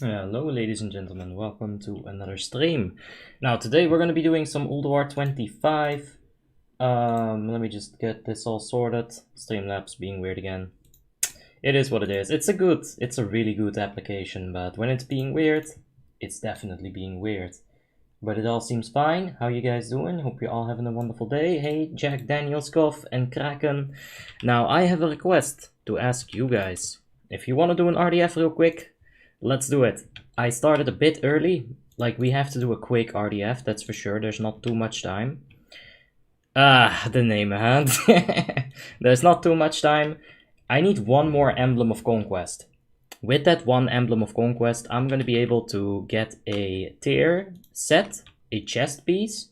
Hello ladies and gentlemen, welcome to another stream. Now today we're going to be doing some Ulduar 25. Let me just get this all sorted. Streamlabs being weird again. It is what it is. It's a really good application, but when it's being weird, it's definitely being weird. But it all seems fine. How you guys doing? Hope you're all having a wonderful day. Hey, Jack, Daniel, Scoff, and Kraken. Now I have a request to ask you guys. If you want to do an RDF real quick, let's do it. I started a bit early, like we have to do a quick RDF, that's for sure, there's not too much time. The name hand. There's not too much time. I need one more Emblem of Conquest. With that one Emblem of Conquest, I'm gonna be able to get a tier set, a chest piece,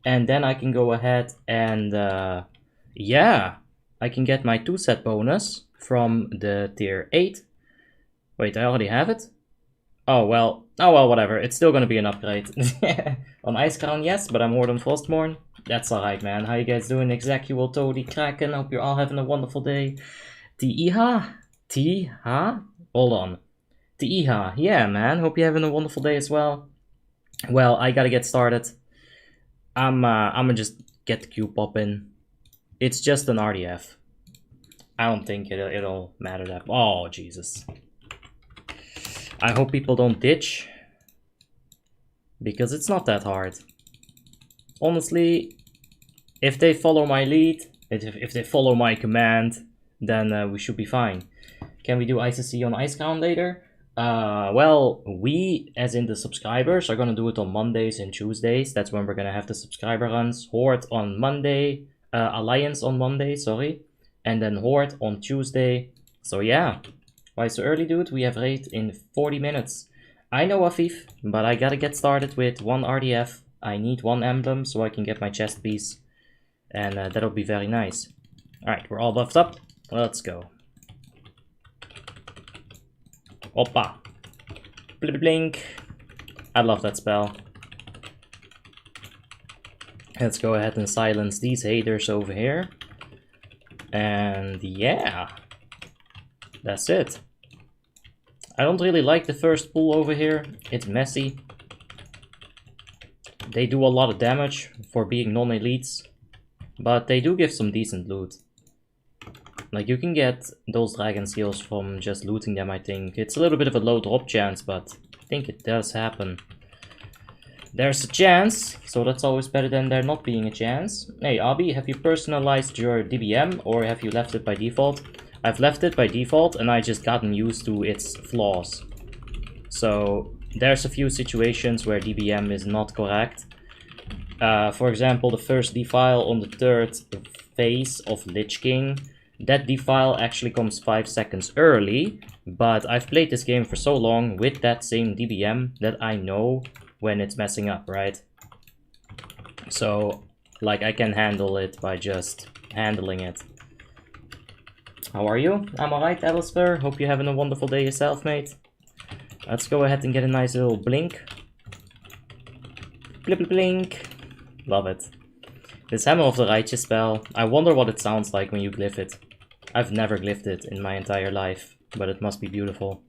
and then I can go ahead and, yeah, I can get my 2-set bonus from the tier 8. Wait, I already have it? Oh well, whatever. It's still gonna be an upgrade. On Ice Crown, yes, but I'm more than Frostmourne. That's alright, man. How you guys doing? Execual, Toady, Kraken. Hope you're all having a wonderful day. Tiha? Tiha? Hold on. Tiha. Yeah, man. Hope you're having a wonderful day as well. Well, I gotta get started. I'ma just get the queue popping. It's just an RDF. I don't think it'll matter that. Oh, Jesus. I hope people don't ditch, because it's not that hard. Honestly, if they follow my lead, if they follow my command, then we should be fine. Can we do ICC on Ice Crown later? Well, we, as in the subscribers, are gonna do it on Mondays and Tuesdays. That's when we're gonna have the subscriber runs. Horde on Monday, Alliance on Monday, sorry. And then Horde on Tuesday. So yeah. Why so early, dude? We have raid in 40 minutes. I know, Afif, but I gotta get started with one RDF. I need one emblem so I can get my chest piece. And that'll be very nice. Alright, we're all buffed up. Let's go. Oppa. Blink. I love that spell. Let's go ahead and silence these haters over here. And yeah. That's it. I don't really like the first pool over here. It's messy. They do a lot of damage for being non-elites, but they do give some decent loot. Like, you can get those dragon seals from just looting them, I think. It's a little bit of a low drop chance, but I think it does happen. There's a chance, so that's always better than there not being a chance. Hey, Abby, have you personalized your DBM, or have you left it by default? I've left it by default and I just gotten used to its flaws. So there's a few situations where DBM is not correct. For example, the first defile on the 3rd phase of Lich King. That defile actually comes 5 seconds early, but I've played this game for so long with that same DBM that I know when it's messing up, right? So, like, I can handle it by just handling it. How are you? I'm alright, Alistair. Hope you're having a wonderful day yourself, mate. Let's go ahead and get a nice little blink. Blip blink. Love it. This Hammer of the Righteous spell, I wonder what it sounds like when you glyph it. I've never glyphed it in my entire life, but it must be beautiful.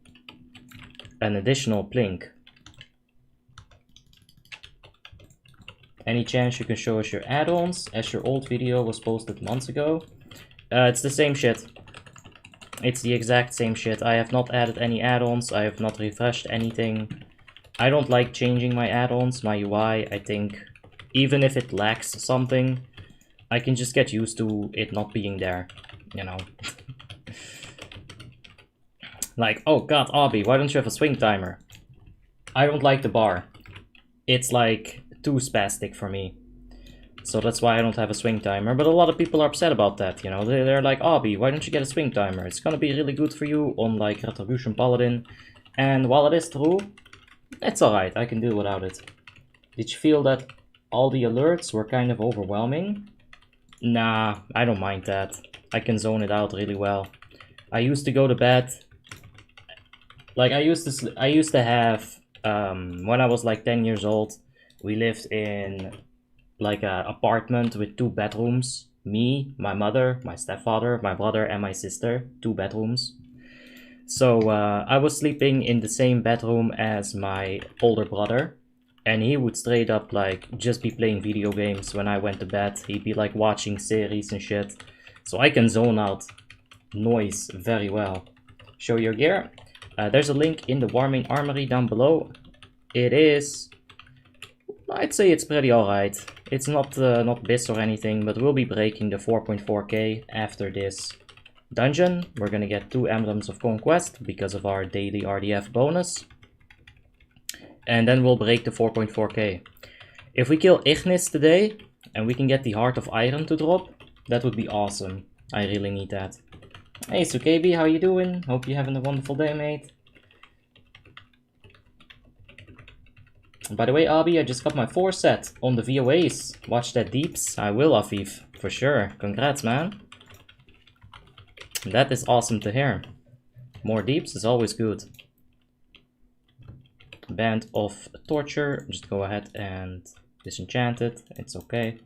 An additional blink. Any chance you can show us your add-ons, as your old video was posted months ago? It's the same shit. It's the exact same shit. I have not added any add-ons, I have not refreshed anything. I don't like changing my add-ons, my UI. I think even if it lacks something, I can just get used to it not being there, you know. Like, oh god, Abby, why don't you have a swing timer? I don't like the bar. It's like too spastic for me. So that's why I don't have a swing timer, but a lot of people are upset about that, you know. They're like, Abby, why don't you get a swing timer? It's gonna be really good for you on, like, Retribution Paladin. And while it is true, it's alright, I can deal without it. Did you feel that all the alerts were kind of overwhelming? Nah, I don't mind that. I can zone it out really well. I used to go to bed... Like, I used to have... when I was, like, 10 years old, we lived in... like an apartment with 2 bedrooms. Me, my mother, my stepfather, my brother, and my sister. 2 bedrooms. So I was sleeping in the same bedroom as my older brother, and he would straight up like just be playing video games when I went to bed. He'd be like watching series and shit. So I can zone out noise very well. Show your gear. There's a link in the Warming Armory down below. It is, I'd say it's pretty alright. It's not BIS or anything, but we'll be breaking the 4.4k after this dungeon. We're gonna get 2 Emblems of Conquest because of our daily RDF bonus. And then we'll break the 4.4k. If we kill Ignis today, and we can get the Heart of Iron to drop, that would be awesome. I really need that. Hey Sukebi, how you doing? Hope you're having a wonderful day, mate. By the way, Abi, I just got my 4 set on the VOAs. Watch that deeps. I will, Afif, for sure. Congrats, man. That is awesome to hear. More deeps is always good. Band of Torture. Just go ahead and disenchant it. It's okay.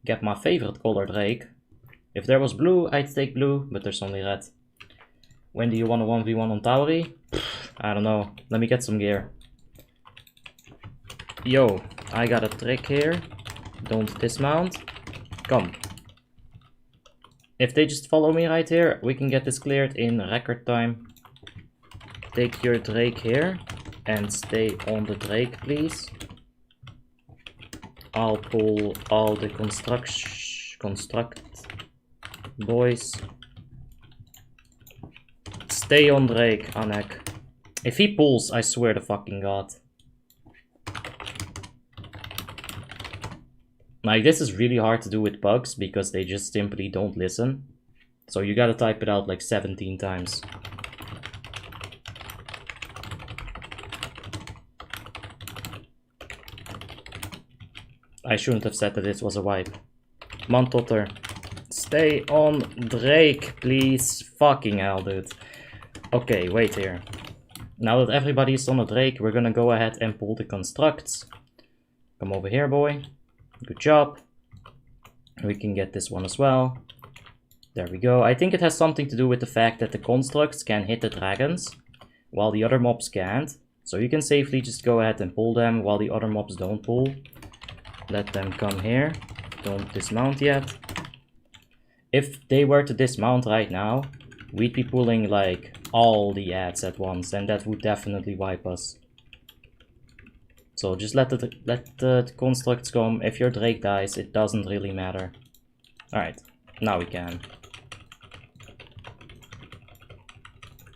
Get my favorite color, Drake. If there was blue, I'd take blue, but there's only red. When do you want a 1v1 on Tauri? I don't know. Let me get some gear. Yo, I got a trick here. Don't dismount. Come. If they just follow me right here, we can get this cleared in record time. Take your Drake here and stay on the Drake, please. I'll pull all the construct boys. Stay on Drake, Anek. If he pulls, I swear to fucking god. Like, this is really hard to do with bugs because they just simply don't listen. So you gotta type it out like 17 times. I shouldn't have said that this was a wipe. Mantotter. Stay on Drake, please. Fucking hell, dude. Okay, wait here. Now that everybody's on a Drake, we're gonna go ahead and pull the constructs. Come over here, boy. Good job. We can get this one as well. There we go. I think it has something to do with the fact that the constructs can hit the dragons, while the other mobs can't. So you can safely just go ahead and pull them while the other mobs don't pull. Let them come here. Don't dismount yet. If they were to dismount right now, we'd be pulling like all the ads at once, and that would definitely wipe us. So just let the constructs come. If your Drake dies, it doesn't really matter. Alright, now we can.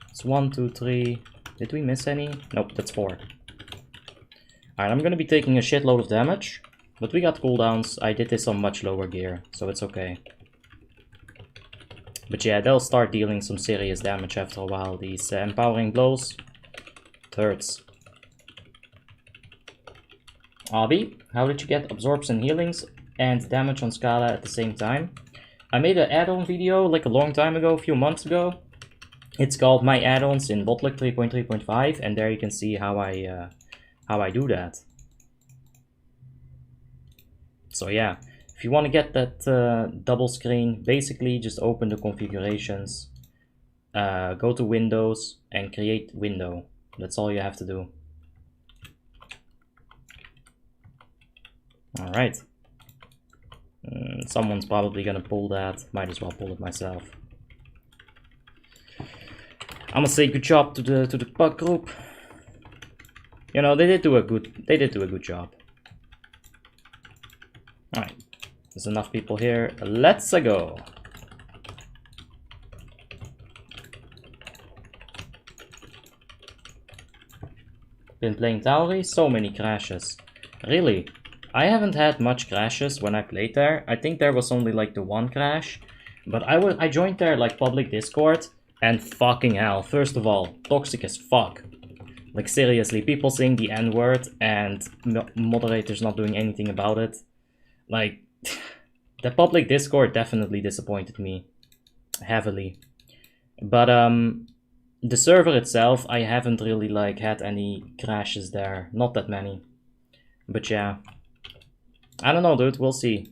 It's 1, 2, 3. Did we miss any? Nope, that's 4. Alright, I'm gonna be taking a shitload of damage. But we got cooldowns. I did this on much lower gear, so it's okay. But yeah, they'll start dealing some serious damage after a while. These empowering blows. It hurts. Abi, how did you get absorbs and healings and damage on Scala at the same time? I made an add-on video like a long time ago, a few months ago. It's called My Add-ons in WoTLK 3.3.5, and there you can see how I do that. So yeah, if you want to get that double screen, basically just open the configurations, go to Windows and create window. That's all you have to do. Alright. Someone's probably gonna pull that. Might as well pull it myself. I'm gonna say good job to the bug group. You know, they did do a good job. Alright. There's enough people here. Let's go. Been playing Tauri, so many crashes. Really? I haven't had much crashes when I played there. I think there was only like the 1 crash. But I joined their like public Discord, and fucking hell, first of all, toxic as fuck. Like seriously, people saying the N-word and moderators not doing anything about it. Like, the public Discord definitely disappointed me heavily. But the server itself, I haven't really like had any crashes there, not that many. But yeah, I don't know, dude, we'll see.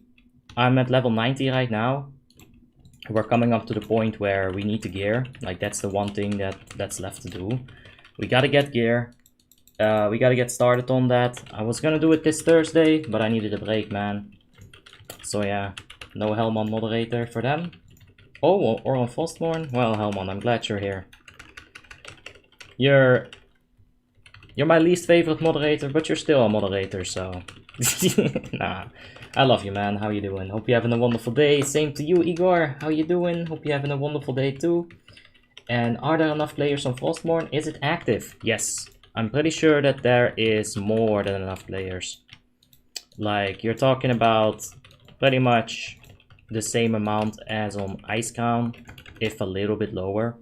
I'm at level 90 right now. we're coming up to the point where we need to gear. Like, that's the one thing that's left to do. We gotta get gear. We gotta get started on that. I was gonna do it this Thursday, but I needed a break, man. So yeah, no Helmon moderator for them. Oh, or on Frostmourne? Well, Helmon, I'm glad you're here. You're my least favorite moderator, but you're still a moderator, so... Nah, I love you, man. How you doing? Hope you're having a wonderful day. Same to you, Igor. How you doing? Hope you're having a wonderful day too. And are there enough players on Frostmourne? Is it active? Yes. I'm pretty sure that there is more than enough players. Like, you're talking about pretty much the same amount as on Icecrown, if a little bit lower.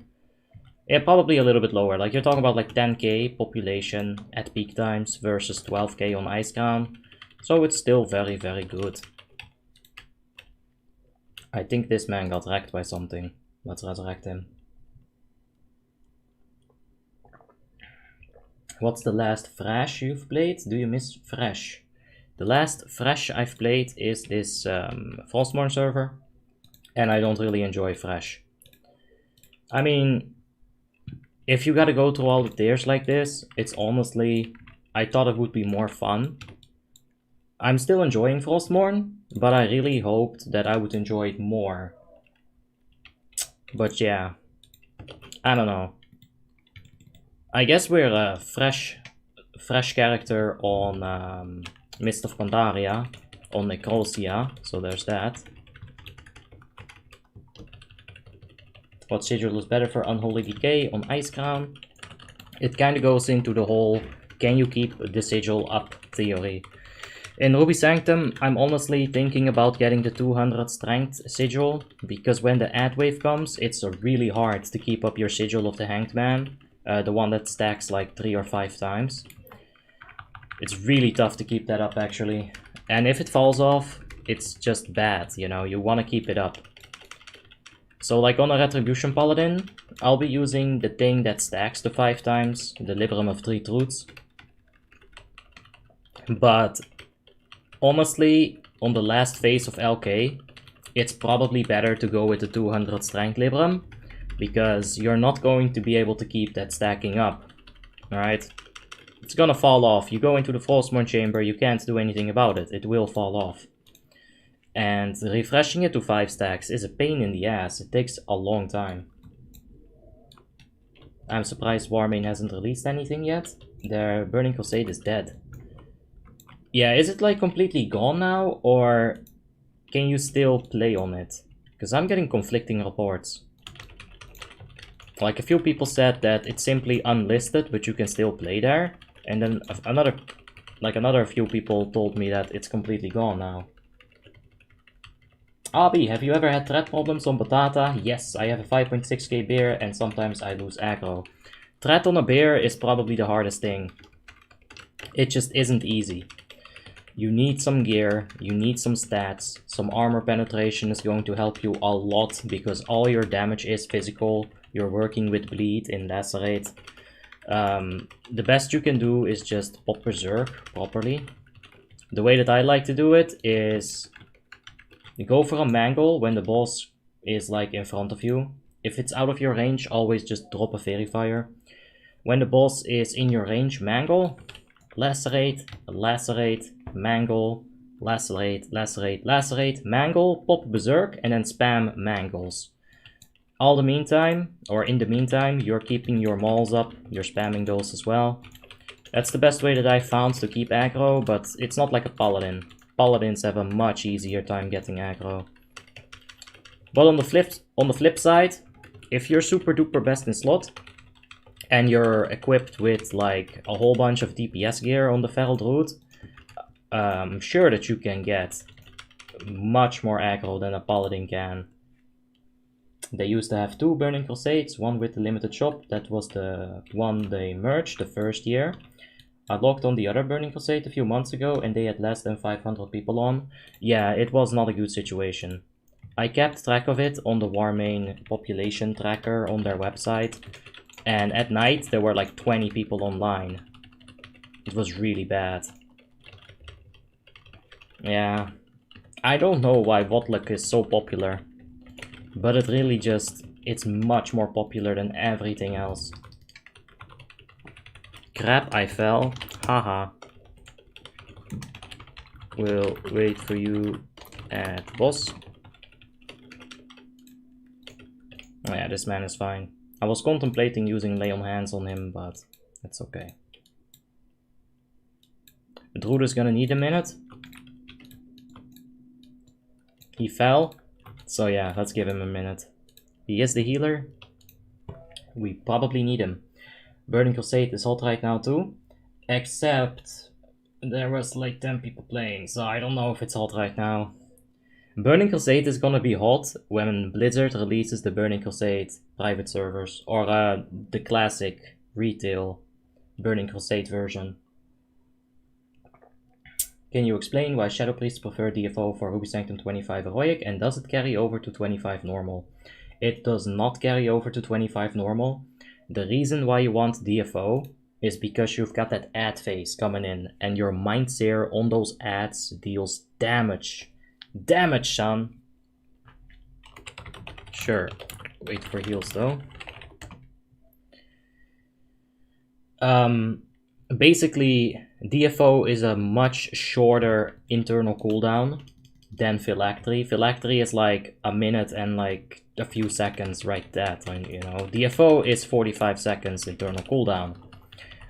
Yeah, probably a little bit lower. Like, you're talking about like 10k population at peak times versus 12k on Icecrown. So it's still very, very good. I think this man got wrecked by something. Let's resurrect him. What's the last Fresh you've played? Do you miss Fresh? The last Fresh I've played is this Frostmourne server. And I don't really enjoy Fresh. I mean, if you gotta go through all the tiers like this, it's honestly... I thought it would be more fun. I'm still enjoying Frostmourne, but I really hoped that I would enjoy it more. But yeah, I don't know. I guess we're a fresh character on Mist of Pandaria, on Necrosia, so there's that. What sigil is better for Unholy Decay on Icecrown? It kind of goes into the whole can you keep the sigil up theory. In Ruby Sanctum, I'm honestly thinking about getting the 200 strength sigil, because when the ad wave comes, it's really hard to keep up your sigil of the Hanged Man, the one that stacks like 3 or 5 times. It's really tough to keep that up actually, and if it falls off, it's just bad, you know, you want to keep it up. So like on a Retribution Paladin, I'll be using the thing that stacks the 5 times, the Liberum of 3 Truths. But honestly, on the last phase of LK, it's probably better to go with the 200 strength Liberum, because you're not going to be able to keep that stacking up, alright? It's gonna fall off. You go into the Frostmourne chamber, you can't do anything about it, it will fall off. And refreshing it to 5 stacks is a pain in the ass, it takes a long time. I'm surprised Warmane hasn't released anything yet. Their Burning Crusade is dead. Yeah, is it like completely gone now, or can you still play on it? Because I'm getting conflicting reports. Like a few people said that it's simply unlisted, but you can still play there. And then another few people told me that it's completely gone now. Abi, have you ever had threat problems on Batata? Yes, I have a 5.6k bear and sometimes I lose aggro. Threat on a bear is probably the hardest thing. It just isn't easy. You need some gear, you need some stats, some armor penetration is going to help you a lot because all your damage is physical, you're working with bleed in lacerate. The best you can do is just pop berserk properly. The way that I like to do it is you go for a mangle when the boss is like in front of you. If it's out of your range, always just drop a verifier. When the boss is in your range, mangle, lacerate, lacerate, mangle, lacerate, lacerate, lacerate, mangle, pop berserk, and then spam mangles. In the meantime, you're keeping your mauls up, you're spamming those as well. That's the best way that I found to keep aggro, but it's not like a paladin. Paladins have a much easier time getting aggro. But on the flip side, if you're super duper best in slot, and you're equipped with like a whole bunch of DPS gear on the Feral Druid, I'm sure that you can get much more aggro than a Paladin can. They used to have 2 Burning Crusades, one with the limited shop, that was the one they merged the first year. I logged on the other Burning Crusade a few months ago and they had less than 500 people on. Yeah, it was not a good situation. I kept track of it on the Warmane population tracker on their website. And at night there were like 20 people online. It was really bad. Yeah. I don't know why WoTLK is so popular. But it really just, it's much more popular than everything else. Crap, I fell. Haha. We'll wait for you at boss. Oh yeah, this man is fine. I was contemplating using lay on hands on him, but it's okay. The druid is gonna need a minute. He fell. So yeah, let's give him a minute. He is the healer. We probably need him. Burning Crusade is hot right now too. Except there was like 10 people playing, so I don't know if it's hot right now. Burning Crusade is gonna be hot when Blizzard releases the Burning Crusade private servers, or the classic retail Burning Crusade version. Can you explain why Shadow Priests prefer DFO for Ruby Sanctum 25 Heroic, and does it carry over to 25 normal? It does not carry over to 25 normal. The reason why you want DFO is because you've got that ad phase coming in, and your Mind Seer on those ads deals damage. Damage, son! Sure. Wait for heals though. Basically, DFO is a much shorter internal cooldown than Phylactery. Phylactery is like a minute and like a few seconds, right? That, you know. DFO is 45 seconds internal cooldown.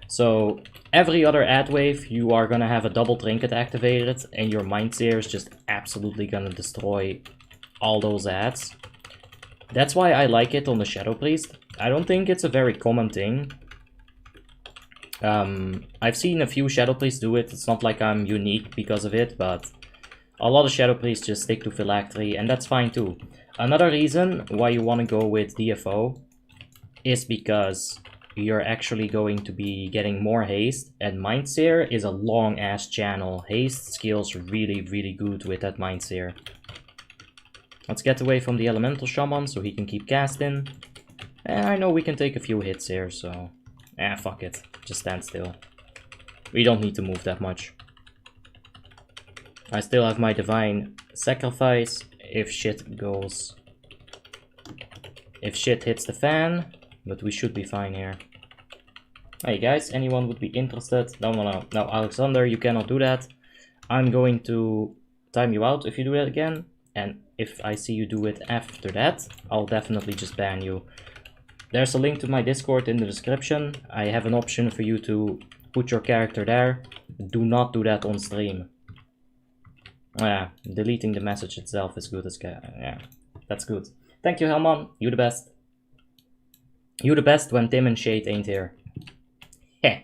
So every other ad wave, you are gonna have a double trinket activated, and your Mind Seer is just absolutely gonna destroy all those ads. That's why I like it on the Shadow Priest. I don't think it's a very common thing. I've seen a few Shadow Priests do it. It's not like I'm unique because of it, but a lot of Shadow Priests just stick to Phylactery, and that's fine too. Another reason why you want to go with DFO is because you're actually going to be getting more haste, and Mind Seer is a long ass channel. Haste scales really, really good with that Mind Seer. Let's get away from the Elemental Shaman so he can keep casting. And I know we can take a few hits here, so fuck it. Just stand still. We don't need to move that much. I still have my Divine Sacrifice if shit goes... if shit hits the fan. But we should be fine here. Hey guys, anyone would be interested? No, Alexander, you cannot do that. I'm going to time you out if you do it again. And if I see you do it after that, I'll definitely just ban you. There's a link to my Discord in the description. I have an option for you to put your character there. Do not do that on stream. Yeah, deleting the message itself is good as yeah, that's good. Thank you, Helman. You the best. You the best when Tim and Shade ain't here. Heh.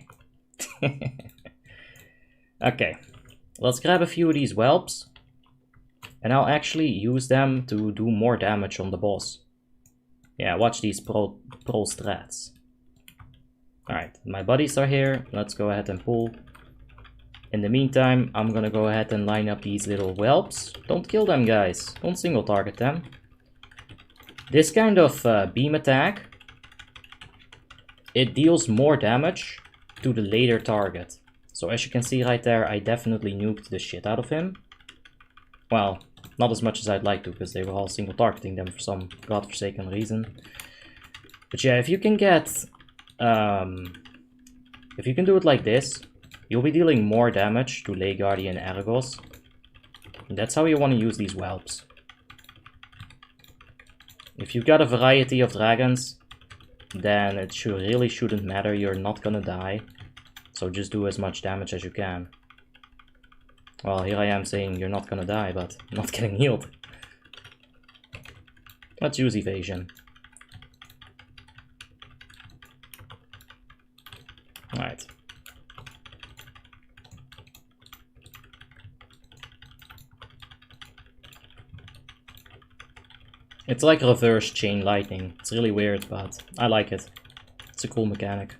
Okay, let's grab a few of these whelps. And I'll actually use them to do more damage on the boss. Yeah, watch these pro strats. Alright, my buddies are here. Let's go ahead and pull. In the meantime, I'm gonna go ahead and line up these little whelps. Don't kill them, guys. Don't single target them. This kind of beam attack, it deals more damage to the later target. So as you can see right there, I definitely nuked the shit out of him. Well, not as much as I'd like to, because they were all single targeting them for some godforsaken reason. But yeah, if you can get... if you can do it like this, you'll be dealing more damage to Lay Guardian Argos. And that's how you want to use these whelps. If you've got a variety of dragons, then it really shouldn't matter, you're not gonna die. So just do as much damage as you can. Well, here I am saying you're not gonna die, but not getting healed. Let's use evasion. Alright. It's like reverse chain lightning. It's really weird, but I like it. It's a cool mechanic.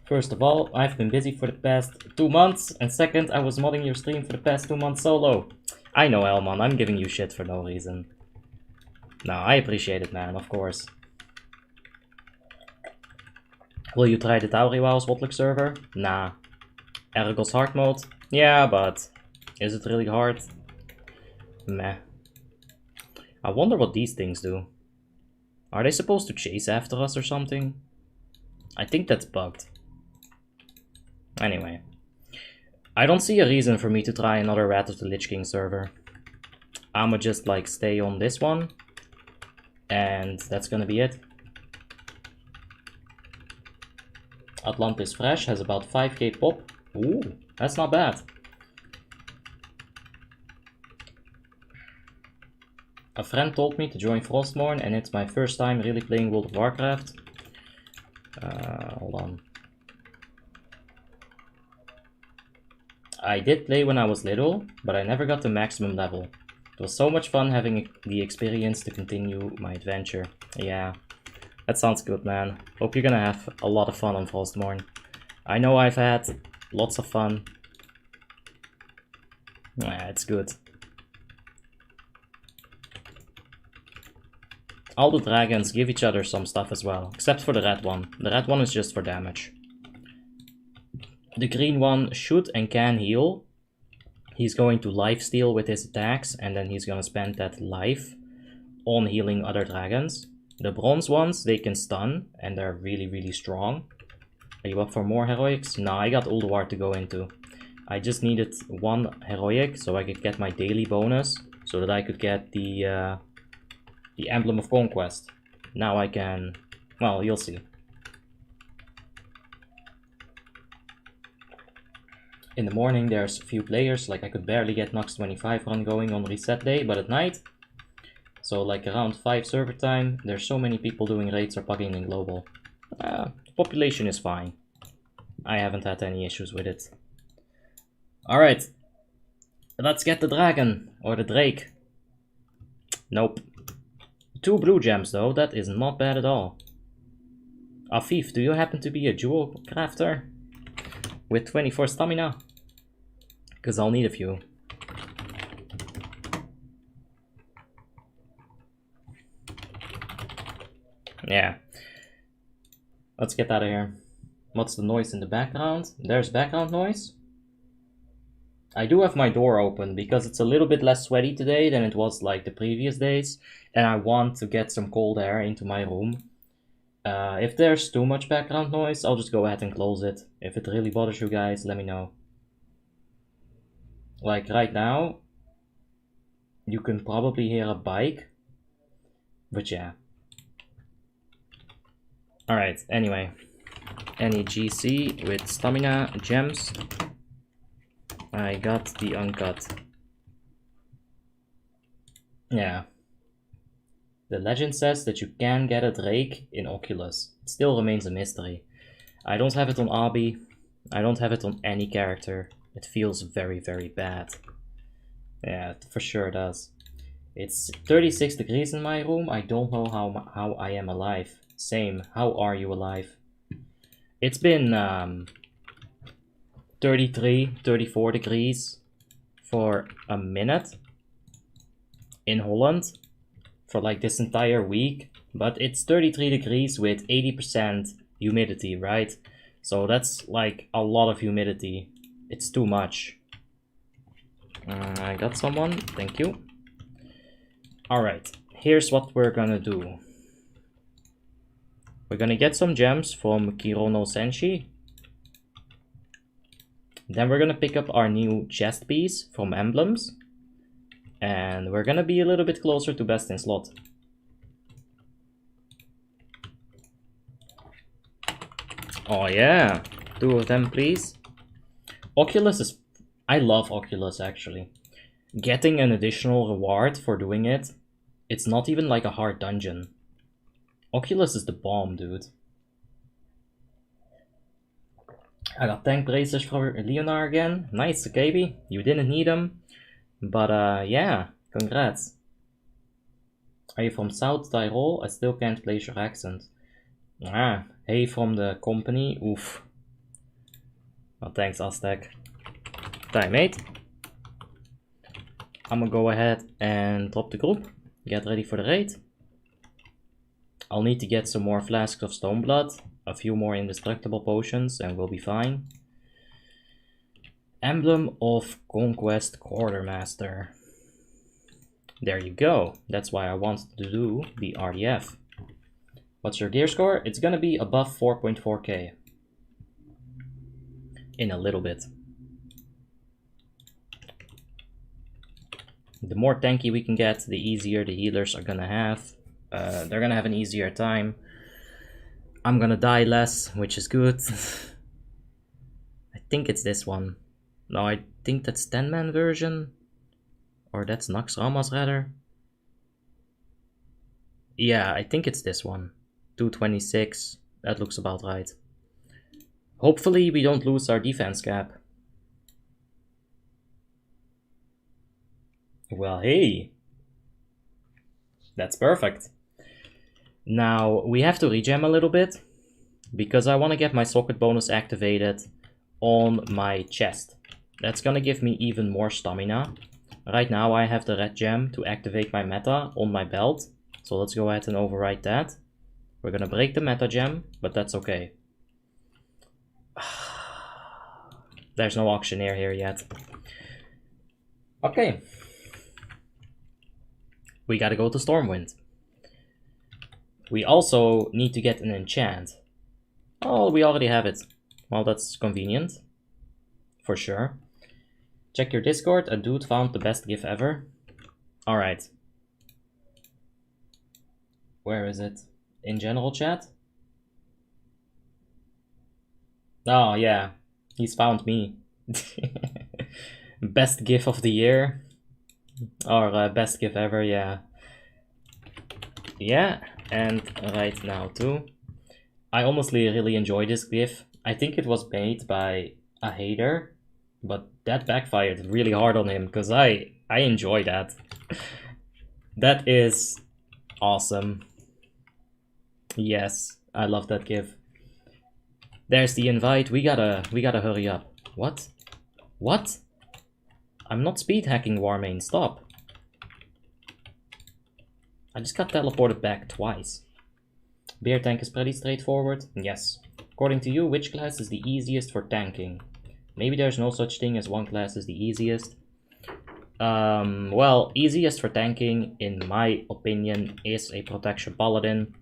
First of all, I've been busy for the past 2 months, and second, I was modding your stream for the past 2 months solo. I know, Elman, I'm giving you shit for no reason. No, I appreciate it, man, of course. Will you try the Tauriwao's WoTLK server? Nah. Ergos hard mode? Yeah, but is it really hard? Meh. I wonder what these things do. Are they supposed to chase after us or something? I think that's bugged. Anyway. I don't see a reason for me to try another Wrath of the Lich King server. I'ma just like stay on this one. And that's gonna be it. Atlantis Fresh has about 5k pop. Ooh, that's not bad. A friend told me to join Frostmourne and it's my first time really playing World of Warcraft. Hold on. I did play when I was little, but I never got to maximum level. It was so much fun having the experience to continue my adventure. Yeah, that sounds good, man. Hope you're gonna have a lot of fun on Frostmourne. I know I've had lots of fun. Yeah, it's good. All the dragons give each other some stuff as well, except for the red one. The red one is just for damage. The green one should and can heal. He's going to lifesteal with his attacks, and then he's gonna spend that life on healing other dragons. The bronze ones, they can stun, and they're really, really strong. Are you up for more heroics? Nah, I got Ulduar to go into. I just needed one heroic so I could get my daily bonus, so that I could get the Emblem of Conquest. Now I can... well, you'll see. In the morning there's few players, like I could barely get Nox 25 run going on reset day, but at night, so like around 5 server time, there's so many people doing raids or pugging in global. The population is fine. I haven't had any issues with it. Alright, let's get the dragon, or the drake. Nope. 2 blue gems though, that is not bad at all. Afif, do you happen to be a jewel crafter? With 24 stamina? Because I'll need a few. Yeah. Let's get out of here. What's the noise in the background? There's background noise. I do have my door open because it's a little bit less sweaty today than it was like the previous days. And I want to get some cold air into my room. If there's too much background noise, I'll just go ahead and close it. If it really bothers you guys, let me know. Like right now, you can probably hear a bike. But yeah. Alright, anyway. Any GC with stamina gems. I got the uncut. Yeah. The legend says that you can get a Drake in Oculus. It still remains a mystery. I don't have it on Abi. I don't have it on any character. It feels very, very bad. Yeah, it for sure does. It's 36 degrees in my room. I don't know how I am alive. Same. How are you alive? It's been 33, 34 degrees for a minute in Holland. For like this entire week, but it's 33 degrees with 80% humidity, right? So that's like a lot of humidity. It's too much. I got someone, thank you. Alright, here's what we're gonna do. We're gonna get some gems from Kirono Senshi. Then we're gonna pick up our new chest piece from Emblems. And we're gonna be a little bit closer to best in slot. Oh yeah, 2 of them please. Oculus is... I love Oculus actually. Getting an additional reward for doing it, it's not even like a hard dungeon. Oculus is the bomb, dude. I got tank bracers for Leonar again. Nice, KB. You didn't need them. But yeah, congrats. Are you from South Tyrol? I still can't place your accent. Ah, hey from the company. Oof. Well, thanks, Aztec. Time, mate. I'm gonna go ahead and drop the group. Get ready for the raid. I'll need to get some more flasks of stone blood, a few more indestructible potions, and we'll be fine. Emblem of Conquest Quartermaster. There you go. That's why I wanted to do the RDF. What's your gear score? It's gonna be above 4.4k. In a little bit. The more tanky we can get, the easier the healers are gonna have. They're gonna have an easier time. I'm gonna die less, which is good. I think it's this one. No, I think that's 10-man version. Or that's Naxxramas rather. Yeah, I think it's this one. 226. That looks about right. Hopefully we don't lose our defense cap. Well, hey. That's perfect. Now, we have to regem a little bit. Because I want to get my socket bonus activated on my chest. That's gonna give me even more stamina. Right now I have the red gem to activate my meta on my belt. So let's go ahead and override that. We're gonna break the meta gem, but that's okay. There's no auctioneer here yet. Okay. We gotta go to Stormwind. We also need to get an enchant. Oh, we already have it. Well, that's convenient. For sure. Check your Discord. A dude found the best GIF ever. Alright. Where is it? In general chat? Oh, yeah. He's found me. Best GIF of the year. Or best GIF ever, yeah. Yeah, and right now too. I honestly really enjoy this GIF. I think it was made by a hater, but that backfired really hard on him because I enjoy that. That is awesome. Yes, I love that GIF. There's the invite. We gotta hurry up. What? What? I'm not speed hacking Warmane. Stop. I just got teleported back twice. Bear tank is pretty straightforward. Yes. According to you, which class is the easiest for tanking? Maybe there's no such thing as one class is the easiest. Well, easiest for tanking, in my opinion, is a protection Paladin.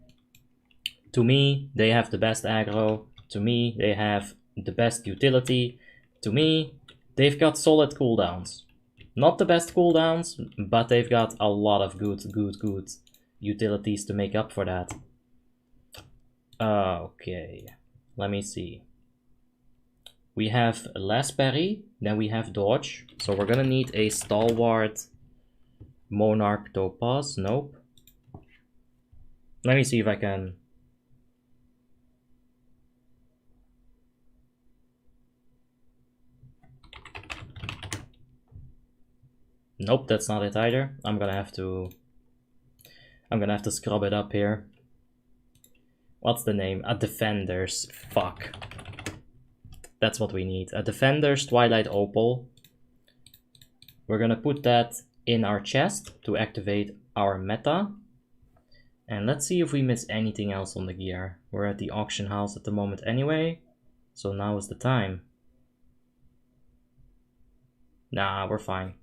To me, they have the best aggro. To me, they have the best utility. To me, they've got solid cooldowns. Not the best cooldowns, but they've got a lot of good utilities to make up for that. Okay, let me see. We have less parry, then we have dodge. So we're gonna need a stalwart monarch topaz. Nope. Let me see if I can. Nope, that's not it either. I'm gonna have to scrub it up here. What's the name? A defender's. Fuck. That's what we need. A defender's Twilight Opal. We're gonna put that in our chest to activate our meta. And let's see if we miss anything else on the gear. We're at the auction house at the moment anyway. So now is the time. Nah, we're fine.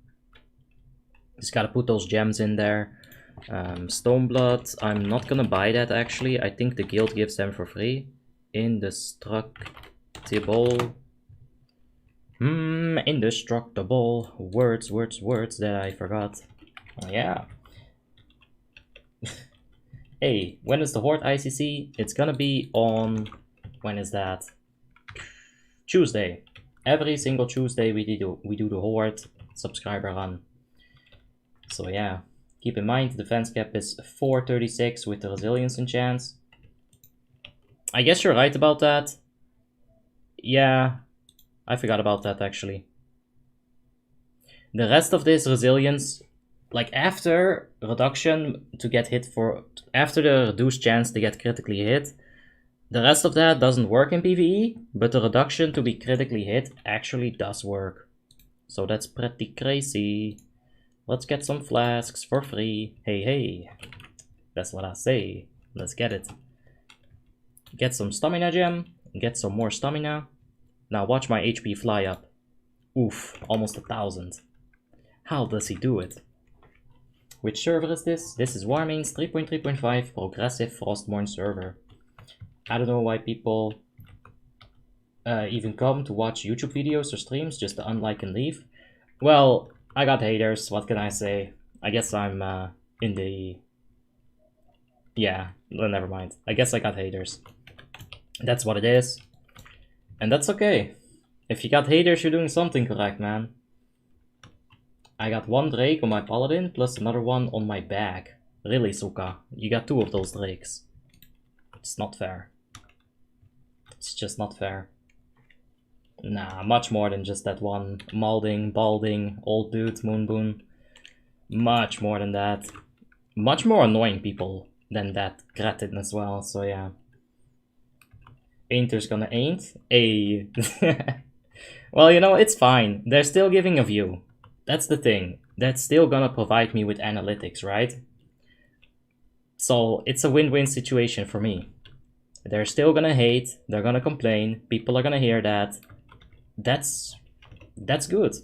Just gotta put those gems in there. Stoneblood, I'm not gonna buy that actually. I think the guild gives them for free. Indestructible. Indestructible. Words that I forgot. Oh, yeah. Hey, when is the Horde ICC? It's gonna be on... When is that? Tuesday. Every single Tuesday we do the Horde subscriber run. So yeah. Keep in mind, the defense cap is 436 with the resilience enchants. I guess you're right about that. Yeah, I forgot about that actually. The rest of this resilience, like after reduction to get hit for... After the reduced chance to get critically hit, the rest of that doesn't work in PvE, but the reduction to be critically hit actually does work. So that's pretty crazy. Let's get some flasks for free. Hey, hey. That's what I say. Let's get it. Get some stamina gem. Get some more stamina. Now watch my HP fly up. Oof, almost 1,000. How does he do it? Which server is this? This is Warmanes 3.3.5 progressive Frostmourne server. I don't know why people even come to watch YouTube videos or streams just to unlike and leave. Well, I got haters, what can I say? I guess I'm in the... Yeah, well, never mind. I guess I got haters. That's what it is. And that's okay. If you got haters, you're doing something correct, man. I got one Drake on my Paladin, plus another one on my bag. Really, Suka? You got 2 of those Drakes. It's not fair. It's just not fair. Nah, much more than just that one. Malding, Balding, Old Dude, Moonboon. Much more than that. Much more annoying people than that Cretin as well, so yeah. Ainter's gonna ain't. Ayy. Well, you know, it's fine. They're still giving a view. That's the thing. That's still gonna provide me with analytics, right? So it's a win-win situation for me. They're still gonna hate, they're gonna complain, people are gonna hear that. That's good.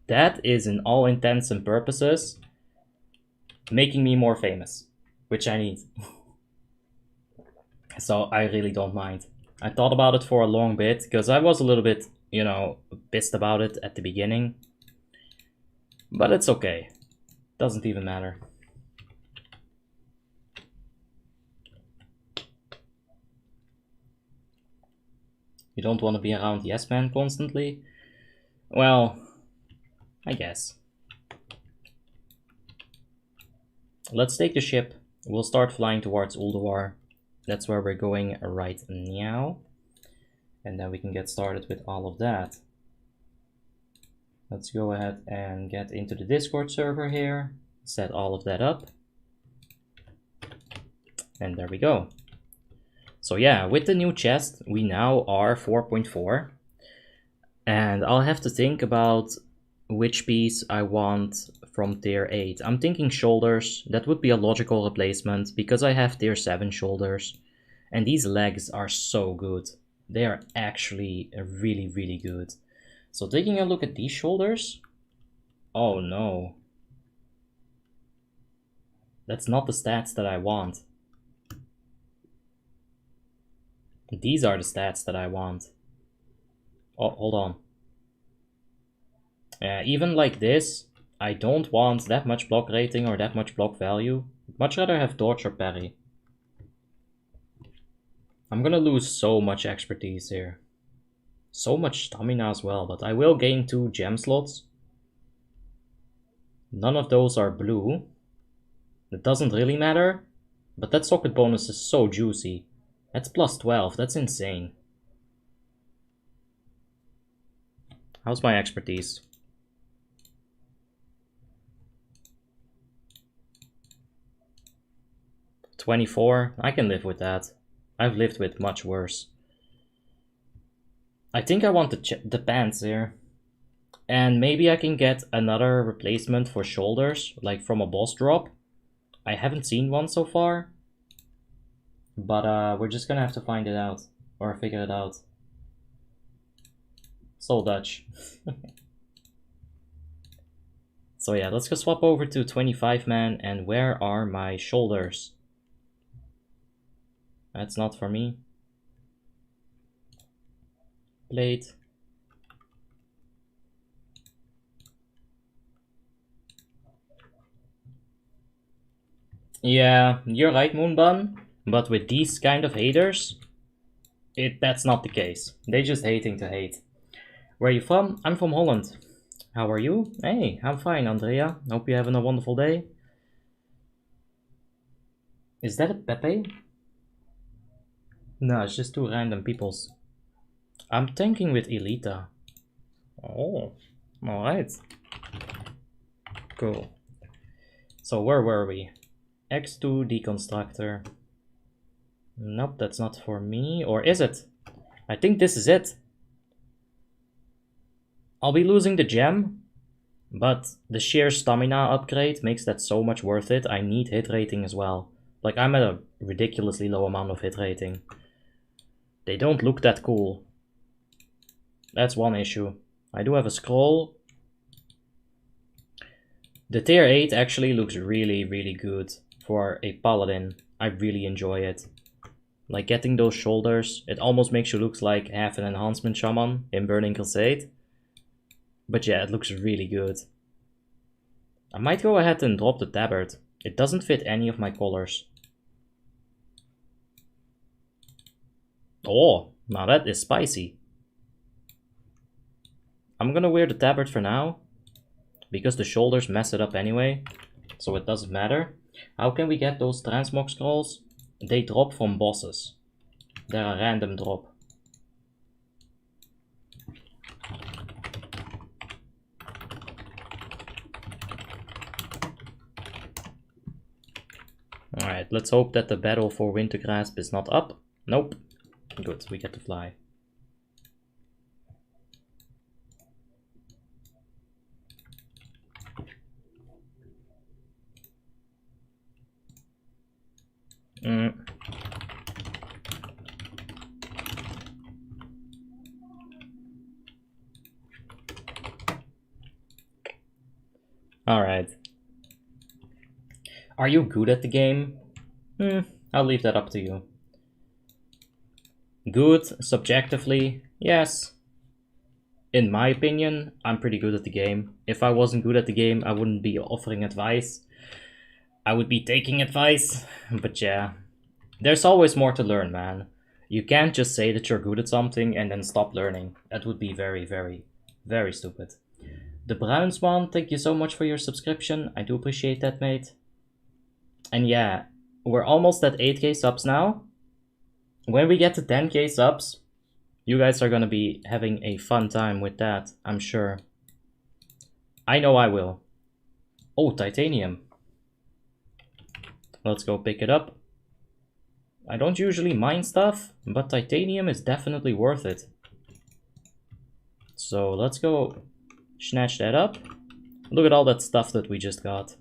That is, in all intents and purposes, making me more famous, which I need. So I really don't mind. I thought about it for a long bit, because I was a little bit, you know, pissed about it at the beginning. But it's okay. Doesn't even matter. You don't want to be around yes man constantly? Well, I guess. Let's take the ship. We'll start flying towards Ulduar. That's where we're going right now. And then we can get started with all of that. Let's go ahead and get into the Discord server here. Set all of that up. And there we go. So yeah, with the new chest, we now are 4.4. And I'll have to think about which piece I want from tier 8. I'm thinking shoulders. That would be a logical replacement because I have tier 7 shoulders. And these legs are so good. They are actually really, really good. So taking a look at these shoulders. Oh no. That's not the stats that I want. These are the stats that I want. Oh, hold on. Even like this, I don't want that much block rating or that much block value. I'd much rather have dodge or parry. I'm gonna lose so much expertise here. So much stamina as well, but I will gain 2 gem slots. None of those are blue. It doesn't really matter, but that socket bonus is so juicy. That's plus 12, that's insane. How's my expertise? $24, I can live with that. I've lived with much worse. I think I want the pants here. And maybe I can get another replacement for shoulders, like from a boss drop. I haven't seen one so far. But we're just gonna have to find it out. Or figure it out. So Dutch. So yeah, let's go swap over to 25 man. And where are my shoulders? That's not for me. Plate. Yeah, you're right, Moonbun. But with these kind of haters, that's not the case. They just hating to hate. Where are you from? I'm from Holland. How are you? Hey, I'm fine, Andrea. Hope you're having a wonderful day. Is that a Pepe? No, it's just 2 random peoples. I'm tanking with Elita. Oh, alright. Cool. So where were we? X2 Deconstructor. Nope, that's not for me. Or is it? I think this is it. I'll be losing the gem, but the sheer stamina upgrade makes that so much worth it. I need hit rating as well. Like, I'm at a ridiculously low amount of hit rating. They don't look that cool. That's one issue. I do have a scroll. The tier 8 actually looks really, really good for a Paladin. I really enjoy it. Like getting those shoulders, it almost makes you look like half an enhancement shaman in Burning Crusade. But yeah, it looks really good. I might go ahead and drop the tabard. It doesn't fit any of my colors. Oh, now that is spicy. I'm gonna wear the tabard for now, because the shoulders mess it up anyway, so it doesn't matter. How can we get those transmog scrolls? They drop from bosses. They're a random drop. Alright, let's hope that the battle for Wintergrasp is not up. Nope. Good, we get to fly. Alright. Are you good at the game? I'll leave that up to you. Good, subjectively, yes. In my opinion, I'm pretty good at the game. If I wasn't good at the game, I wouldn't be offering advice. I would be taking advice, but yeah. There's always more to learn, man. You can't just say that you're good at something and then stop learning. That would be very, very, very stupid. The Browns one, thank you so much for your subscription. I do appreciate that, mate. And yeah, we're almost at 8k subs now. When we get to 10k subs, you guys are gonna be having a fun time with that, I'm sure. I know I will. Oh, titanium. Let's go pick it up. I don't usually mine stuff, but titanium is definitely worth it. So let's go snatch that up. Look at all that stuff that we just got.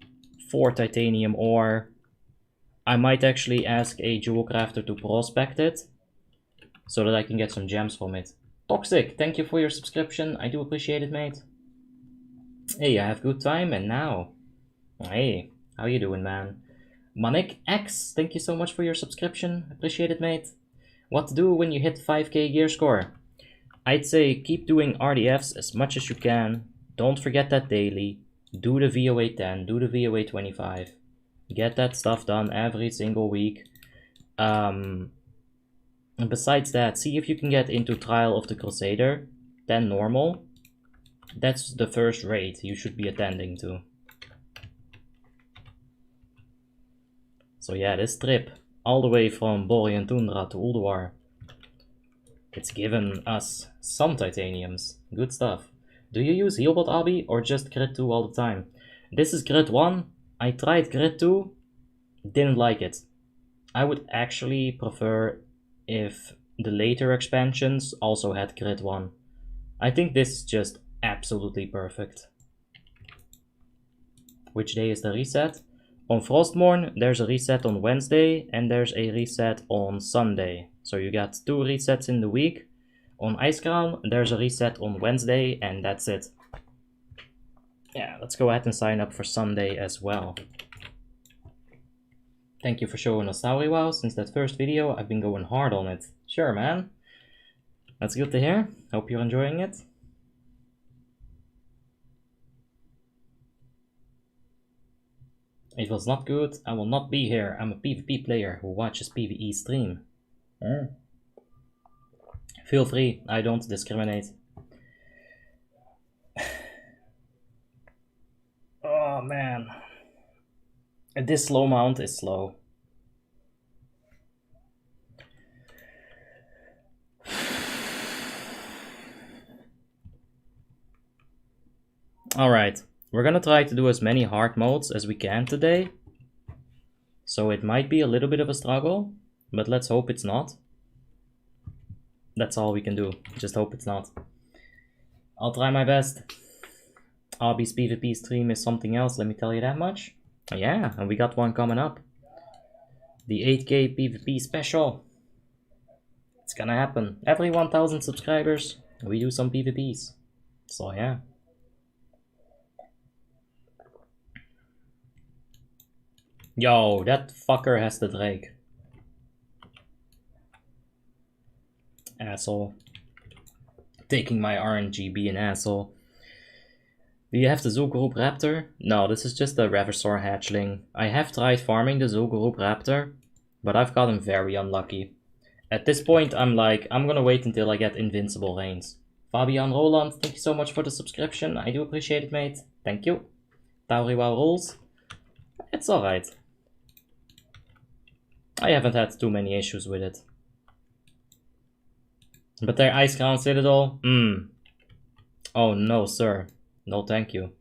4 titanium ore. I might actually ask a jewel crafter to prospect it, so that I can get some gems from it. Toxic, thank you for your subscription. I do appreciate it, mate. Hey, I have good time, and now. Hey, how you doing, man? Manik X, thank you so much for your subscription. Appreciate it, mate. What to do when you hit 5k gear score? I'd say keep doing RDFs as much as you can. Don't forget that daily. Do the VOA 10, do the VOA 25. Get that stuff done every single week. And besides that, see if you can get into Trial of the Crusader, then normal. That's the first raid you should be attending to. So yeah, this trip, all the way from Borean Tundra to Ulduar, it's given us some titaniums. Good stuff. Do you use Healbot Abi or just Grid 2 all the time? This is Grid 1. I tried Grid 2, didn't like it. I would actually prefer if the later expansions also had Grid 1. I think this is just absolutely perfect. Which day is the reset? On Frostmourne, there's a reset on Wednesday and there's a reset on Sunday. So you got 2 resets in the week. On Icecrown, there's a reset on Wednesday and that's it. Yeah, let's go ahead and sign up for Sunday as well. Thank you for showing us Story Wow. Since that first video, I've been going hard on it. Sure, man. That's good to hear. Hope you're enjoying it. It was not good. I will not be here. I'm a PvP player who watches PvE stream. Feel free. I don't discriminate. Oh, man. This slow mount is slow. Alright, we're gonna try to do as many hard modes as we can today. So it might be a little bit of a struggle, but let's hope it's not. That's all we can do, just hope it's not. I'll try my best. Obby's PvP stream is something else, let me tell you that much. Yeah, and we got one coming up. The 8k PvP special. It's gonna happen. Every 1000 subscribers, we do some PvPs. So yeah. Yo, that fucker has the Drake. Asshole. Taking my RNG, be an asshole. Do you have the Zul'Gurub Raptor? No, this is just a Revisaur hatchling. I have tried farming the Zul'Gurub Raptor, but I've gotten very unlucky. At this point, I'm like, I'm gonna wait until I get invincible reigns. Fabian Roland, thank you so much for the subscription. I do appreciate it, mate. Thank you. Tauriwa rules. It's alright. I haven't had too many issues with it. But their Ice Crown Citadel? Oh no, sir. No thank you.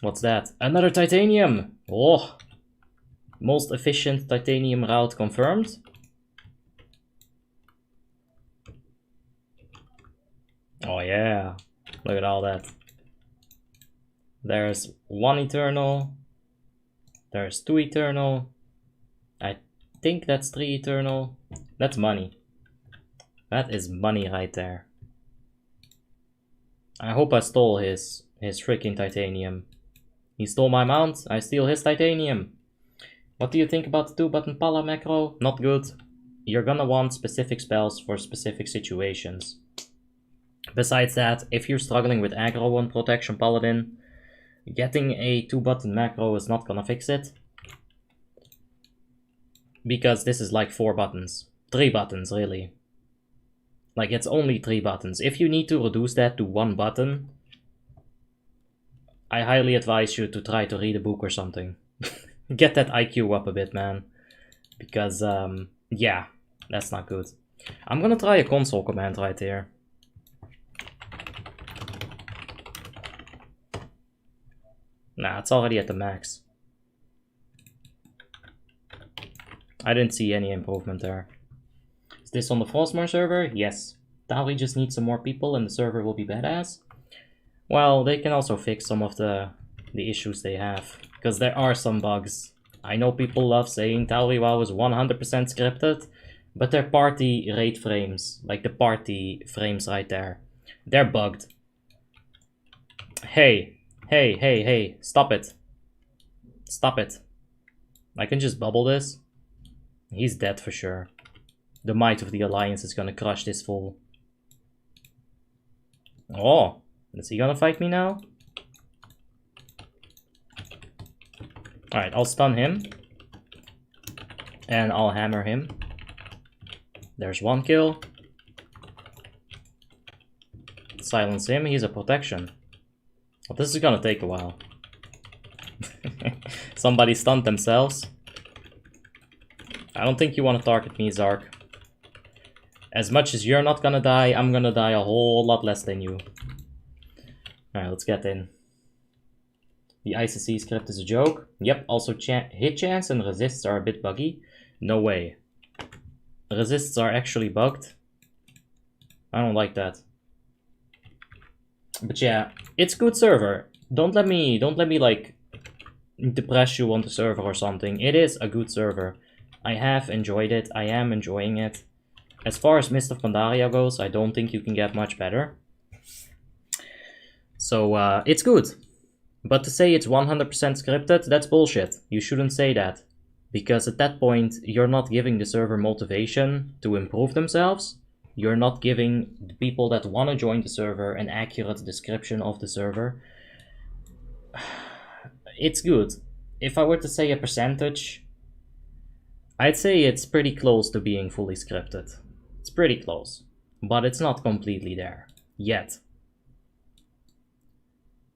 What's that? Another titanium! Oh! Most efficient titanium route confirmed. Oh yeah. Look at all that. There's 1 Eternal. There's 2 Eternal. I think that's 3 Eternal. That's money. That is money right there. I hope I stole his freaking titanium. He stole my mount, I steal his titanium. What do you think about the 2-button Pala macro? Not good. You're gonna want specific spells for specific situations. Besides that, if you're struggling with aggro on Protection Paladin, getting a 2-button macro is not gonna fix it. Because this is like 4 buttons. 3 buttons, really. Like, it's only 3 buttons. If you need to reduce that to 1 button, I highly advise you to try to read a book or something. Get that IQ up a bit, man. Because, yeah, that's not good. I'm gonna try a console command right here. Nah, it's already at the max. I didn't see any improvement there. Is this on the Frostmourne server? Yes. Tauri just needs some more people and the server will be badass. Well, they can also fix some of the issues they have. Because there are some bugs. I know people love saying Tauri WoW is 100% scripted, but their party rate frames, like the party frames right there, they're bugged. Hey, hey, hey, hey, stop it. Stop it. I can just bubble this. He's dead for sure. The might of the Alliance is gonna crush this fool. Oh, is he gonna fight me now? Alright, I'll stun him. And I'll hammer him. There's 1 kill. Silence him, he's a protection. Well, this is gonna take a while. Somebody stunned themselves. I don't think you want to target me, Zark. As much as you're not gonna die, I'm gonna die a whole lot less than you. Alright, let's get in. The ICC script is a joke. Yep, also hit chance and resists are a bit buggy. No way. Resists are actually bugged. I don't like that. But yeah, it's good server. Don't let me like depress you on the server or something. It is a good server. I have enjoyed it. I am enjoying it. As far as Mist of Pandaria goes, I don't think you can get much better. So it's good. But to say it's 100% scripted, that's bullshit. You shouldn't say that. Because at that point, you're not giving the server motivation to improve themselves. You're not giving the people that want to join the server an accurate description of the server. It's good. If I were to say a percentage, I'd say it's pretty close to being fully scripted. It's pretty close. But it's not completely there. Yet.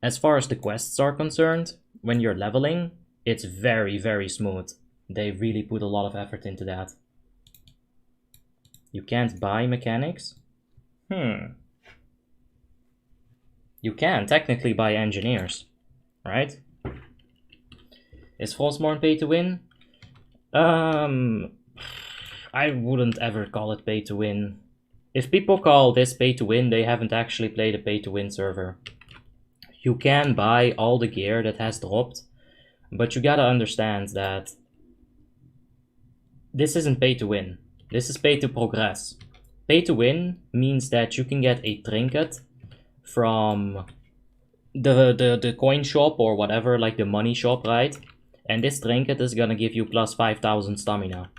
As far as the quests are concerned, when you're leveling, it's very, very smooth. They really put a lot of effort into that. You can't buy mechanics? You can technically buy engineers, right? Is Frostmourne pay to win? I wouldn't ever call it pay to win. If people call this pay to win, they haven't actually played a pay to win server. You can buy all the gear that has dropped, but you gotta understand that this isn't pay to win. This is pay to progress. Pay to win means that you can get a trinket from the coin shop or whatever, like the money shop, right? And this trinket is gonna give you plus 5,000 stamina.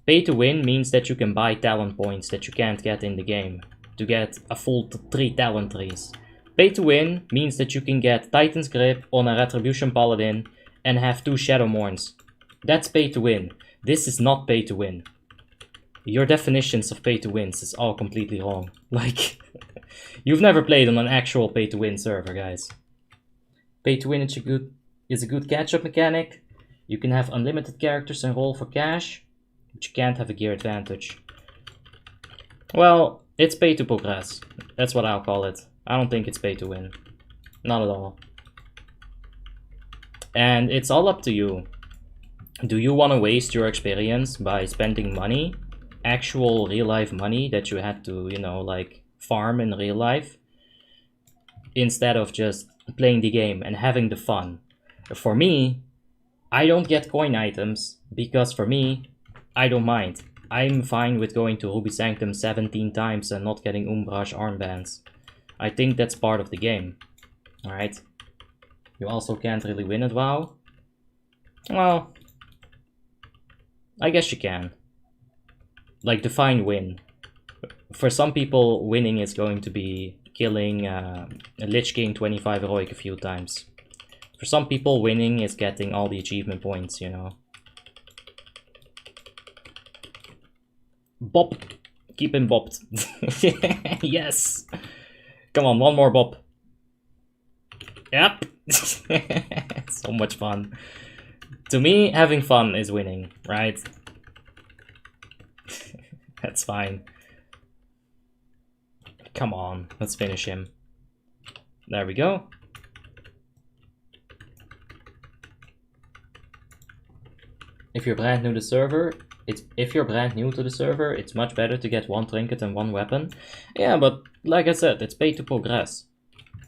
Pay to win means that you can buy talent points that you can't get in the game to get a full 3 talent trees. Pay to win means that you can get Titan's Grip on a Retribution Paladin and have 2 Shadowmournes. That's pay to win. This is not pay to win. Your definitions of pay to wins is all completely wrong. Like, you've never played on an actual pay to win server, guys. Pay to win is a good catch-up mechanic. You can have unlimited characters and roll for cash, but you can't have a gear advantage. Well, it's pay to progress. That's what I'll call it. I don't think it's pay to win. Not at all. And it's all up to you. Do you want to waste your experience by spending money? Actual real life money that you had to, you know, like farm in real life? Instead of just playing the game and having the fun. For me, I don't get coin items because for me, I don't mind. I'm fine with going to Ruby Sanctum 17 times and not getting Umbrage armbands. I think that's part of the game. Alright. You also can't really win at WoW. Well, I guess you can. Like, define win. For some people, winning is going to be killing a Lich King 25 heroic a few times. For some people, winning is getting all the achievement points, you know. Bop! Keep him bopped. Yes! Come on, one more bop. Yep! So much fun. To me, having fun is winning, right? That's fine. Come on, let's finish him. There we go. If you're brand new to the server, it's much better to get 1 trinket and 1 weapon. Yeah, but like I said, it's pay to progress.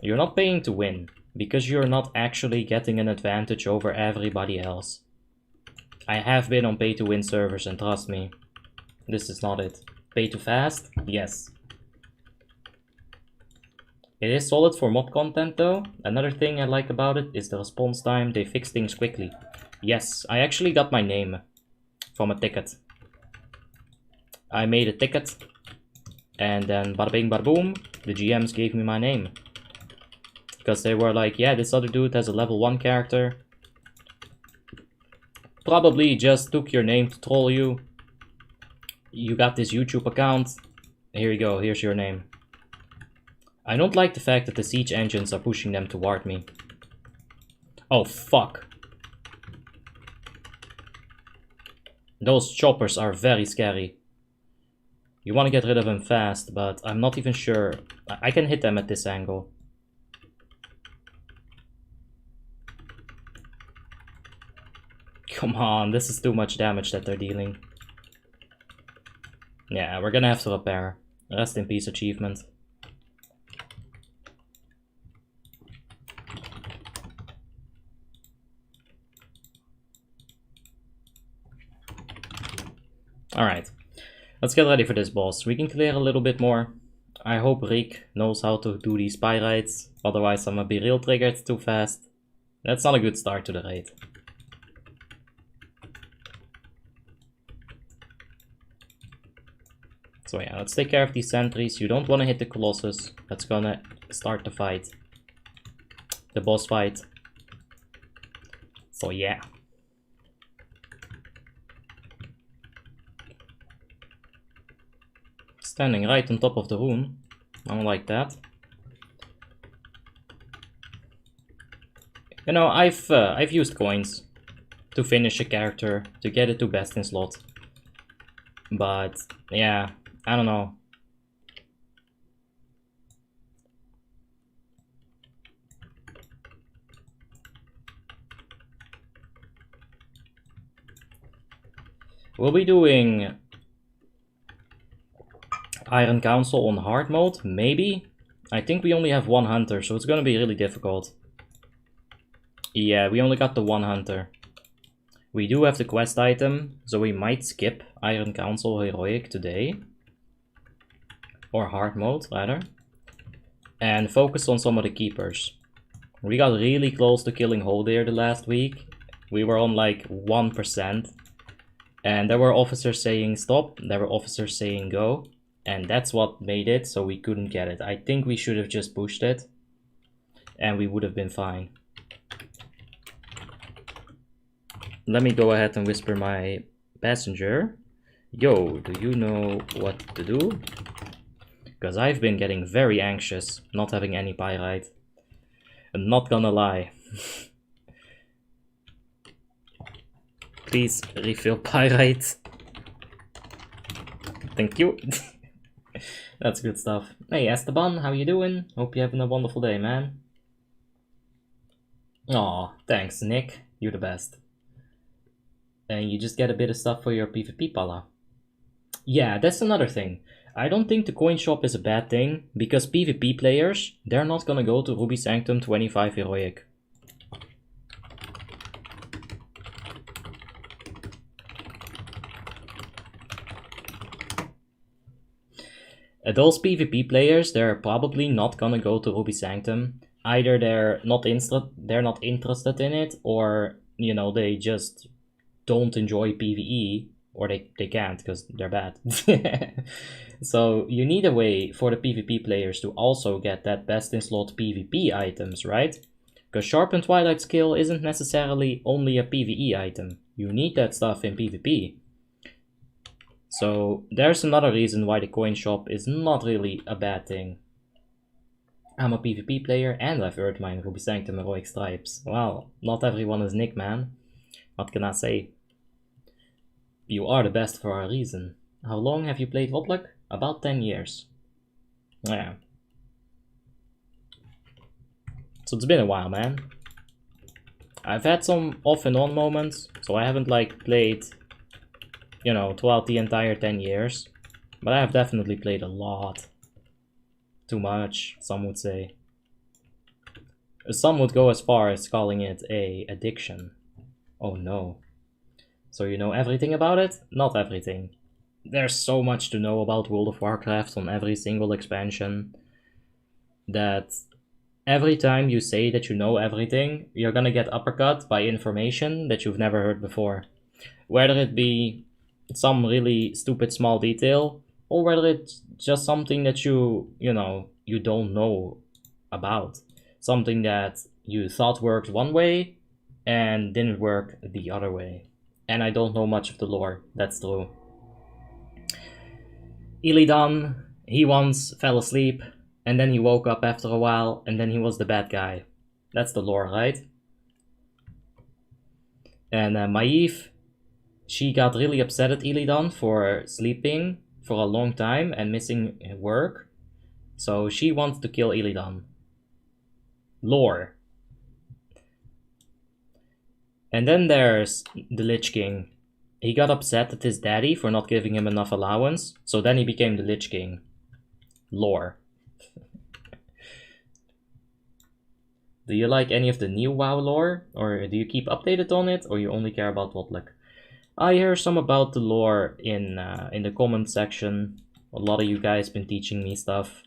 You're not paying to win, because you're not actually getting an advantage over everybody else. I have been on pay to win servers and trust me, this is not it. Pay to fast? Yes. It is solid for mod content though. Another thing I like about it is the response time. They fix things quickly. Yes, I actually got my name from a ticket. I made a ticket and then bada bing bada boom, the GMs gave me my name. Because they were like, yeah, this other dude has a level 1 character. Probably just took your name to troll you. You got this YouTube account. Here you go, here's your name. I don't like the fact that the siege engines are pushing them toward me. Oh, fuck. Those choppers are very scary. You want to get rid of them fast, but I'm not even sure. I can hit them at this angle. Come on, this is too much damage that they're dealing. Yeah, we're gonna have to repair. Rest in peace achievement. Alright, let's get ready for this boss. We can clear a little bit more. I hope Rick knows how to do these spy raids, otherwise I'm gonna be real triggered too fast. That's not a good start to the raid. So yeah, let's take care of these sentries. You don't want to hit the Colossus. That's gonna start the fight. The boss fight. So yeah. Standing right on top of the rune. I don't like that. You know, I've used coins to finish a character, to get it to best in slot. But yeah, I don't know. We'll be doing Iron Council on hard mode, maybe? I think we only have 1 hunter, so it's gonna be really difficult. Yeah, we only got the 1 hunter. We do have the quest item, so we might skip Iron Council Heroic today. Or hard mode, rather. And focus on some of the keepers. We got really close to killing Ulduar the last week. We were on like 1%. And there were officers saying stop, there were officers saying go. And that's what made it so we couldn't get it. I think we should have just pushed it. And we would have been fine. Let me go ahead and whisper my passenger. Yo, do you know what to do? Because I've been getting very anxious not having any pyrite. I'm not gonna lie. Please refill pyrite. Thank you. That's good stuff. Hey Esteban, how you doing? Hope you're having a wonderful day, man. Aw, thanks Nick. You're the best. And you just get a bit of stuff for your PvP pala. Yeah, that's another thing. I don't think the coin shop is a bad thing, because PvP players, they're not gonna go to Ruby Sanctum 25 Heroic. Those PvP players, they're probably not gonna go to Ruby Sanctum. Either they're not interested in it, or, you know, they just don't enjoy PvE, or they can't because they're bad. So you need a way for the PvP players to also get that best in slot PvP items, right? Because Sharpened Twilight Skill isn't necessarily only a PvE item. You need that stuff in PvP. So there's another reason why the coin shop is not really a bad thing. I'm a PvP player and I've earned mine Ruby Sanctum Heroic Stripes. Well, not everyone is Nick, man. What can I say? You are the best for a reason. How long have you played WoTLK? About 10 years. Yeah. So it's been a while, man. I've had some off and on moments, so I haven't like played, you know, throughout the entire 10 years. But I have definitely played a lot. Too much, some would say. Some would go as far as calling it a addiction. Oh no. So you know everything about it? Not everything. There's so much to know about World of Warcraft on every single expansion that every time you say that you know everything, you're gonna get uppercut by information that you've never heard before. Whether it be some really stupid small detail, or whether it's just something that you don't know about. Something that you thought worked one way and didn't work the other way. And I don't know much of the lore, that's true. Illidan, he once fell asleep, and then he woke up after a while, and then he was the bad guy. That's the lore, right? And Maeve, she got really upset at Illidan for sleeping for a long time and missing work. So she wants to kill Illidan. Lore. And then there's the Lich King. He got upset at his daddy for not giving him enough allowance, so then he became the Lich King. Lore. Do you like any of the new WoW lore? Or do you keep updated on it? Or you only care about WoTLK? I hear some about the lore in the comment section. A lot of you guys been teaching me stuff.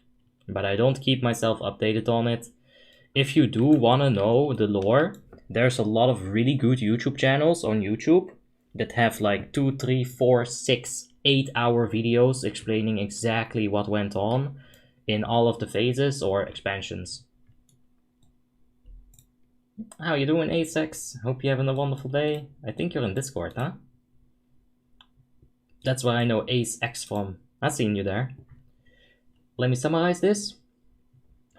But I don't keep myself updated on it. If you do want to know the lore, there's a lot of really good YouTube channels on YouTube that have like 2, 3, 4, 6, 8-hour videos explaining exactly what went on in all of the phases or expansions. How you doing, Asex? Hope you're having a wonderful day. I think you're in Discord, huh? That's where I know Ace X from. I've seen you there. Let me summarize this.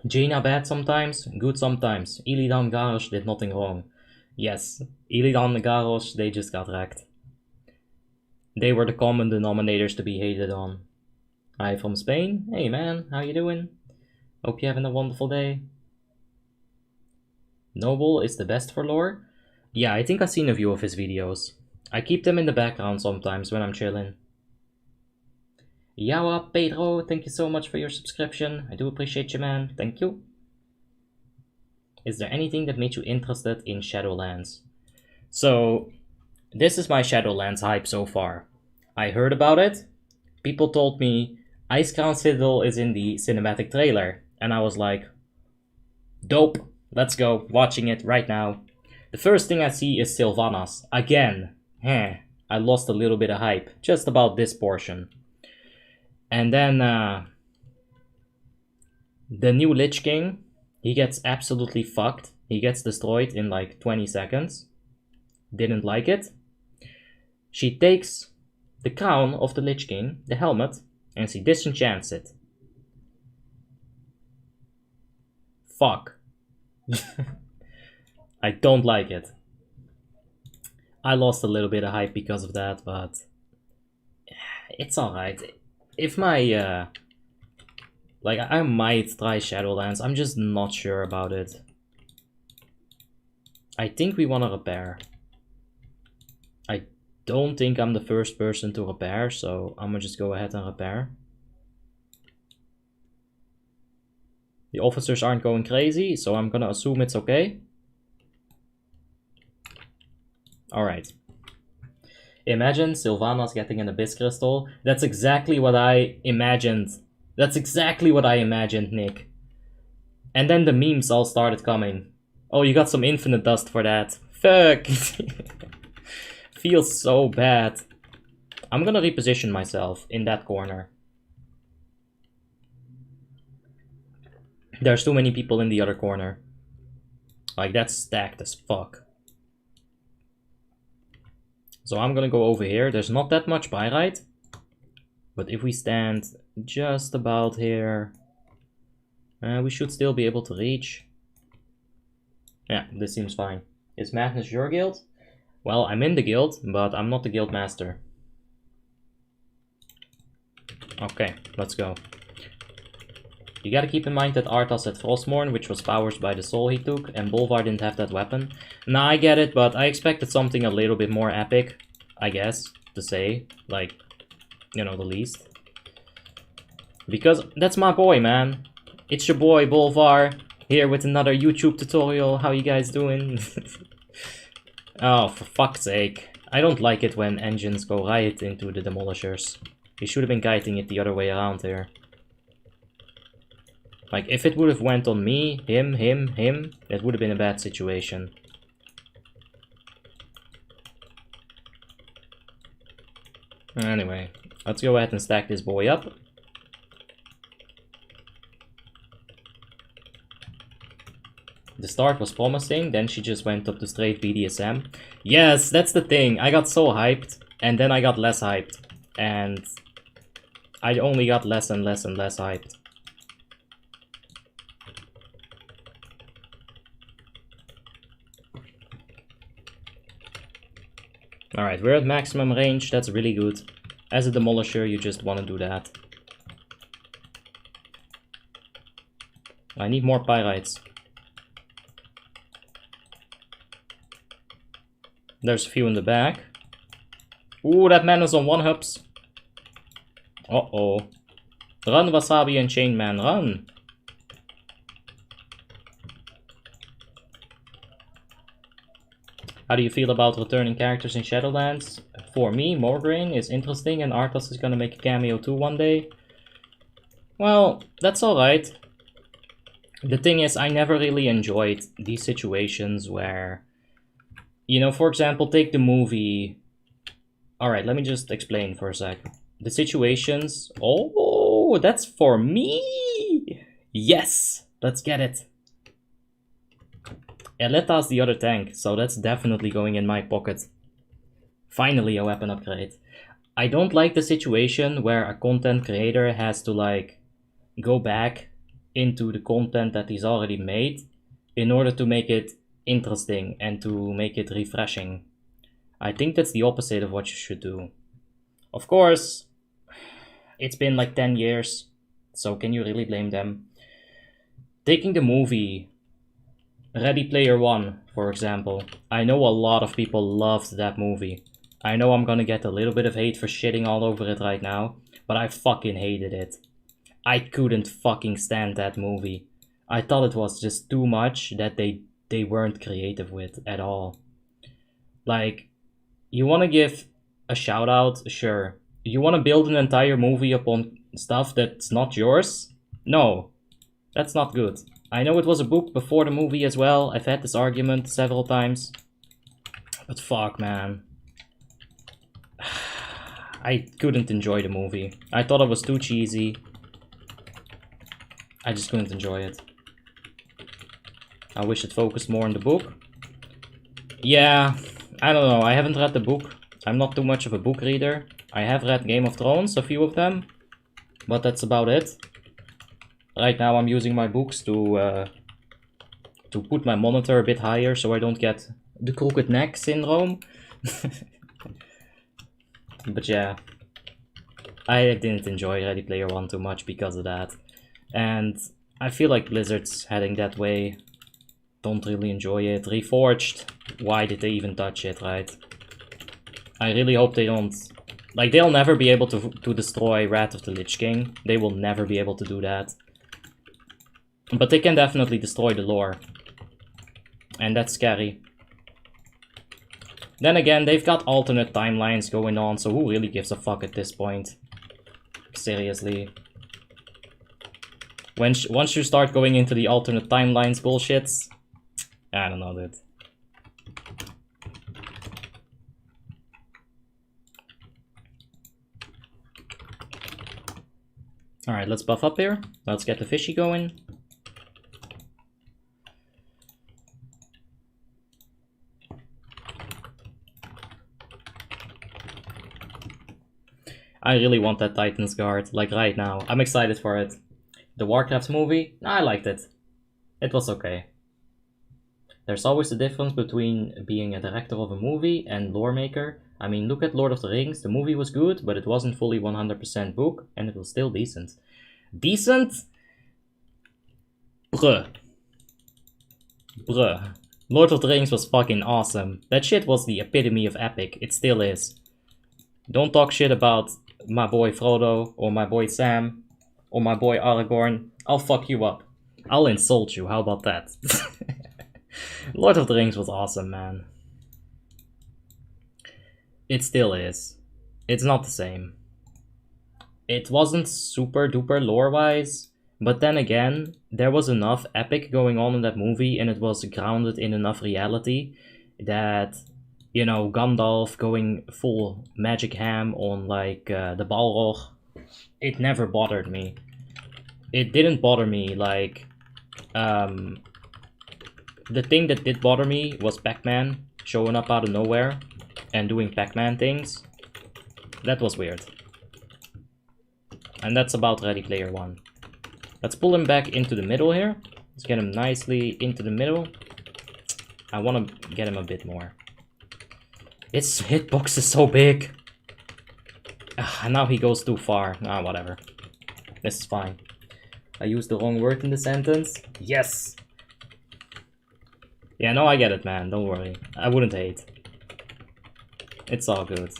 Jaina bad sometimes, good sometimes. Illidan Garrosh did nothing wrong. Yes, Illidan and Garrosh, they just got wrecked. They were the common denominators to be hated on. Hi from Spain. Hey man, how you doing? Hope you're having a wonderful day. Noble is the best for lore? Yeah, I think I've seen a few of his videos. I keep them in the background sometimes when I'm chilling. Yawa Pedro, thank you so much for your subscription. I do appreciate you, man. Thank you. Is there anything that made you interested in Shadowlands? So, this is my Shadowlands hype so far. I heard about it. People told me Icecrown Citadel is in the cinematic trailer. And I was like, dope. Let's go. Watching it right now. The first thing I see is Sylvanas. Again. I lost a little bit of hype. Just about this portion. And then the new Lich King. He gets absolutely fucked. He gets destroyed in like 20 seconds. Didn't like it. She takes the crown of the Lich King, the helmet, and she disenchants it. Fuck. I don't like it. I lost a little bit of hype because of that, but it's alright. If my, like, I might try Shadowlands, I'm just not sure about it. I think we want to repair. I don't think I'm the first person to repair, so I'm gonna just go ahead and repair. The officers aren't going crazy, so I'm gonna assume it's okay. Alright. Imagine Sylvanas getting an Abyss Crystal. That's exactly what I imagined. That's exactly what I imagined, Nick. And then the memes all started coming. Oh, you got some infinite dust for that. Fuck! Feels so bad. I'm gonna reposition myself in that corner. There's too many people in the other corner. Like, that's stacked as fuck. So I'm gonna go over here. There's not that much pyrite. But if we stand just about here, we should still be able to reach. Yeah, this seems fine. Is Madness your guild? Well, I'm in the guild, but I'm not the guild master. Okay, let's go. You gotta keep in mind that Arthas had Frostmourne, which was powers by the soul he took, and Bolvar didn't have that weapon. Nah, I get it, but I expected something a little bit more epic, I guess, to say. Like, you know, the least. Because that's my boy, man. It's your boy, Bolvar, here with another YouTube tutorial. How you guys doing? Oh, for fuck's sake. I don't like it when engines go right into the demolishers. You should have been guiding it the other way around here. Like, if it would have went on me, him, that would have been a bad situation. Anyway, let's go ahead and stack this boy up. The start was promising, then she just went up to straight BDSM. Yes, that's the thing. I got so hyped, and then I got less hyped. And I only got less and less and less hyped. Alright, we're at maximum range, that's really good. As a demolisher, you just want to do that. I need more pyrites. There's a few in the back. Ooh, that man is on 1-ups. Uh-oh. Run, Wasabi and Chainman, run! How do you feel about returning characters in Shadowlands? For me, Morgraine is interesting and Arthas is gonna make a cameo too one day. Well, that's alright. The thing is, I never really enjoyed these situations where, you know, for example, take the movie. Alright, let me just explain for a sec. The situations. Oh, that's for me! Yes! Let's get it. Eleta's the other tank, so that's definitely going in my pocket. Finally a weapon upgrade. I don't like the situation where a content creator has to like go back into the content that he's already made in order to make it interesting and to make it refreshing. I think that's the opposite of what you should do. Of course, it's been like 10 years, so can you really blame them? Taking the movie Ready Player One, for example. I know a lot of people loved that movie. I know I'm gonna get a little bit of hate for shitting all over it right now, but I fucking hated it. I couldn't fucking stand that movie. I thought it was just too much that they weren't creative with at all. Like, you wanna give a shout out? Sure. You wanna build an entire movie upon stuff that's not yours? No. That's not good. I know it was a book before the movie as well. I've had this argument several times. But fuck, man. I couldn't enjoy the movie. I thought it was too cheesy. I just couldn't enjoy it. I wish it focused more on the book. Yeah, I don't know. I haven't read the book. I'm not too much of a book reader. I have read Game of Thrones, a few of them. But that's about it. Right now I'm using my books to put my monitor a bit higher so I don't get the crooked neck syndrome. But yeah, I didn't enjoy Ready Player One too much because of that. And I feel like Blizzard's heading that way. Don't really enjoy it. Reforged, why did they even touch it, right? I really hope they don't... Like, they'll never be able to destroy Wrath of the Lich King. They will never be able to do that. But they can definitely destroy the lore. And that's scary. Then again, they've got alternate timelines going on, so who really gives a fuck at this point? Seriously. Once you start going into the alternate timelines bullshits, I don't know, dude. Alright, let's buff up here. Let's get the fishy going. I really want that Titan's Guard, like right now. I'm excited for it. The Warcraft movie, I liked it. It was okay. There's always a difference between being a director of a movie and lore maker. I mean, look at Lord of the Rings. The movie was good, but it wasn't fully 100% book, and it was still decent. Decent? Bruh. Bruh. Lord of the Rings was fucking awesome. That shit was the epitome of epic. It still is. Don't talk shit about my boy Frodo, or my boy Sam, or my boy Aragorn. I'll fuck you up. I'll insult you, how about that? Lord of the Rings was awesome, man. It still is. It's not the same. It wasn't super duper lore-wise, but then again, there was enough epic going on in that movie, and it was grounded in enough reality that... You know, Gandalf going full magic ham on, like, the Balrog. It never bothered me. It didn't bother me, like... the thing that did bother me was Pac-Man showing up out of nowhere and doing Pac-Man things. That was weird. And that's about Ready Player One. Let's pull him back into the middle here. Let's get him nicely into the middle. I want to get him a bit more. Its hitbox is so big. And now he goes too far. Ah, whatever. This is fine. I used the wrong word in the sentence. Yes! Yeah, no, I get it, man. Don't worry. I wouldn't hate. It's all good.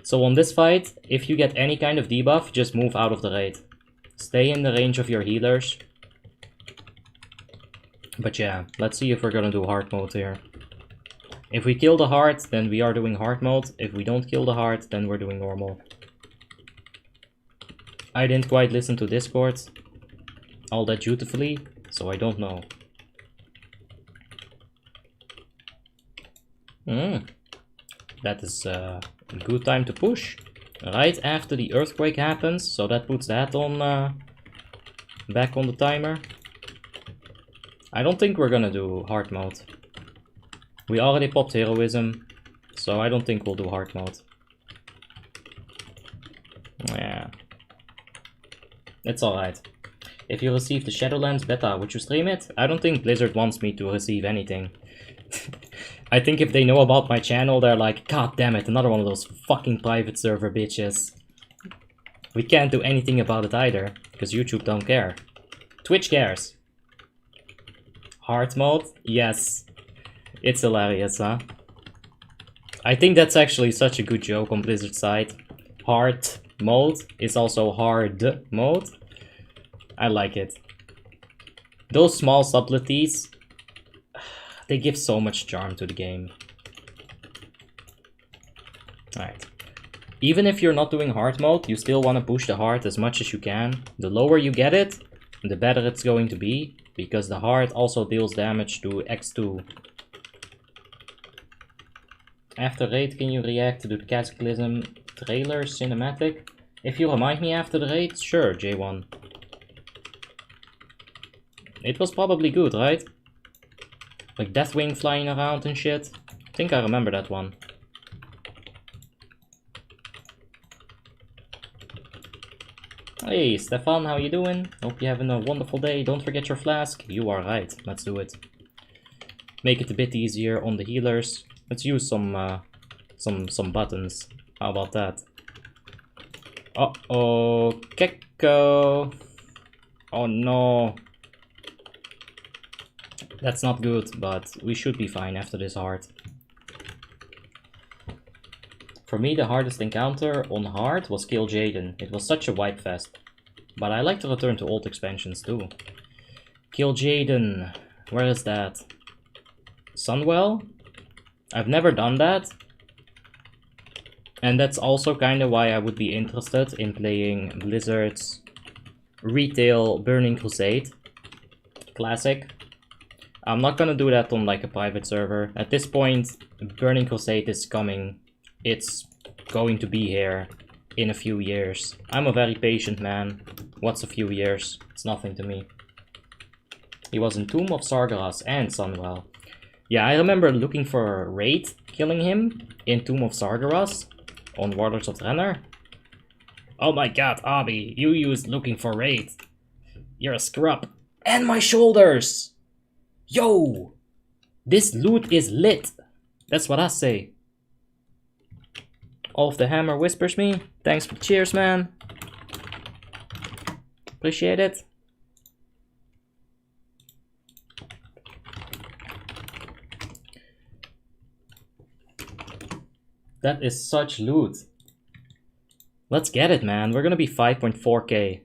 So on this fight, if you get any kind of debuff, just move out of the raid. Stay in the range of your healers. But yeah, let's see if we're gonna do hard mode here. If we kill the heart, then we are doing hard mode. If we don't kill the heart, then we're doing normal. I didn't quite listen to Discord all that dutifully, so I don't know. That is a good time to push. Right after the earthquake happens, so that puts that on back on the timer. I don't think we're gonna do hard mode. We already popped heroism, so I don't think we'll do hard mode. Yeah. It's alright. If you receive the Shadowlands beta, would you stream it? I don't think Blizzard wants me to receive anything. I think if they know about my channel, they're like, God damn it, another one of those fucking private server bitches. We can't do anything about it either, because YouTube don't care. Twitch cares. Hard mode? Yes. It's hilarious, huh? I think that's actually such a good joke on Blizzard's side. Hard mode is also hard mode. I like it. Those small subtleties, they give so much charm to the game. Alright. Even if you're not doing hard mode, you still want to push the heart as much as you can. The lower you get it, the better it's going to be, because the heart also deals damage to X2. After raid, can you react to the Cataclysm trailer cinematic? If you remind me after the raid, sure, J1. It was probably good, right? Like Deathwing flying around and shit. I think I remember that one. Hey Stefan, how you doing? Hope you're having a wonderful day. Don't forget your flask. You are right. Let's do it. Make it a bit easier on the healers. Let's use some buttons. How about that? Uh-oh, Kekko. Oh no. That's not good, but we should be fine after this hard. For me, the hardest encounter on hard was Kill Jaden. It was such a wipe fest. But I like to return to old expansions too. Kill Jaden. Where is that? Sunwell? I've never done that. And that's also kind of why I would be interested in playing Blizzard's retail Burning Crusade Classic. I'm not gonna do that on like a private server. At this point, Burning Crusade is coming. It's going to be here in a few years. I'm a very patient man. What's a few years? It's nothing to me. He was in Tomb of Sargeras and Sunwell. Yeah, I remember looking for a raid, killing him in Tomb of Sargeras on Warlords of Draenor. Oh my god, Abi, you used looking for raid. You're a scrub. And my shoulders! Yo! This loot is lit. That's what I say. Off the Hammer whispers me. Thanks for the cheers, man. Appreciate it. That is such loot. Let's get it, man. We're gonna be 5.4k.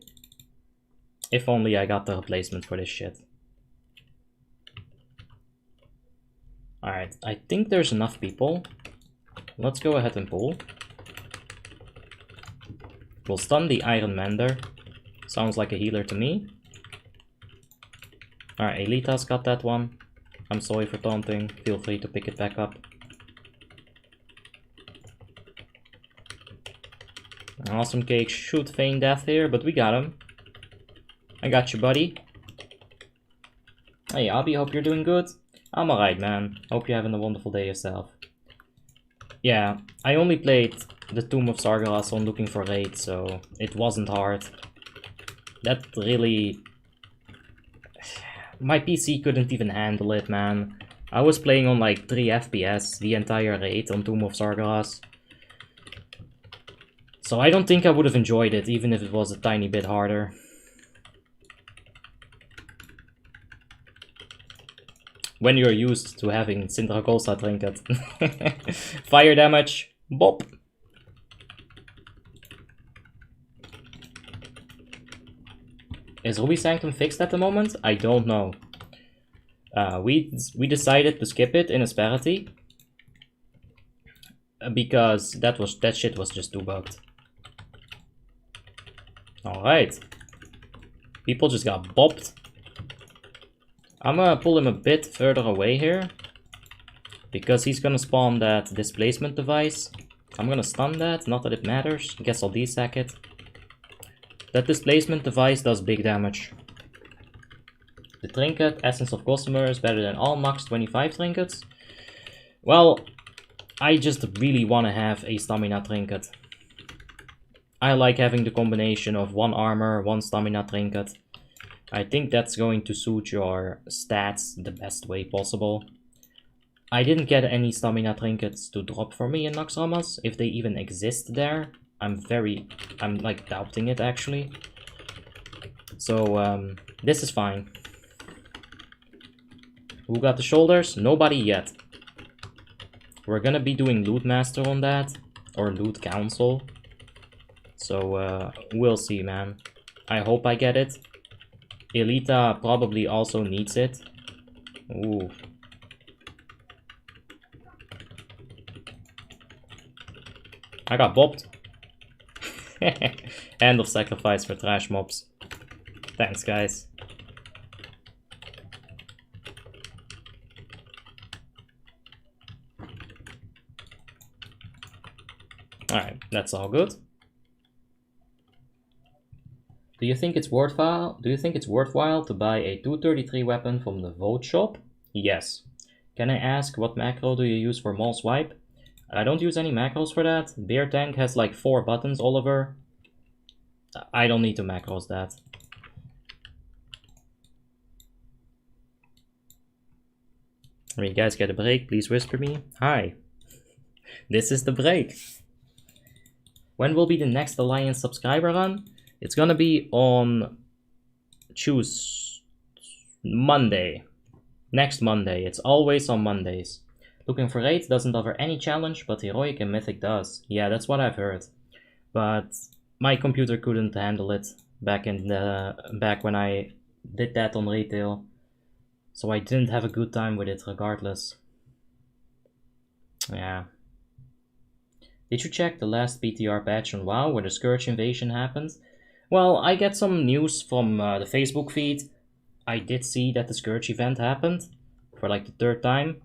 If only I got the replacement for this shit. Alright, I think there's enough people. Let's go ahead and pull. We'll stun the Iron Mender. Sounds like a healer to me. Alright, Elita's got that one. I'm sorry for taunting. Feel free to pick it back up. Awesome Cake should feign death here, but we got him. I got you, buddy. Hey, Abby, hope you're doing good. I'm alright, man. Hope you're having a wonderful day yourself. Yeah, I only played the Tomb of Sargeras on looking for raid, so it wasn't hard. That really... My PC couldn't even handle it, man. I was playing on like 3 FPS the entire raid on Tomb of Sargeras. So I don't think I would have enjoyed it, even if it was a tiny bit harder. When you're used to having Sindragosa Trinket. Fire damage, bop. Is Ruby Sanctum fixed at the moment? I don't know. We decided to skip it in Asperity. Because that shit was just too bugged. Alright. People just got bopped. I'm gonna pull him a bit further away here. Because he's gonna spawn that displacement device. I'm gonna stun that, not that it matters. Guess I'll desack it. That displacement device does big damage. The trinket, Essence of Gossamer, is better than all max 25 trinkets. Well, I just really want to have a stamina trinket. I like having the combination of 1 armor, 1 stamina trinket. I think that's going to suit your stats the best way possible. I didn't get any stamina trinkets to drop for me in Naxxramas, if they even exist there. I'm like doubting it actually. So this is fine. Who got the shoulders? Nobody yet. We're gonna be doing Loot Master on that, or Loot Council. So we'll see, man. I hope I get it. Elita probably also needs it. Ooh. I got bopped. End of sacrifice for trash mobs. Thanks, guys. Alright, that's all good. Do you think it's worthwhile to buy a 233 weapon from the WoT shop? Yes. Can I ask what macro do you use for Maul Swipe? I don't use any macros for that. Bear Tank has like 4 buttons, Oliver. I don't need to macros that. When you guys get a break, please whisper me. Hi. This is the break. When will be the next Alliance subscriber run? It's gonna be on Monday. Next Monday. It's always on Mondays. Looking for raids doesn't offer any challenge, but Heroic and Mythic does. Yeah, that's what I've heard. But my computer couldn't handle it back when I did that on retail. So I didn't have a good time with it regardless. Yeah. Did you check the last PTR patch on WoW where the Scourge invasion happened? Well, I get some news from the Facebook feed. I did see that the Scourge event happened for like the 3rd time.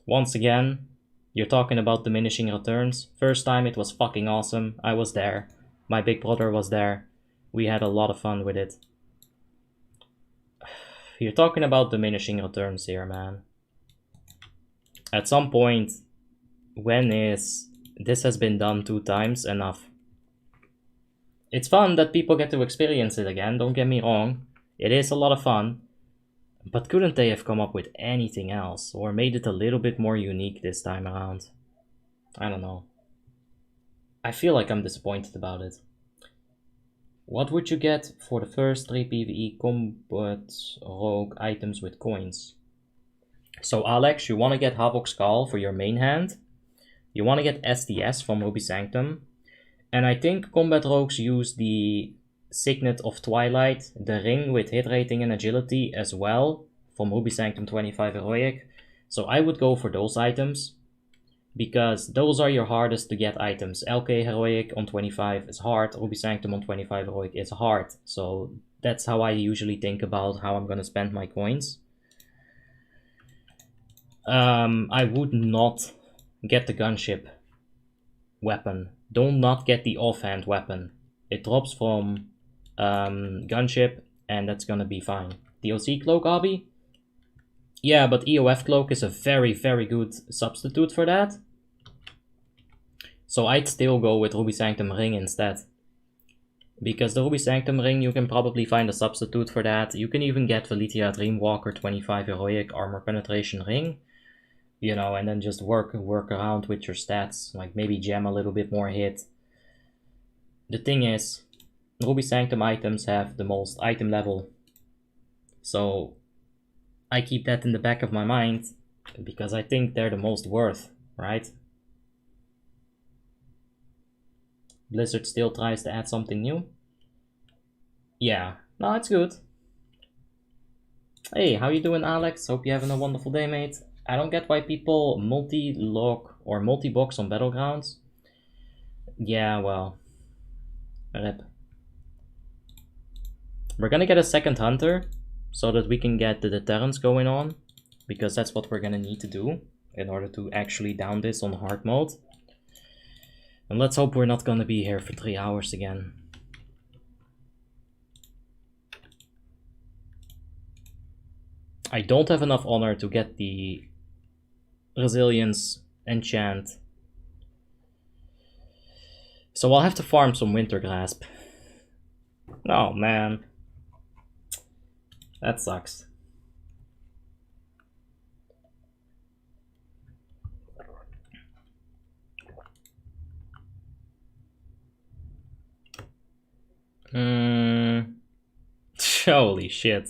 Once again, you're talking about diminishing returns. First time it was fucking awesome. I was there. My big brother was there. We had a lot of fun with it. You're talking about diminishing returns here, man. At some point, when is this has been done 2 times enough? It's fun that people get to experience it again, don't get me wrong. It is a lot of fun. But couldn't they have come up with anything else? Or made it a little bit more unique this time around? I don't know. I feel like I'm disappointed about it. What would you get for the first 3 PvE combat rogue items with coins? So Alex, you want to get Havok's Call for your main hand. You want to get SDS from Ruby Sanctum. And I think combat rogues use the Signet of Twilight, the ring with hit rating and agility as well, from Ruby Sanctum 25 Heroic. So I would go for those items, because those are your hardest to get items. LK Heroic on 25 is hard, Ruby Sanctum on 25 Heroic is hard. So that's how I usually think about how I'm gonna spend my coins. I would not get the gunship weapon. Do not get the offhand weapon. It drops from gunship, and that's gonna be fine. DOC cloak, Abby? Yeah, but EOF cloak is a very, very good substitute for that. So I'd still go with Ruby Sanctum ring instead. Because the Ruby Sanctum ring, you can probably find a substitute for that. You can even get Valitia Dreamwalker 25 Heroic armor penetration ring. You know, and then just work around with your stats. Like maybe gem a little bit more hit. The thing is, Ruby Sanctum items have the most item level. So I keep that in the back of my mind because I think they're the most worth, right? Blizzard still tries to add something new. Yeah, no, it's good. Hey, how you doing, Alex? Hope you're having a wonderful day, mate. I don't get why people multi-log or multi-box on Battlegrounds. Yeah, well, rip. We're gonna get a second hunter so that we can get the deterrence going on, because that's what we're gonna need to do in order to actually down this on hard mode. And let's hope we're not gonna be here for 3 hours again. I don't have enough honor to get the resilience enchant. So I'll have to farm some Winter Grasp. Oh man. That sucks. Holy shit.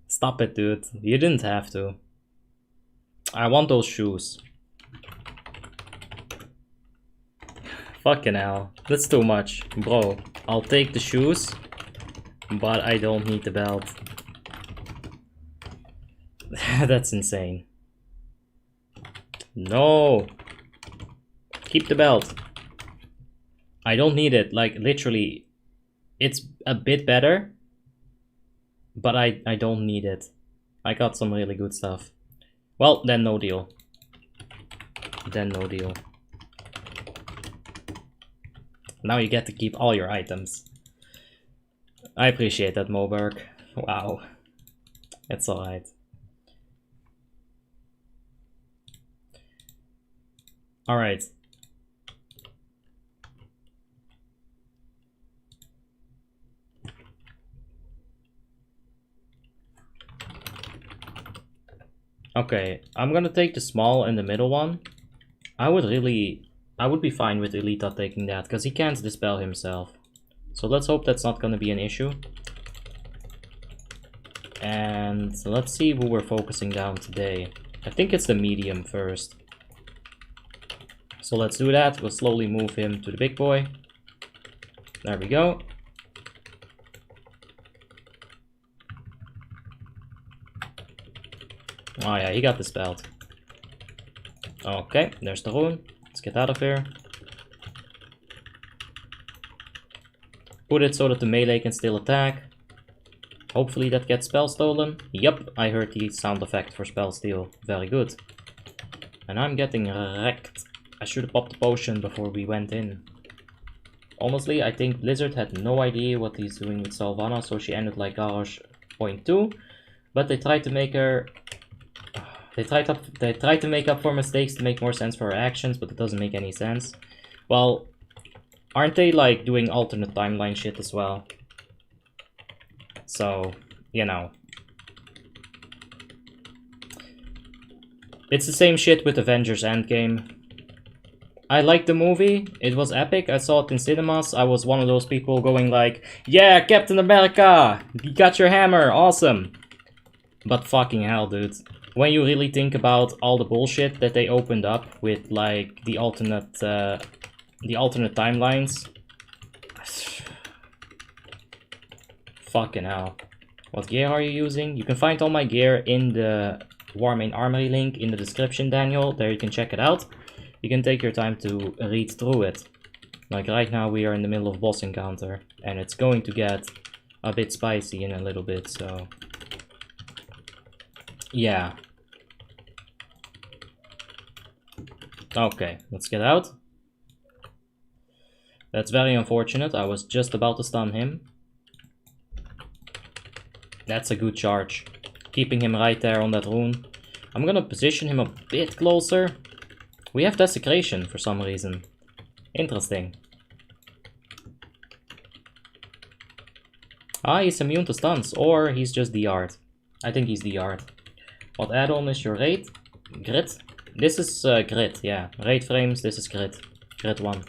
Stop it, dude. You didn't have to. I want those shoes. Fucking hell. That's too much. Bro, I'll take the shoes, but I don't need the belt. That's insane. No. Keep the belt. I don't need it. Like, literally, it's a bit better, But I don't need it. I got some really good stuff. Well, then no deal. Then no deal. Now you get to keep all your items. I appreciate that, Moberg. Wow. It's alright. Alright. Okay, I'm gonna take the small and the middle one. I would be fine with Elita taking that, because he can't dispel himself. So let's hope that's not gonna be an issue. And let's see who we're focusing down today. I think it's the medium first. So let's do that. We'll slowly move him to the big boy. There we go. Oh yeah, he got dispelled. Okay, there's the rune. Let's get out of here. Put it so that the melee can still attack. Hopefully that gets spell stolen. Yup, I heard the sound effect for spell steal. Very good. And I'm getting wrecked. I should have popped the potion before we went in. Honestly, I think Blizzard had no idea what he's doing with Sylvana, so she ended like Garrosh 0.2. But they tried to make her... They tried to make up for mistakes to make more sense for her actions, but it doesn't make any sense. Well, aren't they like doing alternate timeline shit as well? So, you know. It's the same shit with Avengers Endgame. I liked the movie, it was epic, I saw it in cinemas, I was one of those people going like, yeah, Captain America! You got your hammer, awesome! But fucking hell, dude. When you really think about all the bullshit that they opened up with like the alternate timelines. Fucking hell. What gear are you using? You can find all my gear in the Warmane Armory link in the description, Daniel. There you can check it out. You can take your time to read through it. Like right now we are in the middle of boss encounter. And it's going to get a bit spicy in a little bit, so... Yeah. Okay, let's get out. That's very unfortunate. I was just about to stun him. That's a good charge. Keeping him right there on that rune. I'm gonna position him a bit closer. We have desecration for some reason. Interesting. Ah, he's immune to stuns, or he's just DR'd. I think he's DR'd. What add-on is your raid? Grit? This is grit, yeah. Raid frames, this is grit. Grit 1.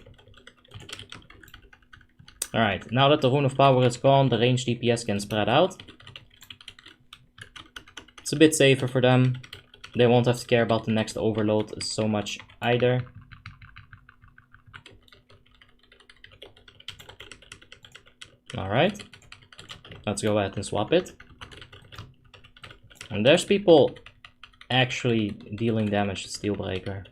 Alright, now that the Rune of Power is gone, the range DPS can spread out. It's a bit safer for them. They won't have to care about the next overload so much either. Alright. Let's go ahead and swap it. And there's people actually dealing damage to Steelbreaker.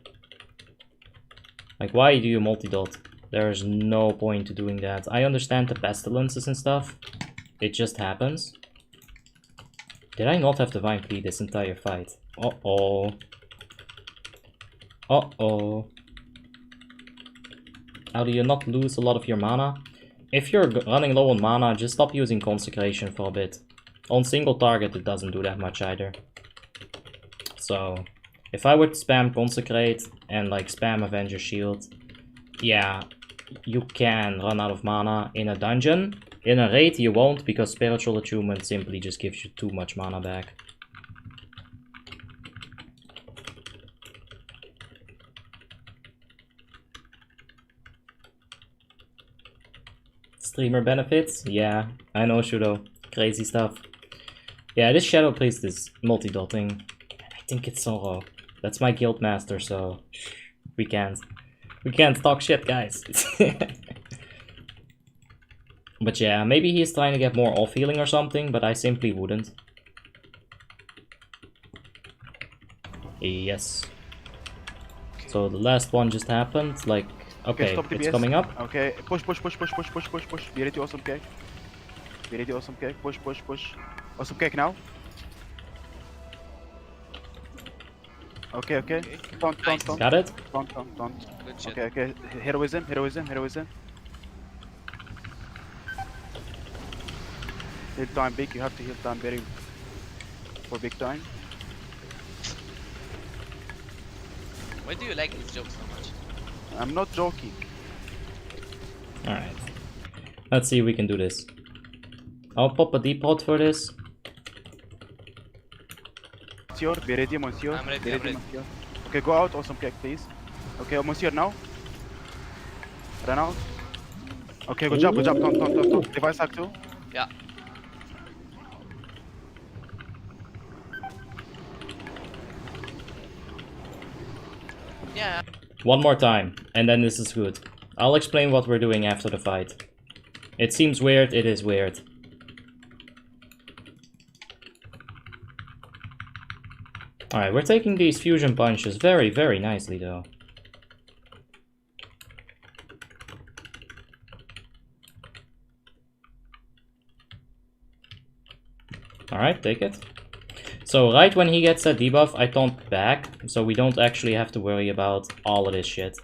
Like, why do you multi-dot? There's no point to doing that. I understand the pestilences and stuff. It just happens. Did I not have Divine Plea this entire fight? Uh-oh. Uh-oh. How do you not lose a lot of your mana? If you're running low on mana, just stop using Consecration for a bit. On single target, it doesn't do that much either. So, if I would spam Consecrate and like spam Avenger Shield, yeah, you can run out of mana in a dungeon. In a raid you won't, because Spiritual Attunement simply just gives you too much mana back. Streamer benefits? Yeah, I know, Shudo. Crazy stuff. Yeah, this Shadow Priest is multi-dotting. I think it's Zoro. That's my guild master, so we can't talk shit, guys. But yeah, maybe he's trying to get more off healing or something, but I simply wouldn't. Yes. So the last one just happened, like, okay, it's coming up. Okay, push. Be ready, awesome cake. Be ready, awesome cake. Push. Awesome cake now. Okay. Don't. Got it? Don't. Good shit. Okay. Heroism. Heal time big. You have to heal time very for big time. Why do you like these jokes so much? I'm not joking. Alright. Let's see if we can do this. I'll pop a depot for this. Monsieur, be ready, monsieur. I'm ready, Be I'm ready. monsieur. Okay, go out. Awesome cake, please. Okay, monsieur now. Run out. Okay, good job. Don't. Device hack too. Yeah. Yeah. One more time, and then this is good. I'll explain what we're doing after the fight. It seems weird, it is weird. Alright, we're taking these fusion punches very, very nicely though. Alright, take it. So right when he gets that debuff, I taunt back, so we don't actually have to worry about all of this shit.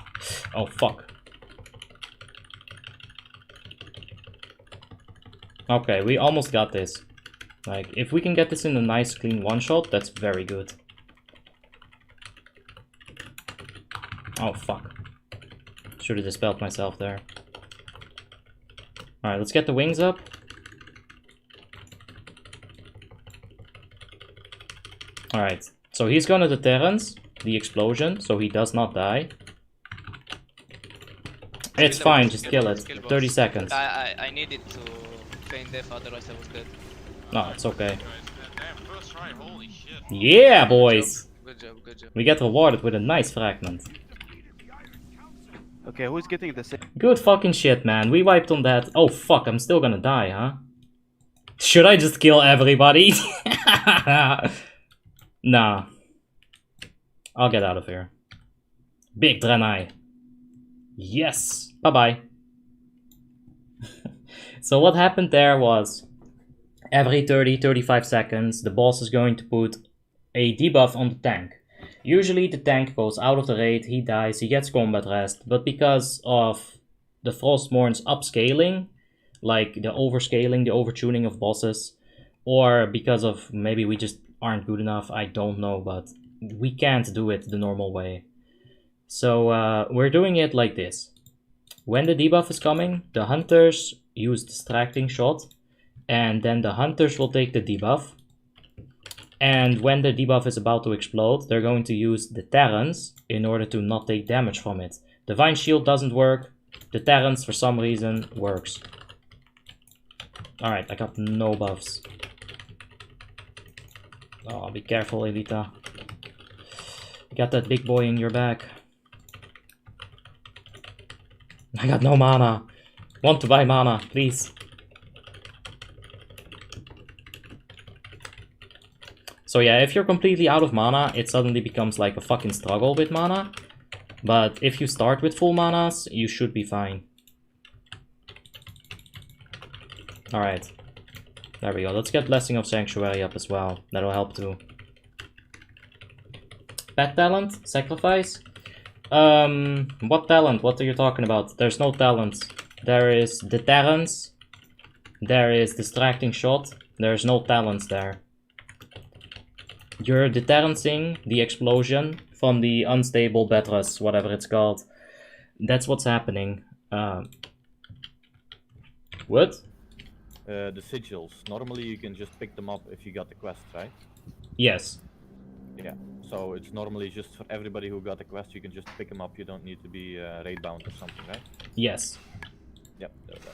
Oh fuck. Okay, we almost got this. Like, if we can get this in a nice clean one-shot, that's very good. Oh fuck. Should have dispelled myself there. Alright, let's get the wings up. Alright, so he's gonna deterrence the explosion, so he does not die. It's fine, just kill it. 30 seconds. I needed to feign death, otherwise I was dead. No, it's okay. Damn, first try, holy shit. Yeah, boys! Good job. We get rewarded with a nice fragment. Okay, who's getting the same? Good fucking shit, man. We wiped on that. Oh fuck, I'm still gonna die, huh? Should I just kill everybody? Nah. I'll get out of here. Big Draenei. Yes! Bye-bye. So what happened there was, every 30-35 seconds, the boss is going to put a debuff on the tank. Usually the tank goes out of the raid, he dies, he gets combat rest, but because of the Frostmourne's upscaling, like the overscaling, the overtuning of bosses, or because of maybe we just aren't good enough, I don't know, but we can't do it the normal way. So we're doing it like this. When the debuff is coming, the hunters use distracting shot, and then the hunters will take the debuff. And when the debuff is about to explode, they're going to use deterrence in order to not take damage from it. Divine Shield doesn't work, deterrence for some reason works. Alright, I got no buffs. Oh, be careful, Elita. You got that big boy in your back. I got no mana. Want to buy mana, please. So yeah, if you're completely out of mana, it suddenly becomes like a fucking struggle with mana. But if you start with full manas, you should be fine. Alright. There we go. Let's get Blessing of Sanctuary up as well. That'll help too. Pet talent? Sacrifice? What talent? What are you talking about? There's no talent. There is deterrence. There is distracting shot. There's no talents there. You're deterrencing the explosion from the unstable Betrus, whatever it's called. That's what's happening. What? The sigils. Normally you can just pick them up if you got the quest, right? Yes. Yeah. So it's normally just for everybody who got the quest, you can just pick them up. You don't need to be raid bound or something, right? Yes. Yep. There we go.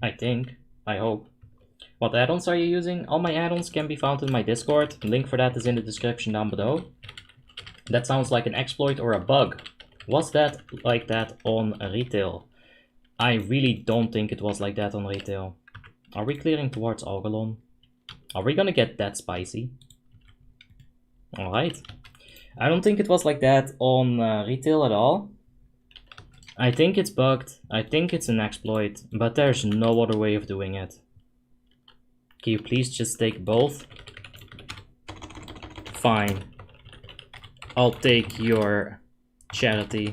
I think. I hope. What add-ons are you using? All my add-ons can be found in my Discord. Link for that is in the description down below. That sounds like an exploit or a bug. Was that like that on retail? I really don't think it was like that on retail. Are we clearing towards Augalon? Are we gonna get that spicy? Alright. I don't think it was like that on retail at all. I think it's bugged. I think it's an exploit. But there's no other way of doing it. Can you please just take both? Fine. I'll take your charity.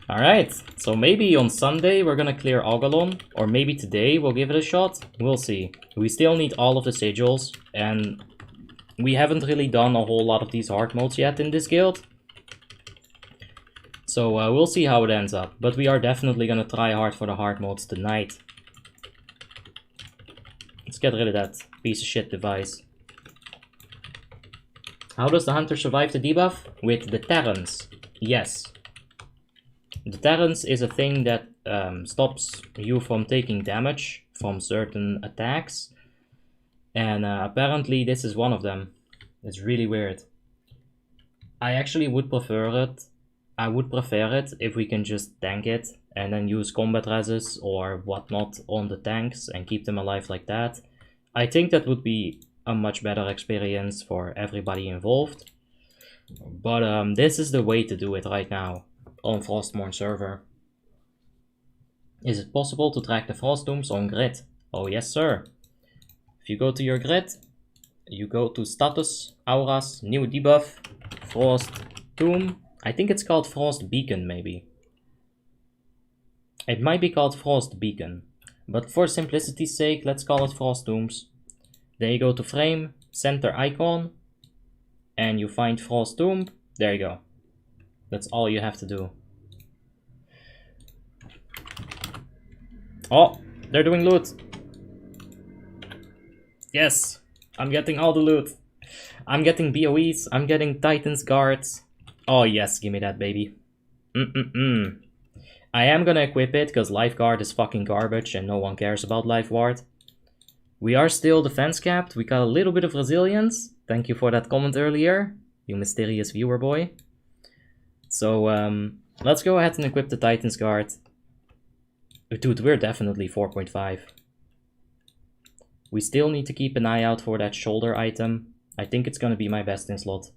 Alright, so maybe on Sunday we're gonna clear Augalon, or maybe today we'll give it a shot. We'll see. We still need all of the sigils, and we haven't really done a whole lot of these hard modes yet in this guild. So we'll see how it ends up, but we are definitely gonna try hard for the hard modes tonight. Let's get rid of that piece of shit device. How does the hunter survive the debuff? With deterrence. Yes. Deterrence is a thing that stops you from taking damage from certain attacks. And apparently this is one of them. It's really weird. I actually would prefer it. I would prefer it if we can just tank it and then use combat reses or whatnot on the tanks and keep them alive like that. I think that would be a much better experience for everybody involved. But this is the way to do it right now on Frostmourne server. Is it possible to track the frost dooms on grid? Oh yes sir. If you go to your grid, you go to status, auras, new debuff, frost doom. I think it's called Frost Beacon, maybe. It might be called Frost Beacon, but for simplicity's sake, let's call it Frost Dooms. Then you go to Frame, Center Icon, and you find Frost Doom. There you go. That's all you have to do. Oh, they're doing loot. Yes, I'm getting all the loot. I'm getting BOEs, I'm getting Titan's Guards. Oh yes, give me that baby. I am gonna equip it because Lifeguard is fucking garbage and no one cares about Lifeguard. We are still defense capped, we got a little bit of resilience. Thank you for that comment earlier, you mysterious viewer boy. So let's go ahead and equip the Titan's Guard. Dude, we're definitely 4.5. We still need to keep an eye out for that shoulder item. I think it's gonna be my best in slot.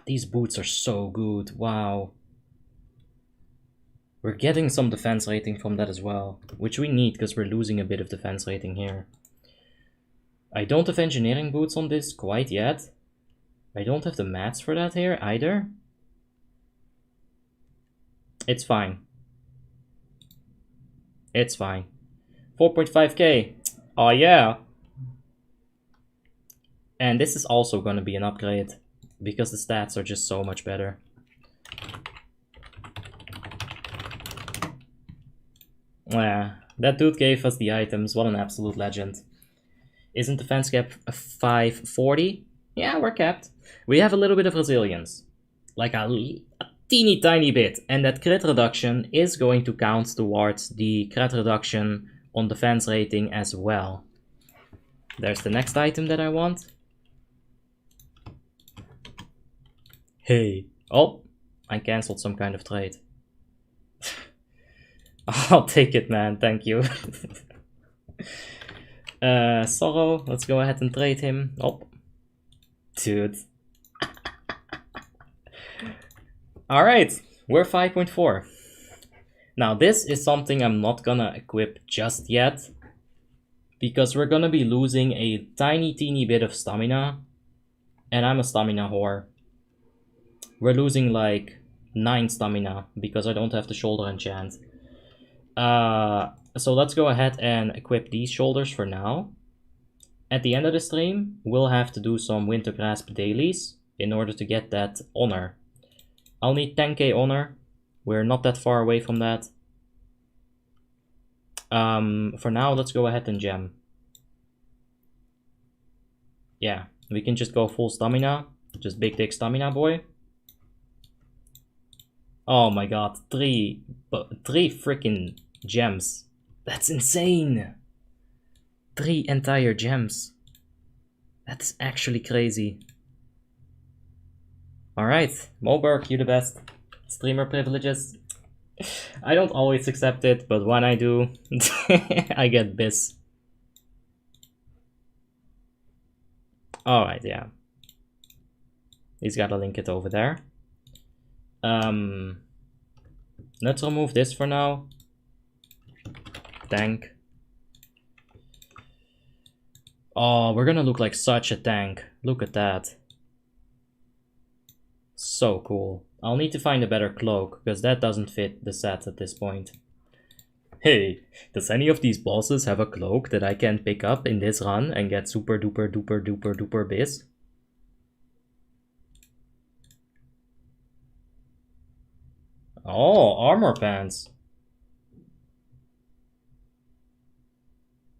These boots are so good, wow. We're getting some defense rating from that as well, which we need because we're losing a bit of defense rating here. I don't have engineering boots on this quite yet. I don't have the mats for that here either. It's fine. It's fine. 4.5k. Oh yeah. And this is also going to be an upgrade, because the stats are just so much better. Yeah, that dude gave us the items, what an absolute legend. Isn't defense cap 540? Yeah, we're capped. We have a little bit of resilience. Like a teeny tiny bit. And that crit reduction is going to count towards the crit reduction on defense rating as well. There's the next item that I want. Hey. Oh, I cancelled some kind of trade. I'll take it, man. Thank you. Sorrow. Let's go ahead and trade him. Oh. Dude. Alright. We're 5.4. Now, this is something I'm not gonna equip just yet, because we're gonna be losing a teeny bit of stamina. And I'm a stamina whore. We're losing like 9 stamina because I don't have the shoulder enchant. So let's go ahead and equip these shoulders for now. At the end of the stream, we'll have to do some Winter Grasp dailies in order to get that honor. I'll need 10k honor. We're not that far away from that. For now, let's go ahead and gem. Yeah, we can just go full stamina. Just big dick stamina, boy. Oh my god, 3 freaking gems. That's insane. 3 entire gems. That's actually crazy. Alright, Moberg, you the best. Streamer privileges. I don't always accept it, but when I do, I get bis. Alright, yeah. He's gotta link it over there. Let's remove this for now. Tank. Oh, we're gonna look like such a tank. Look at that. So cool. I'll need to find a better cloak, because that doesn't fit the set at this point. Hey, does any of these bosses have a cloak that I can pick up in this run and get super duper duper duper duper biz? Oh, armor pants.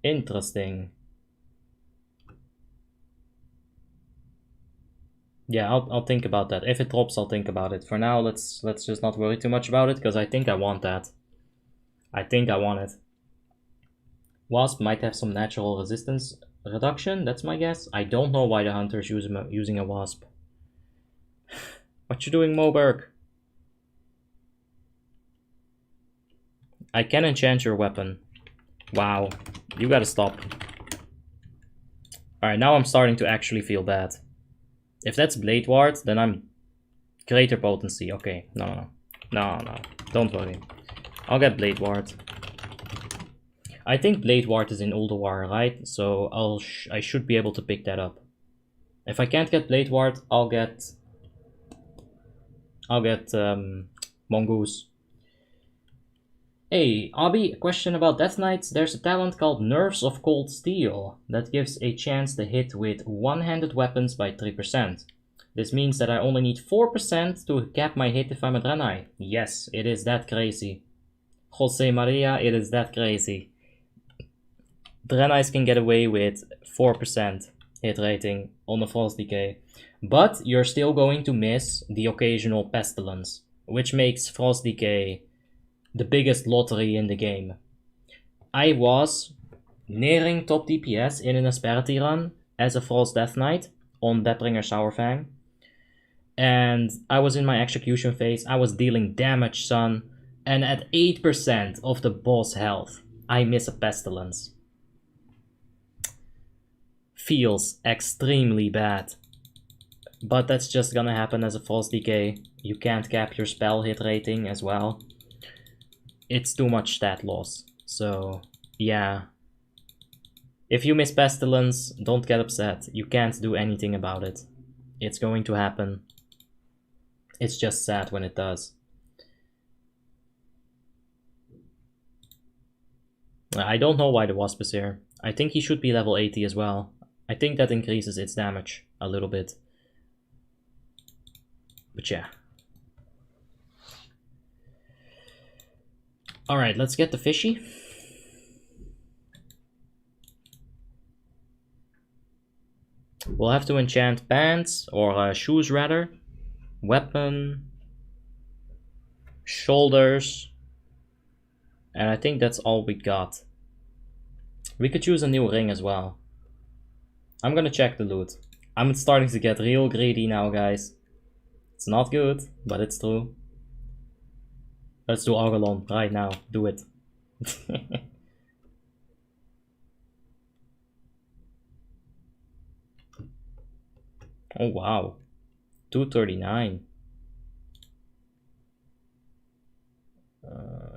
Interesting. Yeah, I'll think about that. If it drops, I'll think about it. For now, let's just not worry too much about it, because I think I want that. I think I want it. Wasp might have some natural resistance reduction, that's my guess. I don't know why the hunter's using a wasp. What you doing, Moberg? I can enchant your weapon. Wow, you gotta stop. Alright, now I'm starting to actually feel bad. If that's Blade Ward, then I'm greater potency. Okay, no, don't worry. I'll get Blade Ward. I think Blade Ward is in Ulduar, right? So I should be able to pick that up. If I can't get Blade Ward, I'll get Mongoose. Hey, Abby, a question about Death Knights. There's a talent called Nerves of Cold Steel that gives a chance to hit with one-handed weapons by 3%. This means that I only need 4% to cap my hit if I'm a Draenei. Yes, it is that crazy. Jose Maria, it is that crazy. Draenei's can get away with 4% hit rating on the Frost Decay. But you're still going to miss the occasional Pestilence, which makes Frost Decay the biggest lottery in the game. I was nearing top DPS in an Asperity run as a Frost Death Knight on Deathbringer Sourfang. And I was in my execution phase, I was dealing damage, son. And at 8% of the boss health, I miss a Pestilence. Feels extremely bad. But that's just gonna happen as a Frost Decay. You can't cap your spell hit rating as well. It's too much stat loss. So, yeah. If you miss Pestilence, don't get upset. You can't do anything about it. It's going to happen. It's just sad when it does. I don't know why the Wasp is here. I think he should be level 80 as well. I think that increases its damage a little bit. But yeah. Alright, let's get the fishy. We'll have to enchant pants, or shoes rather. Weapon. Shoulders. And I think that's all we got. We could choose a new ring as well. I'm gonna check the loot. I'm starting to get real greedy now, guys. It's not good, but it's true. Let's do Argalon right now. Do it. Oh wow. 239.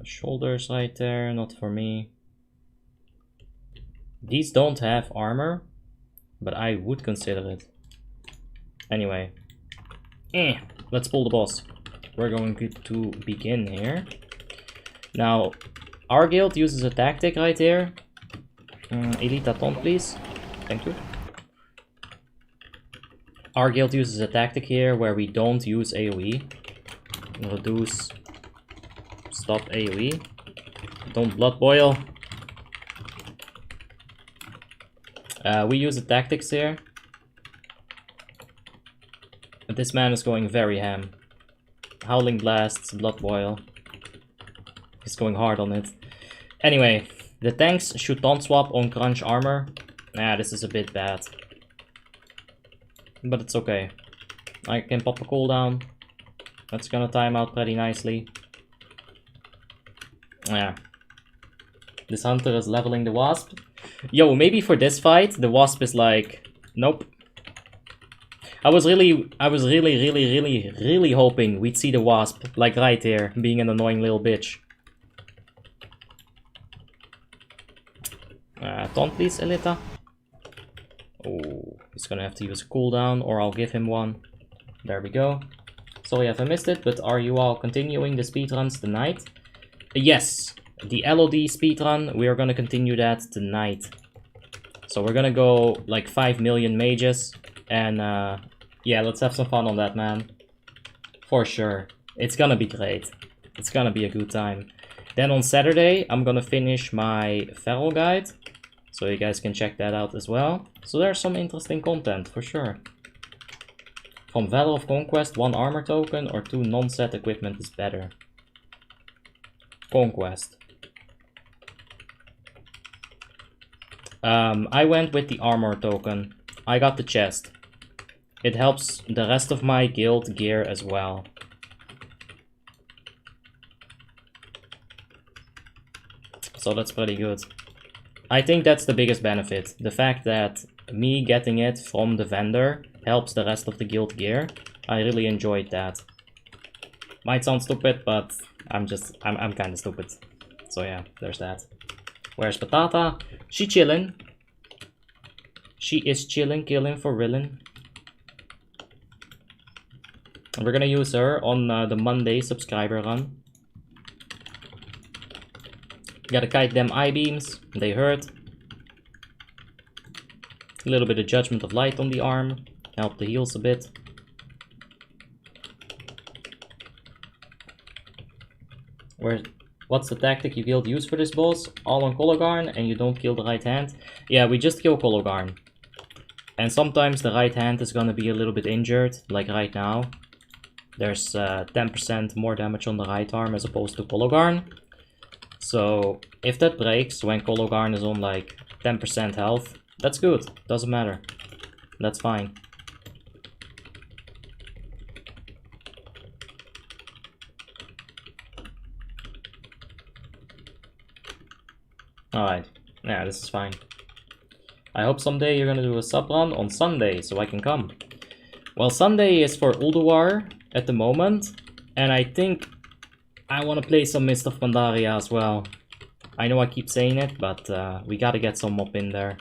Shoulders right there, not for me. These don't have armor, but I would consider it. Anyway. Let's pull the boss. We're going to begin here. Now, our guild uses a tactic right here. Elite taunt, please. Thank you. Our guild uses a tactic here where we don't use AoE. Reduce. Stop AoE. Don't blood boil. We use the tactics here. But this man is going very ham. Howling Blasts, Blood Boil. He's going hard on it. Anyway, the tanks should taunt swap on Crunch Armor. Nah, this is a bit bad. But it's okay. I can pop a cooldown. That's gonna time out pretty nicely. Yeah. This hunter is leveling the Wasp. Yo, maybe for this fight, the Wasp is like, nope. I was really hoping we'd see the Wasp, like right here, being an annoying little bitch. Taunt please, Elita. Oh, he's gonna have to use a cooldown, or I'll give him one. There we go. Sorry if I missed it, but are you all continuing the speedruns tonight? Yes, the LOD speedrun, we are gonna continue that tonight. So we're gonna go like 5 million mages, and yeah, let's have some fun on that, man. For sure. It's gonna be great. It's gonna be a good time. Then on Saturday, I'm gonna finish my Feral guide, so you guys can check that out as well. So there's some interesting content, for sure. From Valor of Conquest, 1 armor token or 2 non-set equipment is better. Conquest. I went with the armor token. I got the chest. It helps the rest of my guild gear as well. So that's pretty good. I think that's the biggest benefit. The fact that me getting it from the vendor helps the rest of the guild gear. I really enjoyed that. Might sound stupid, but I'm kind of stupid. So yeah, there's that. Where's Patata? She chillin'. She is chillin', killing for rillin'. We're gonna use her on the Monday subscriber run. Gotta kite them I-beams, they hurt. A little bit of Judgment of Light on the arm, help the heals a bit. What's the tactic you guild use for this boss? All on Cologarn and you don't kill the right hand? Yeah, we just kill Cologarn. And sometimes the right hand is gonna be a little bit injured, like right now. There's 10% more damage on the right arm as opposed to Cologarn. So if that breaks when Cologarn is on like 10% health, that's good, doesn't matter. That's fine. Alright, yeah, this is fine. I hope someday you're gonna do a sub run on Sunday so I can come. Well, Sunday is for Ulduar at the moment, and I think I want to play some Mist of Pandaria as well. I know I keep saying it, but we gotta get some up in there.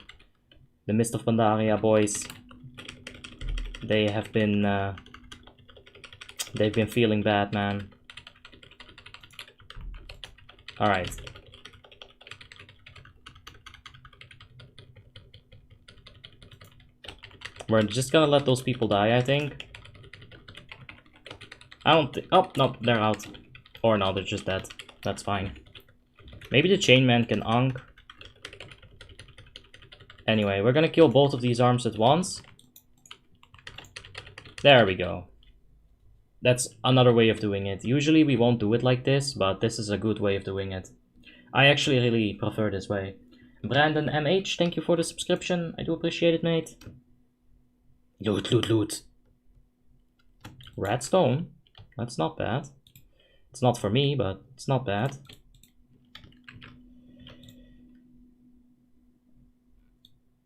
The Mist of Pandaria boys, they have been they've been feeling bad, man. All right. We're just gonna let those people die, I think. I don't think. Oh, no, they're out. Or no, they're just dead. That's fine. Maybe the Chainman can Ankh. Anyway, we're gonna kill both of these arms at once. There we go. That's another way of doing it. Usually we won't do it like this, but this is a good way of doing it. I actually really prefer this way. Brandon MH, thank you for the subscription. I do appreciate it, mate. Loot, loot, loot. Redstone. That's not bad. It's not for me, but it's not bad.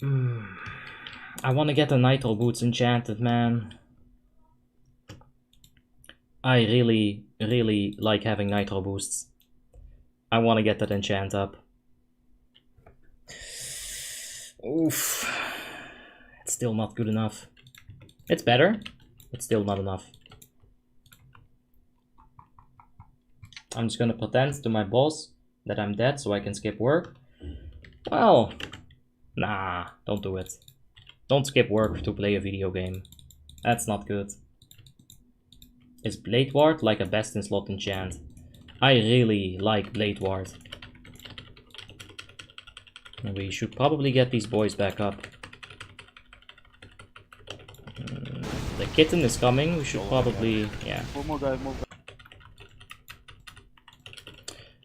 I want to get the Nitro Boots enchanted, man. I really, really like having Nitro Boosts. I want to get that enchant up. Oof. It's still not good enough. It's better, but still not enough. I'm just gonna pretend to my boss that I'm dead so I can skip work. Well, nah, don't do it. Don't skip work to play a video game. That's not good. Is Blade Ward like a best in slot enchant? I really like Blade Ward. And we should probably get these boys back up. The kitten is coming, we should probably, yeah. One more guy, more guy.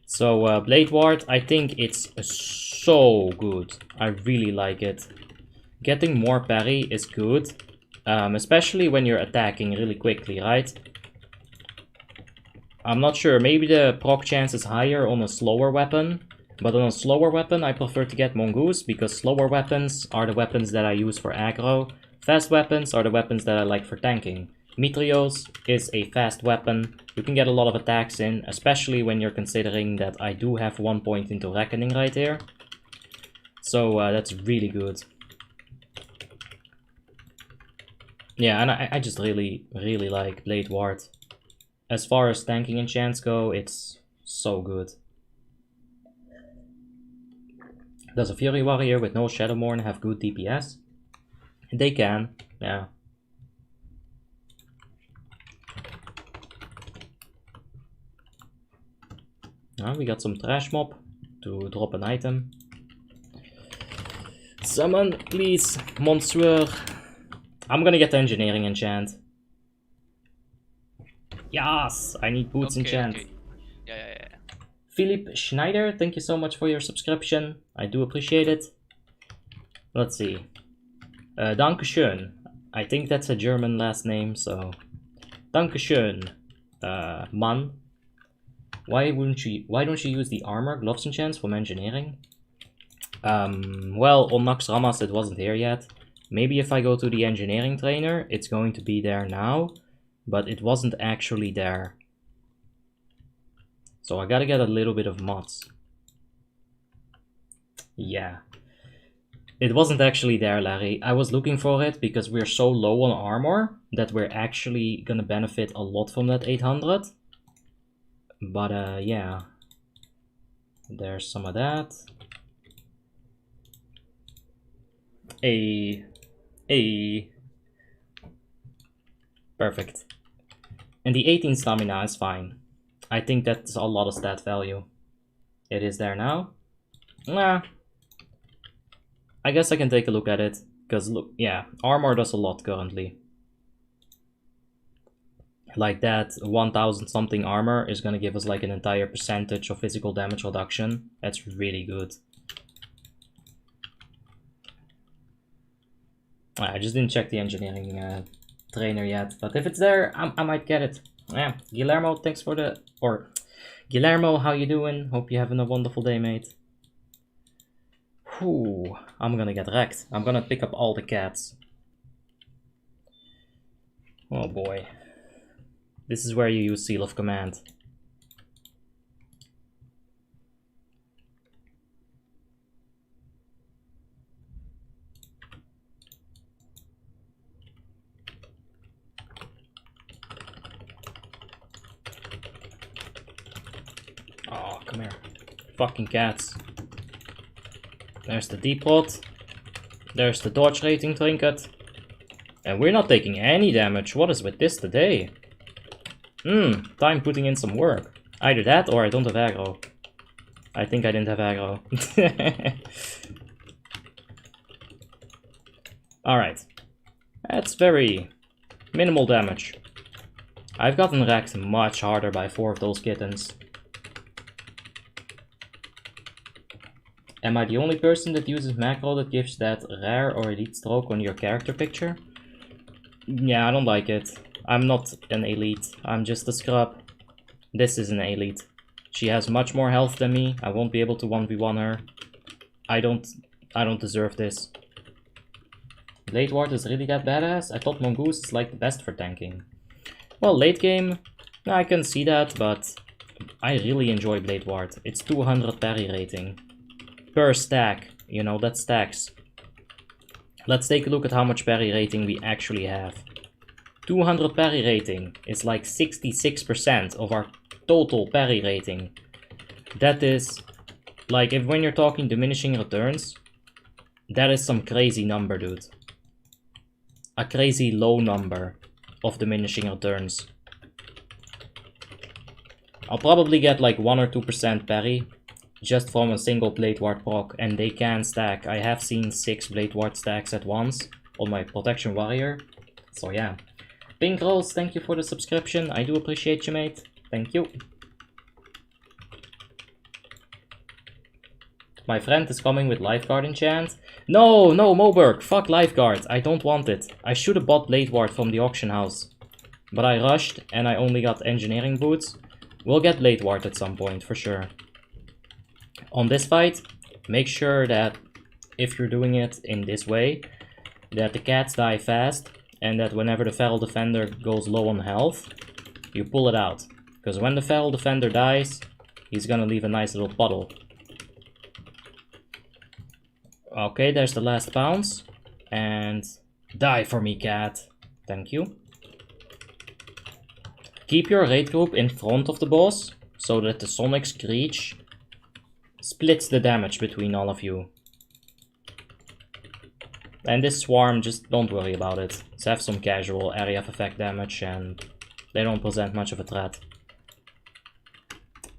So Blade Ward, I think it's so good. I really like it. Getting more parry is good, especially when you're attacking really quickly, right? I'm not sure, maybe the proc chance is higher on a slower weapon, but on a slower weapon I prefer to get Mongoose because slower weapons are the weapons that I use for aggro. Fast weapons are the weapons that I like for tanking. Meteos is a fast weapon. You can get a lot of attacks in, especially when you're considering that I do have 1 point into Reckoning right here. So that's really good. Yeah, and I just really like Blade Ward. As far as tanking enchants go, it's so good. Does a Fury Warrior with no Shadowmourne have good DPS? They can, yeah. We got some Trash Mob to drop an item. Summon, please, Monsieur. I'm gonna get the Engineering enchant. Yes, I need Boots enchant. Okay. Yeah. Philip Schneider, thank you so much for your subscription. I do appreciate it. Let's see. Dankeschön. I think that's a German last name, so... Dankeschön, man. Why don't you use the armor gloves enchants from engineering? Well, on Max Ramas it wasn't here yet. Maybe if I go to the engineering trainer, it's going to be there now. But it wasn't actually there. So I gotta get a little bit of mods. Yeah. It wasn't actually there, Larry. I was looking for it because we're so low on armor that we're actually gonna benefit a lot from that 800. But yeah. There's some of that. Perfect. And the 18 stamina is fine. I think that's a lot of stat value. It is there now. Nah. I guess I can take a look at it. Because look, yeah, armor does a lot currently. Like that 1000 something armor is gonna give us like an entire percentage of physical damage reduction. That's really good. I just didn't check the engineering trainer yet, but if it's there, I might get it. Yeah, Guillermo, thanks for the... Or, Guillermo, how you doing? Hope you're having a wonderful day, mate. Whew, I'm gonna get wrecked. I'm gonna pick up all the cats. Oh boy. This is where you use Seal of Command. Oh, come here. Fucking cats. There's the Depot. There's the Dodge Rating Trinket. And we're not taking any damage. What is with this today? Time putting in some work. Either that or I don't have aggro. I think I didn't have aggro. Alright. That's very minimal damage. I've gotten wrecked much harder by 4 of those kittens. Am I the only person that uses macro that gives that rare or elite stroke on your character picture? Yeah, I don't like it. I'm not an elite, I'm just a scrub. This is an elite. She has much more health than me, I won't be able to 1v1 her. I don't deserve this. Blade Ward is really that badass? I thought Mongoose is like the best for tanking. Well, late game, I can see that, but I really enjoy Blade Ward. It's 200 parry rating. Per stack, you know, that stacks. Let's take a look at how much parry rating we actually have. 200 parry rating is like 66% of our total parry rating. That is, like, when you're talking diminishing returns, that is some crazy number, dude. A crazy low number of diminishing returns. I'll probably get like 1 or 2% parry just from a single Blade Ward proc, and they can stack. I have seen 6 Blade Ward stacks at once on my Protection Warrior, so yeah. Pink Rose, thank you for the subscription, I do appreciate you, mate. Thank you. My friend is coming with Lifeguard enchant. No, Moberg, fuck Lifeguard, I don't want it. I should have bought Blade Ward from the auction house. But I rushed and I only got engineering boots. We'll get Blade Ward at some point, for sure. On this fight, make sure that if you're doing it in this way, that the cats die fast, and that whenever the Feral Defender goes low on health, you pull it out. Because when the Feral Defender dies, he's gonna leave a nice little puddle. Okay, there's the last bounce. And die for me, cat. Thank you. Keep your raid group in front of the boss, so that the Sonic Screech splits the damage between all of you. And this swarm, just don't worry about it. Just have some casual area of effect damage and they don't present much of a threat.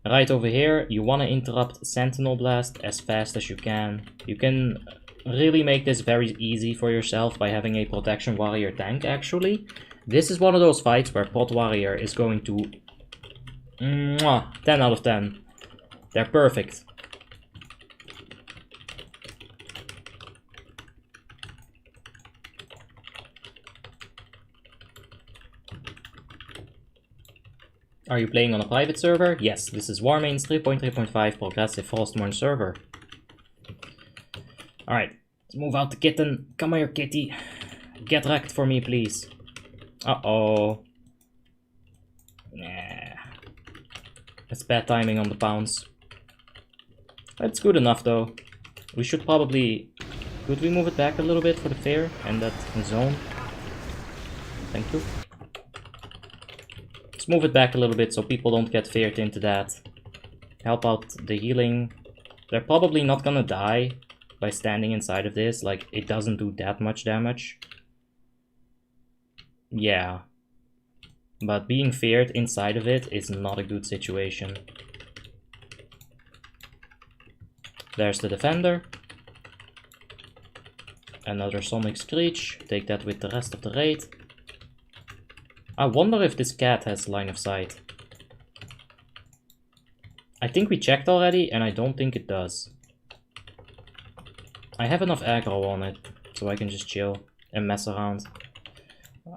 Right over here, you want to interrupt Sentinel Blast as fast as you can. You can really make this very easy for yourself by having a Protection Warrior tank, actually. This is one of those fights where Prot Warrior is going to... 10 out of 10. They're perfect. Are you playing on a private server? Yes, this is Warmanes 3.3.5 progressive Frostmourne server. Alright, let's move out the kitten. Come here, kitty. Get wrecked for me, please. Uh-oh. Nah. That's bad timing on the pounce. That's good enough, though. We should probably... Could we move it back a little bit for the fair and that zone? Thank you. Let's move it back a little bit so people don't get feared into that. Help out the healing. They're probably not gonna die by standing inside of this. Like, it doesn't do that much damage. Yeah. But being feared inside of it is not a good situation. There's the defender. Another Sonic Screech. Take that with the rest of the raid. I wonder if this cat has line of sight. I think we checked already, and I don't think it does. I have enough aggro on it, so I can just chill and mess around.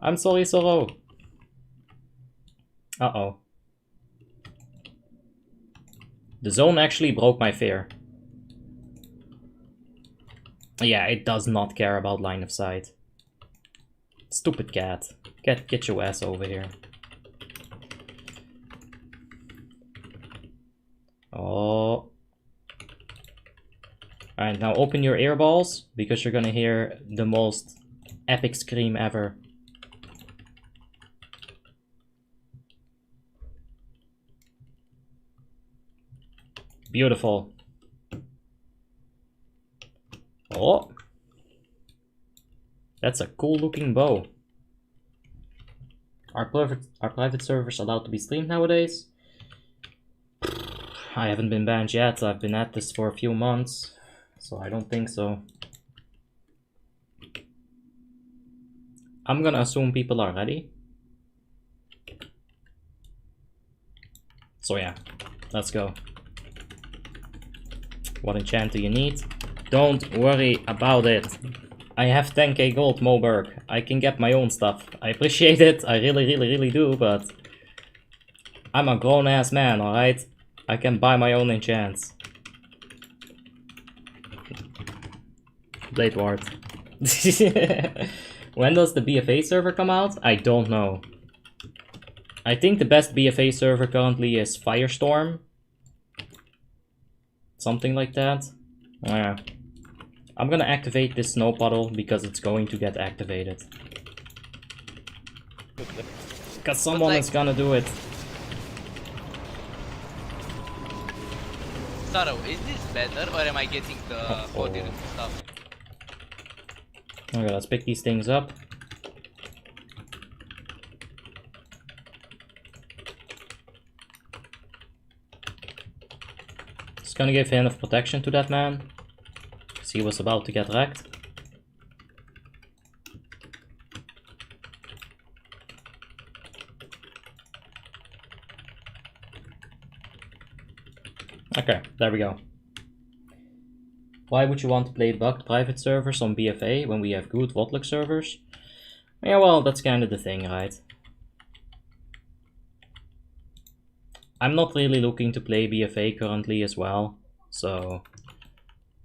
I'm sorry, Soro. Uh-oh. The zone actually broke my fear. Yeah, it does not care about line of sight. Stupid cat. Get your ass over here. Oh. Alright, now open your earballs, because you're gonna hear the most epic scream ever. Beautiful. Oh. That's a cool looking bow. Are private servers allowed to be streamed nowadays? I haven't been banned yet. I've been at this for a few months, so I don't think so. I'm gonna assume people are ready. So yeah, let's go. What enchant do you need? Don't worry about it. I have 10k gold, Moberg. I can get my own stuff. I appreciate it. I really do, but I'm a grown-ass man, alright? I can buy my own enchants. Blade Ward. When does the BFA server come out? I don't know. I think the best BFA server currently is Firestorm. Something like that. Yeah. I'm gonna activate this snow puddle because it's going to get activated. Because someone is gonna do it. Saro, is this better or am I getting the 40 stuff? Okay, let's pick these things up. Just gonna give Hand of Protection to that man. Because he was about to get wrecked. Okay, there we go. Why would you want to play bugged private servers on BFA when we have good WoTLK servers? Yeah, well, that's kind of the thing, right? I'm not really looking to play BFA currently as well, so...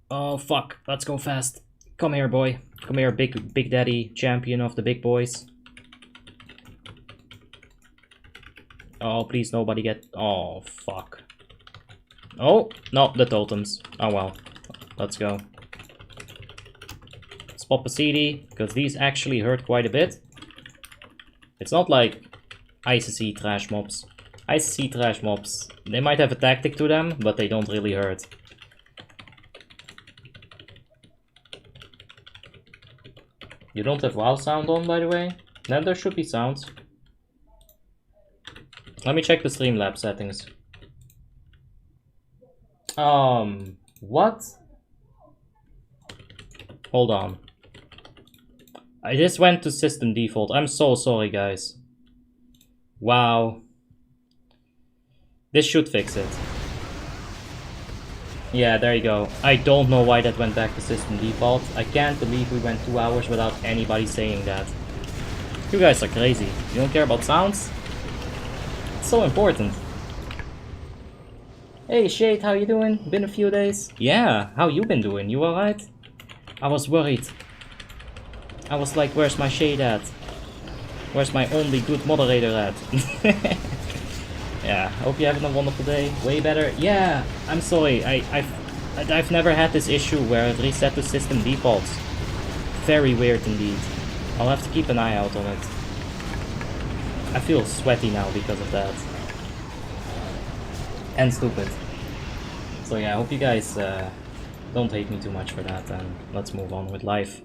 Oh, fuck, let's go fast. Come here, boy. Come here, big daddy, champion of the big boys. Oh, please, nobody get... Oh, fuck. Oh, no, the totems. Oh, well. Let's go. Let's pop a CD, because these actually hurt quite a bit. It's not like ICC trash mobs. ICC trash mobs, they might have a tactic to them, but they don't really hurt. You don't have WoW sound on, by the way? Then there should be sounds. Let me check the Streamlabs settings. What? Hold on. I just went to system default. I'm so sorry, guys. Wow. This should fix it. Yeah, there you go. I don't know why that went back to system default. I can't believe we went 2 hours without anybody saying that. You guys are crazy. You don't care about sounds? It's so important. Hey Shade, how you doing? Been a few days? Yeah, how you been doing? You alright? I was worried. I was like, where's my Shade at? Where's my only good moderator at? Yeah, hope you're having a wonderful day. Way better. Yeah, I'm sorry. I've never had this issue where it reset to system defaults. Very weird indeed. I'll have to keep an eye out on it. I feel sweaty now because of that. And stupid. So yeah, I hope you guys don't hate me too much for that, and let's move on with life.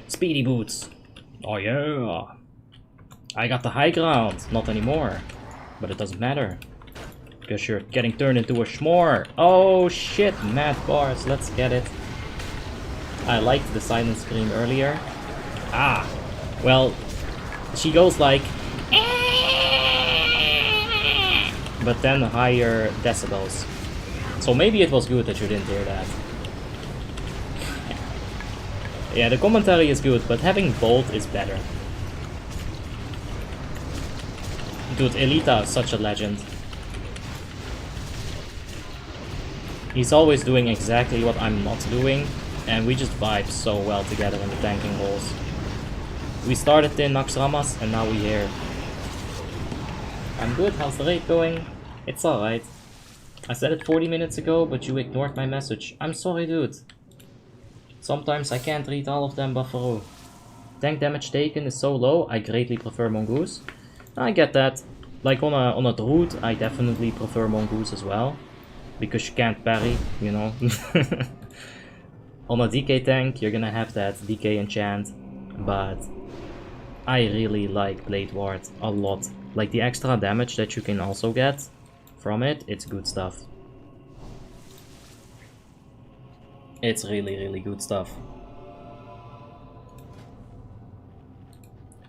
Speedy boots. Oh yeah. I got the high ground. Not anymore. But it doesn't matter. Because you're getting turned into a schmore. Oh shit, mad bars. Let's get it. I liked the silent scream earlier. Ah. Well, she goes like... but then higher decibels. So maybe it was good that you didn't hear that. Yeah, the commentary is good, but having both is better. Dude, Elita is such a legend. He's always doing exactly what I'm not doing, and we just vibe so well together in the tanking roles. We started in Naxxramas, and now we're here. I'm good, how's the raid going? It's alright. I said it 40 minutes ago, but you ignored my message. I'm sorry, dude. Sometimes I can't read all of them, Buffalo. Tank damage taken is so low, I greatly prefer Mongoose. I get that. Like on a Druid, I definitely prefer Mongoose as well. Because you can't parry, you know. On a DK tank, you're gonna have that DK enchant. But I really like Blade Ward a lot. Like the extra damage that you can also get from it, it's good stuff. It's really, really good stuff.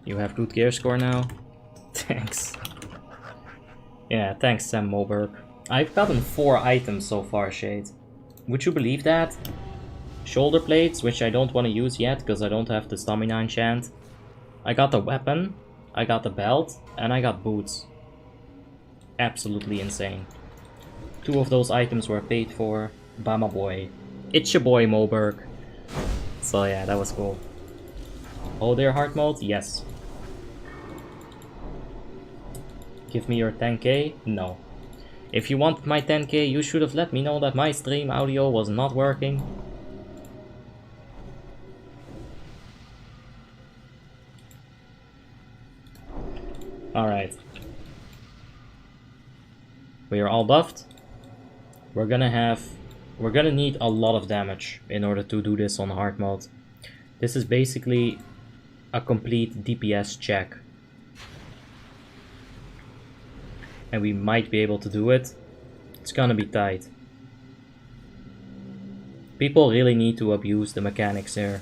You have good gear score now? Thanks. Yeah, thanks Sam Moberg. I've gotten 4 items so far, Shade. Would you believe that? Shoulder plates, which I don't want to use yet because I don't have the stamina enchant. I got the weapon, I got the belt, and I got boots. Absolutely insane. 2 of those items were paid for by my boy. It's your boy Moberg. So yeah, that was cool. Oh, they're hard mode? Yes. Give me your 10k? No. If you want my 10k, you should have let me know that my stream audio was not working. Alright. We are all buffed. We're gonna need a lot of damage in order to do this on hard mode. This is basically a complete DPS check. And we might be able to do it. It's gonna be tight. People really need to abuse the mechanics here.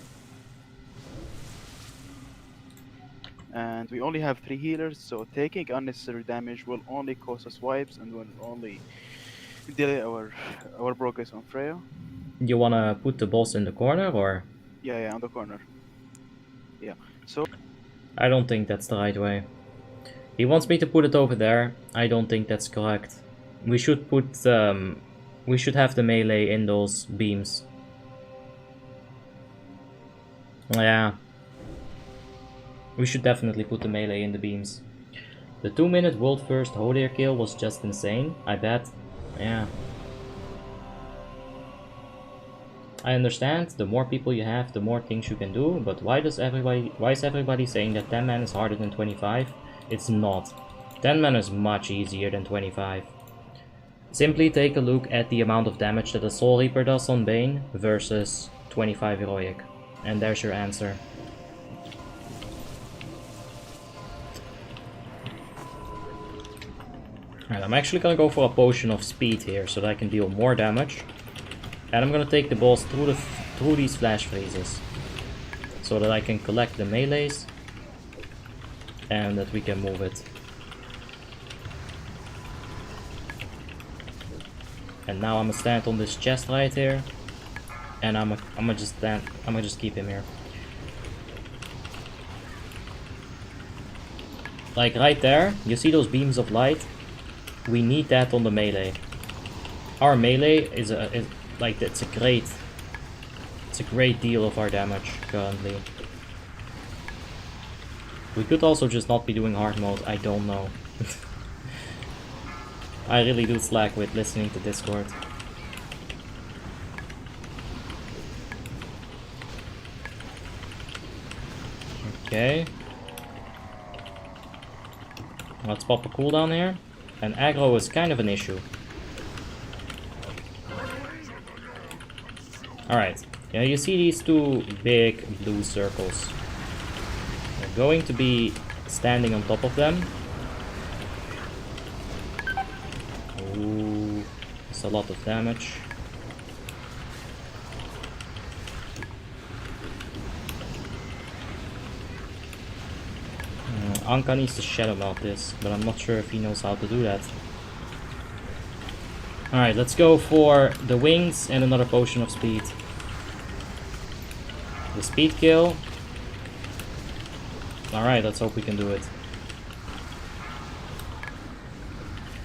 And we only have 3 healers, so taking unnecessary damage will only cause us wipes and will only delay our progress on Freya. You wanna put the boss in the corner, or? Yeah, on the corner. Yeah, so... I don't think that's the right way. He wants me to put it over there. I don't think that's correct. We should put we should have the melee in those beams. Yeah. We should definitely put the melee in the beams. The 2-minute world first Hodir kill was just insane, I bet. Yeah. I understand, the more people you have, the more things you can do, but why is everybody saying that 10 man is harder than 25? It's not. 10 man is much easier than 25. Simply take a look at the amount of damage that a Soul Reaper does on Bane versus 25 heroic. And there's your answer. Alright, I'm actually gonna go for a potion of speed here so that I can deal more damage. And I'm gonna take the balls through these flash freezes. So that I can collect the melees. And that we can move it. And now I'm gonna stand on this chest right here. And I'm gonna just keep him here. Like right there, you see those beams of light? We need that on the melee. Our melee is it's a great deal of our damage currently. We could also just not be doing hard mode, I don't know. I really do slack with listening to Discord. Okay. Let's pop a cooldown here. And aggro is kind of an issue. Alright. Yeah, you see these two big blue circles. We're going to be standing on top of them. Ooh, that's a lot of damage. Anka needs to shadow melt this, but I'm not sure if he knows how to do that. Alright, let's go for the wings and another potion of speed. The speed kill. Alright, let's hope we can do it.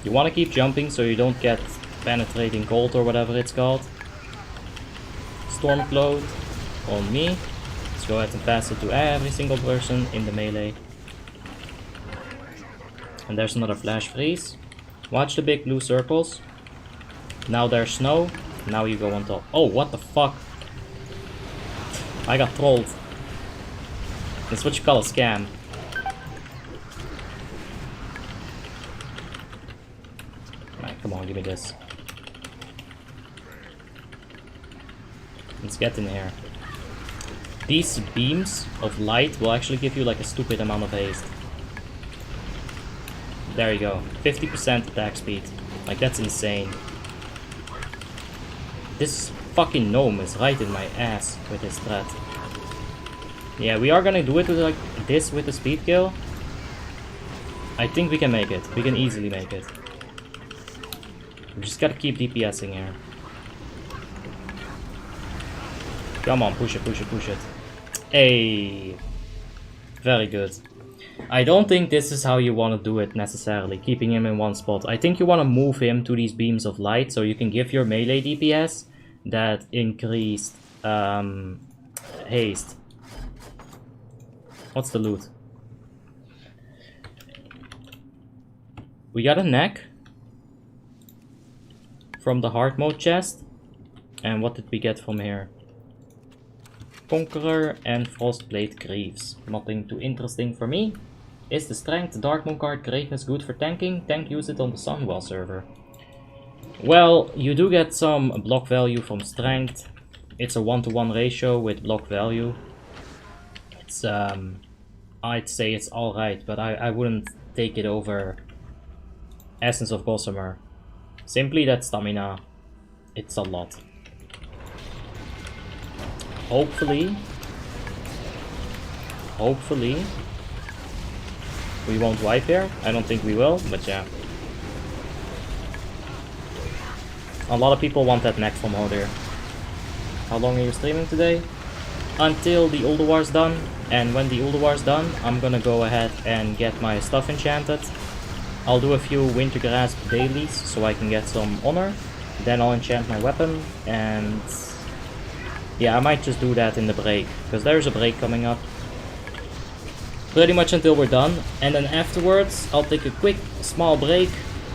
You want to keep jumping so you don't get penetrating cold or whatever it's called. Stormcloak on me. Let's go ahead and pass it to every single person in the melee. And there's another flash freeze. Watch the big blue circles. Now there's snow. Now you go on top. Oh, what the fuck? I got trolled. That's what you call a scam. Alright, come on, give me this. Let's get in here. These beams of light will actually give you like a stupid amount of haste. There you go, 50% attack speed. Like, that's insane. This fucking gnome is right in my ass with his threat. Yeah, we are gonna do it with like this with the speed kill. I think we can make it. We can easily make it. We just gotta keep DPSing here. Come on, push it, push it, push it. Hey, very good. I don't think this is how you want to do it necessarily, keeping him in one spot. I think you want to move him to these beams of light so you can give your melee DPS that increased haste. What's the loot? We got a neck from the hard mode chest. And what did we get from here? Conqueror and Frostblade Greaves. Nothing too interesting for me. Is the strength Dark Moon card greatness good for tanking? Tank use it on the Sunwell server. Well, you do get some block value from strength. It's a 1-to-1 ratio with block value. It's I'd say it's alright, but I wouldn't take it over Essence of Gossamer. Simply that stamina, it's a lot. Hopefully, we won't wipe here. I don't think we will, but yeah. A lot of people want that neck from Hodir. How long are you streaming today? Until the Ulduar's done, and when the Ulduar's done, I'm gonna go ahead and get my stuff enchanted. I'll do a few Winter Grasp dailies so I can get some honor. Then I'll enchant my weapon, and yeah, I might just do that in the break, because there's a break coming up. Pretty much until we're done, and then afterwards I'll take a quick small break,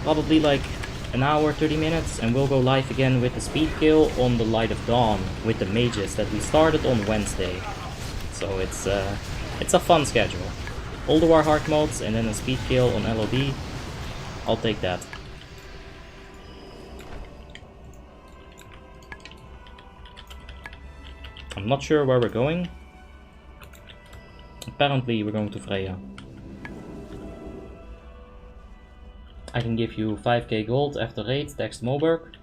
probably like an hour, 30 minutes, and we'll go live again with the speed kill on the Light of Dawn with the mages that we started on Wednesday. So it's a fun schedule. Ulduar Hardmodes and then a speed kill on LOD. I'll take that. I'm not sure where we're going. Apparently we're going to Freya. I can give you 5k gold after raid, text Moberg.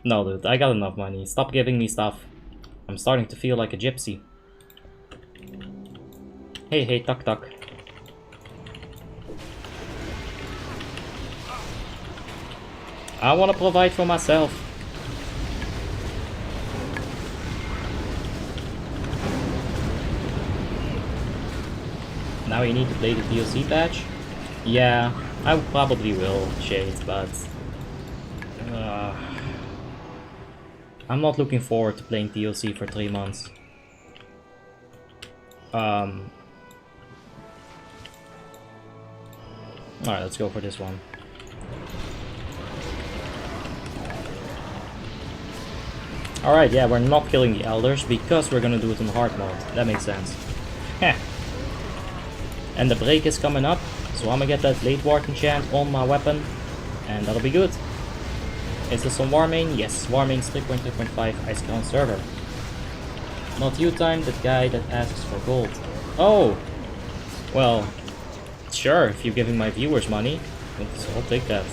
No dude, I got enough money. Stop giving me stuff. I'm starting to feel like a gypsy. Hey, tuck tuck. I wanna provide for myself. Now you need to play the DLC patch? Yeah, I probably will, Shade, but... I'm not looking forward to playing DLC for 3 months. Alright, let's go for this one. Alright, yeah, we're not killing the elders because we're gonna do it on hard mode. That makes sense. Heh. And the break is coming up, so I'm gonna get that late ward enchant on my weapon, and that'll be good. Is this on Warmane? Yes, Warmane's 3.3.5 Ice Crown server. Not you time, that guy that asks for gold. Oh! Well, sure, if you're giving my viewers money, I'll take that.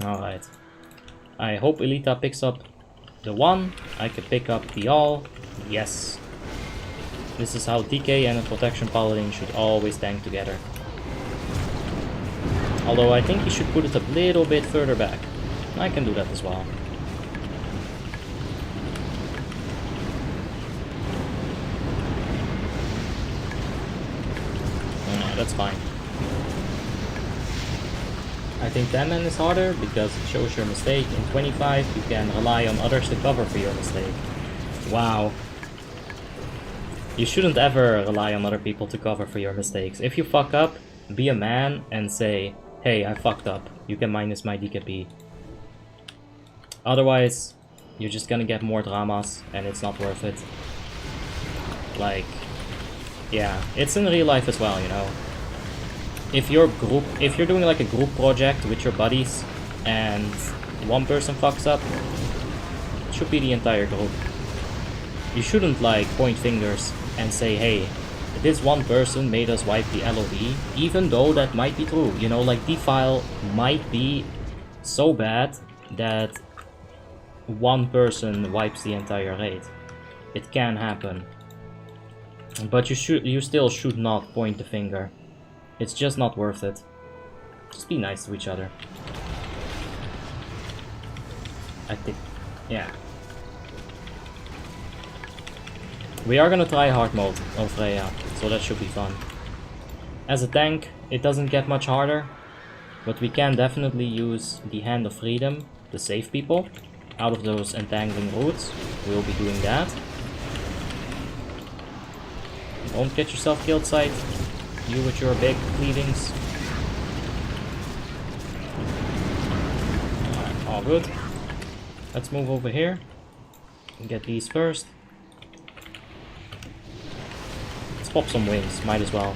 Alright. I hope Elita picks up the 1. I can pick up the all. Yes. This is how DK and a protection paladin should always tank together. Although I think you should put it a little bit further back. I can do that as well. That's fine. I think 10 man is harder because it shows your mistake. In 25 you can rely on others to cover for your mistake. Wow. You shouldn't ever rely on other people to cover for your mistakes. If you fuck up, be a man and say, hey, I fucked up. You can minus my DKP. Otherwise, you're just gonna get more dramas and it's not worth it. Like, yeah, it's in real life as well, you know. If you're doing like a group project with your buddies and one person fucks up, it should be the entire group. You shouldn't like point fingers and say, hey, this one person made us wipe the LOD, even though that might be true. You know, like Defile might be so bad that one person wipes the entire raid. It can happen. But you still should not point the finger. It's just not worth it. Just be nice to each other. I think, yeah. We are gonna try hard mode on Freya, so that should be fun. As a tank, it doesn't get much harder, but we can definitely use the Hand of Freedom to save people out of those entangling roots. We'll be doing that. Don't get yourself killed, Sight. You with your big cleavings. Alright, all good. Let's move over here and get these first. Let's pop some wings, might as well.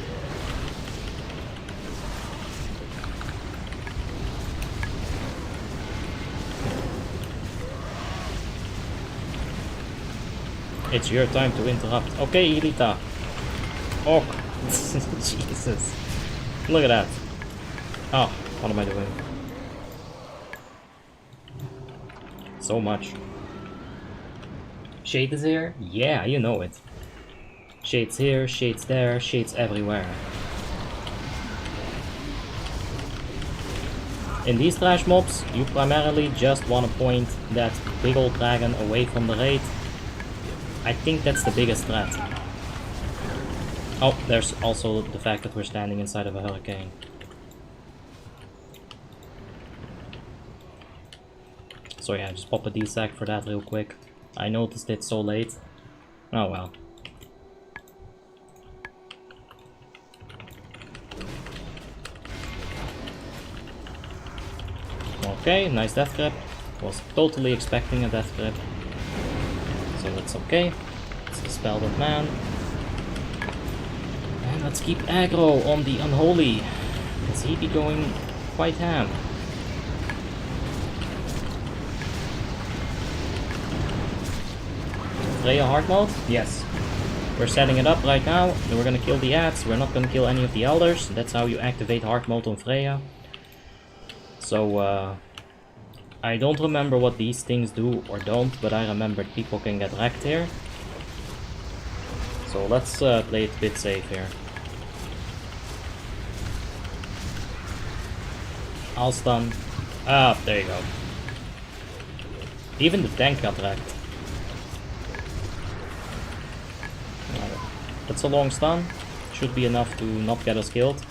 It's your time to interrupt. Okay, Elita. Oh, Jesus. Look at that. Oh, what am I doing? So much. Shade is here? Yeah, you know it. Shades here, shades there, shades everywhere. In these trash mobs, you primarily just want to point that big old dragon away from the raid. I think that's the biggest threat. Oh, there's also the fact that we're standing inside of a hurricane. So yeah, just pop a D-sack for that real quick. I noticed it so late. Oh well. Okay, nice death grip. Was totally expecting a death grip. So that's okay. Let's dispel that man. And let's keep aggro on the Unholy, because he be going quite ham. Freya hard mode? Yes. We're setting it up right now. We're gonna kill the ads. We're not gonna kill any of the elders. That's how you activate hard mode on Freya. So, I don't remember what these things do or don't, but I remember people can get wrecked here. So let's play it a bit safe here. I'll stun. Ah, there you go. Even the tank got wrecked. That's a long stun. Should be enough to not get us killed.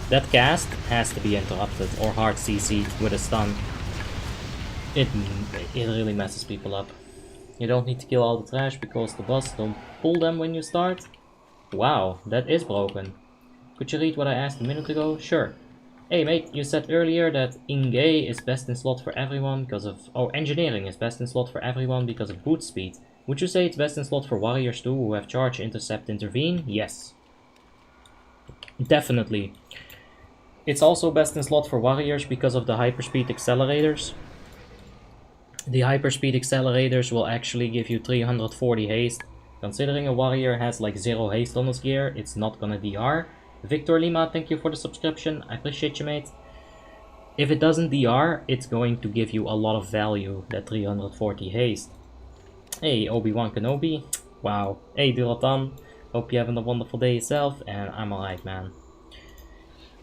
That cast has to be interrupted or hard CC'd with a stun. It really messes people up. You don't need to kill all the trash because the boss don't pull them when you start. Wow, that is broken. Could you read what I asked a minute ago? Sure. Hey mate, you said earlier that Ingay is best in slot for everyone because of... Oh, engineering is best in slot for everyone because of boot speed. Would you say it's best in slot for warriors too who have charge, intercept, intervene? Yes. Definitely. It's also best in slot for warriors because of the hyperspeed accelerators. The hyperspeed accelerators will actually give you 340 haste. Considering a warrior has like 0 haste on his gear, it's not gonna DR. Victor Lima, thank you for the subscription. I appreciate you, mate. If it doesn't DR, it's going to give you a lot of value, that 340 haste. Hey, Obi-Wan Kenobi. Wow. Hey, Duratan. Hope you're having a wonderful day yourself, and I'm alright, man.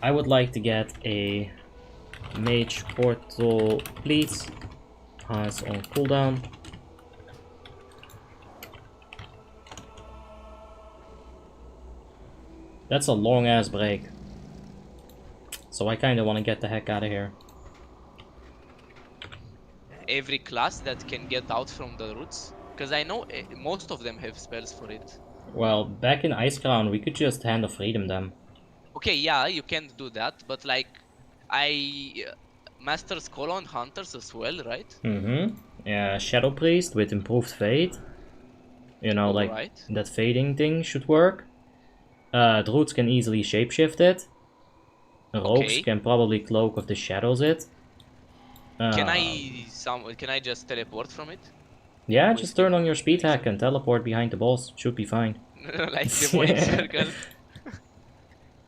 I would like to get a mage portal, please. It's on cooldown. That's a long ass break. So I kinda wanna get the heck out of here. Every class that can get out from the roots? Because I know most of them have spells for it. Well, back in Icecrown we could just Hand of Freedom them. Okay, yeah, you can do that, but like, Master's Call on Hunters as well, right? Mm-hmm. Yeah, Shadow Priest with improved fade. You know, like, Alright. that fading thing should work. Druids can easily shapeshift it. Rogues can probably Cloak of the Shadows it. Can I just teleport from it? Yeah, just turn on your speed hack and teleport behind the boss. Should be fine. Like demonic circle.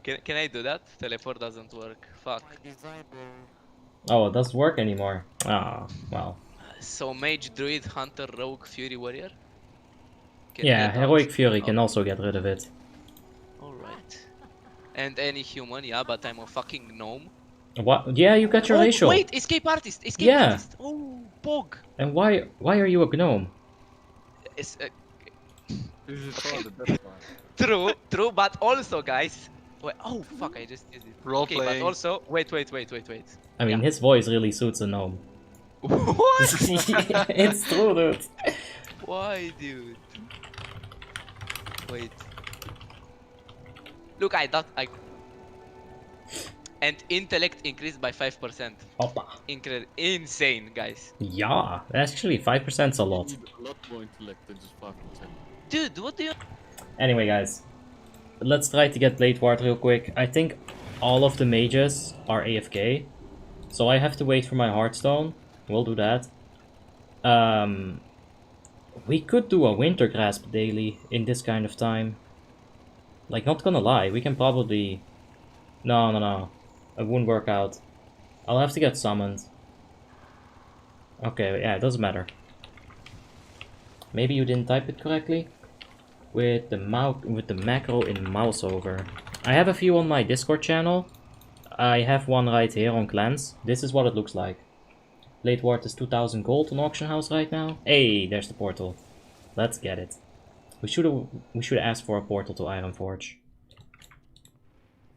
Can I do that? Teleport doesn't work. Fuck. Oh, it doesn't work anymore. Ah, well. So mage, druid, hunter, rogue, fury, warrior? Yeah, heroic fury can also get rid of it. Alright. And any human, yeah, but I'm a fucking gnome. What? Yeah, you got your ratio. Wait, escape artist, escape artist. Oh, Pog. And why are you a gnome? It's, That's true, but also, guys. Wait, oh fuck, I just did it. Role playing. But also, wait. I mean, his voice really suits a gnome. What? It's true, dude. Why, dude? Wait. Look, and intellect increased by 5%. Opa. Insane, guys. Yeah, actually 5% is a lot. A lot more intellect than just 5%. Dude, what do you... Anyway, guys. Let's try to get Blade Ward real quick. I think all of the mages are AFK. So I have to wait for my Heartstone. We'll do that. We could do a Winter Grasp daily in this kind of time. Like, not gonna lie, we can probably... No. It won't work out. I'll have to get summoned. Okay, yeah, it doesn't matter. Maybe you didn't type it correctly? With the macro in mouse over. I have a few on my Discord channel. I have one right here on Clans. This is what it looks like. Blade Ward is 2000 gold on auction house right now. Hey, there's the portal. Let's get it. We should ask for a portal to Ironforge.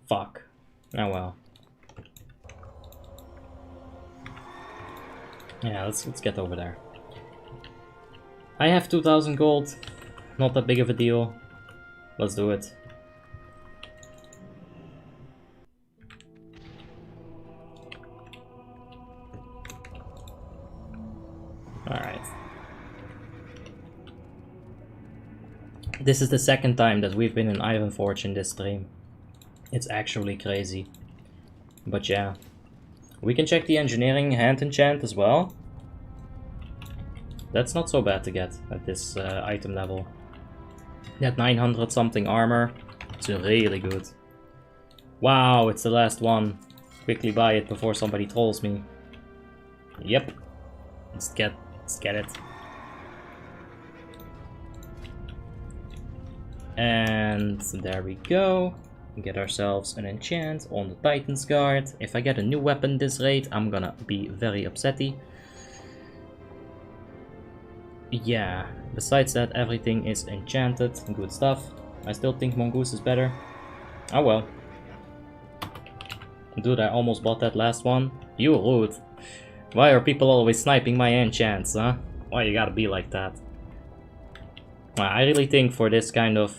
Fuck. Oh well. Yeah, let's get over there. I have 2000 gold. Not that big of a deal. Let's do it. Alright. This is the second time that we've been in Ironforge in this stream. It's actually crazy. But yeah. We can check the engineering hand enchant as well. That's not so bad to get at this item level. That 900 something armor. It's really good. Wow, it's the last one. Quickly buy it before somebody trolls me. Yep. Let's get it. And there we go. Get ourselves an enchant on the Titan's Guard. If I get a new weapon this rate, I'm gonna be very upsetty. Yeah, besides that, everything is enchanted. Good stuff. I still think Mongoose is better. Oh well. Dude, I almost bought that last one. You rude. Why are people always sniping my enchants, huh? Why you gotta be like that? I really think for this kind of...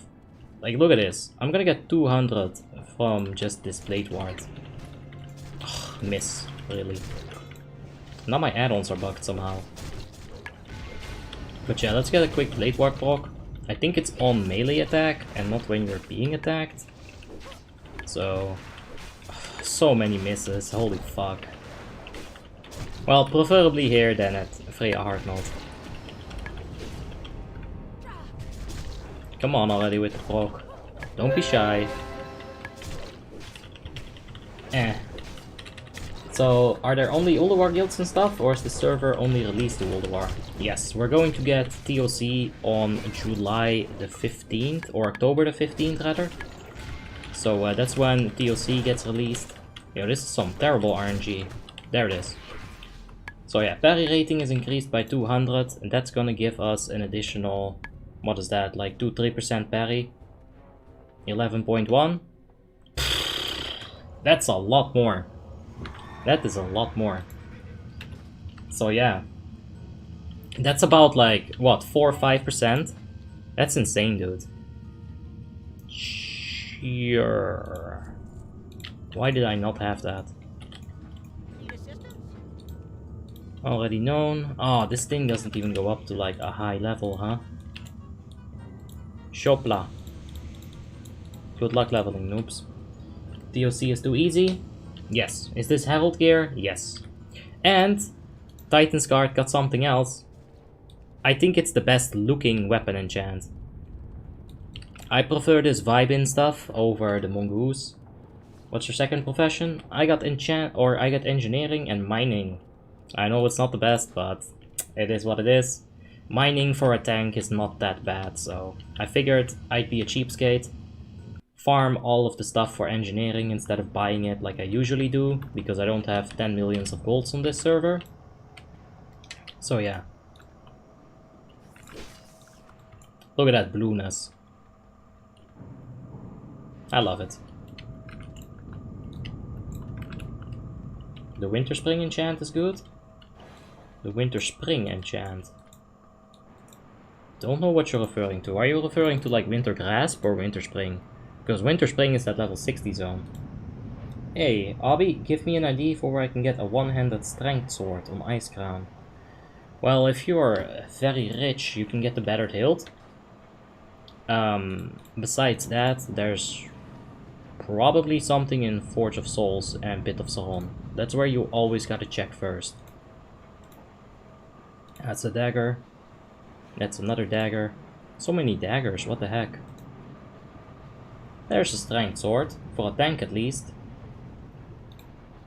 Like, look at this. I'm gonna get 200 from just this Blade Ward. Ugh, miss, really. Now my add-ons are bugged somehow. But yeah, let's get a quick Blade Ward proc. I think it's on melee attack and not when you're being attacked. So... so many misses, holy fuck. Well, preferably here than at Freya Hardmode. Come on already with the proc. Don't be shy. So, are there only Ulduar guilds and stuff, or is the server only released to Ulduar? Yes, we're going to get TOC on July the 15th, or October the 15th rather. So that's when TOC gets released. Yo, this is some terrible RNG. There it is. So yeah, parry rating is increased by 200, and that's gonna give us an additional... What is that, like 2-3% parry? 11.1? That's a lot more. That is a lot more. So yeah. That's about like, what, 4 or 5%? That's insane, dude. Sure. Why did I not have that? Already known. Oh, this thing doesn't even go up to like a high level, huh? Shopla. Good luck leveling, noobs. DOC is too easy? Yes. Is this Herald gear? Yes. And Titan's Guard got something else. I think it's the best looking weapon enchant. I prefer this vibe-in stuff over the Mongoose. What's your second profession? I got engineering and mining. I know it's not the best, but it is what it is. Mining for a tank is not that bad, so I figured I'd be a cheapskate. Farm all of the stuff for engineering instead of buying it like I usually do, because I don't have 10 millions of golds on this server. So yeah. Look at that blueness. I love it. The Winter Spring enchant is good. The Winter Spring enchant. Don't know what you're referring to. Are you referring to like Winter Grasp or Winter Spring? Because Winter Spring is that level 60 zone. Hey, Abby, give me an idea for where I can get a one-handed strength sword on Ice Crown. Well, if you're very rich, you can get the Battered Hilt. Besides that, there's probably something in Forge of Souls and Pit of Saron. That's where you always gotta check first. That's a dagger. That's another dagger. So many daggers, what the heck. There's a strength sword, for a tank at least.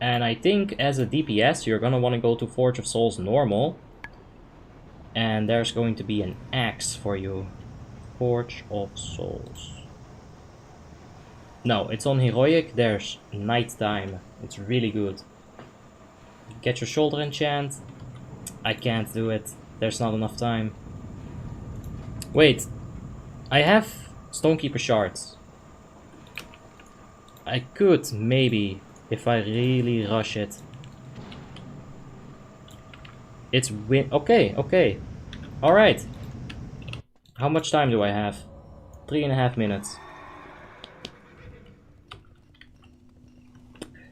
And I think as a DPS you're gonna want to go to Forge of Souls normal. And there's going to be an axe for you. Forge of Souls. No, it's on heroic, there's nighttime. It's really good. Get your shoulder enchant. I can't do it. There's not enough time. Wait. I have Stonekeeper shards. I could maybe, if I really rush it. It's okay, okay. Alright. How much time do I have? 3.5 minutes.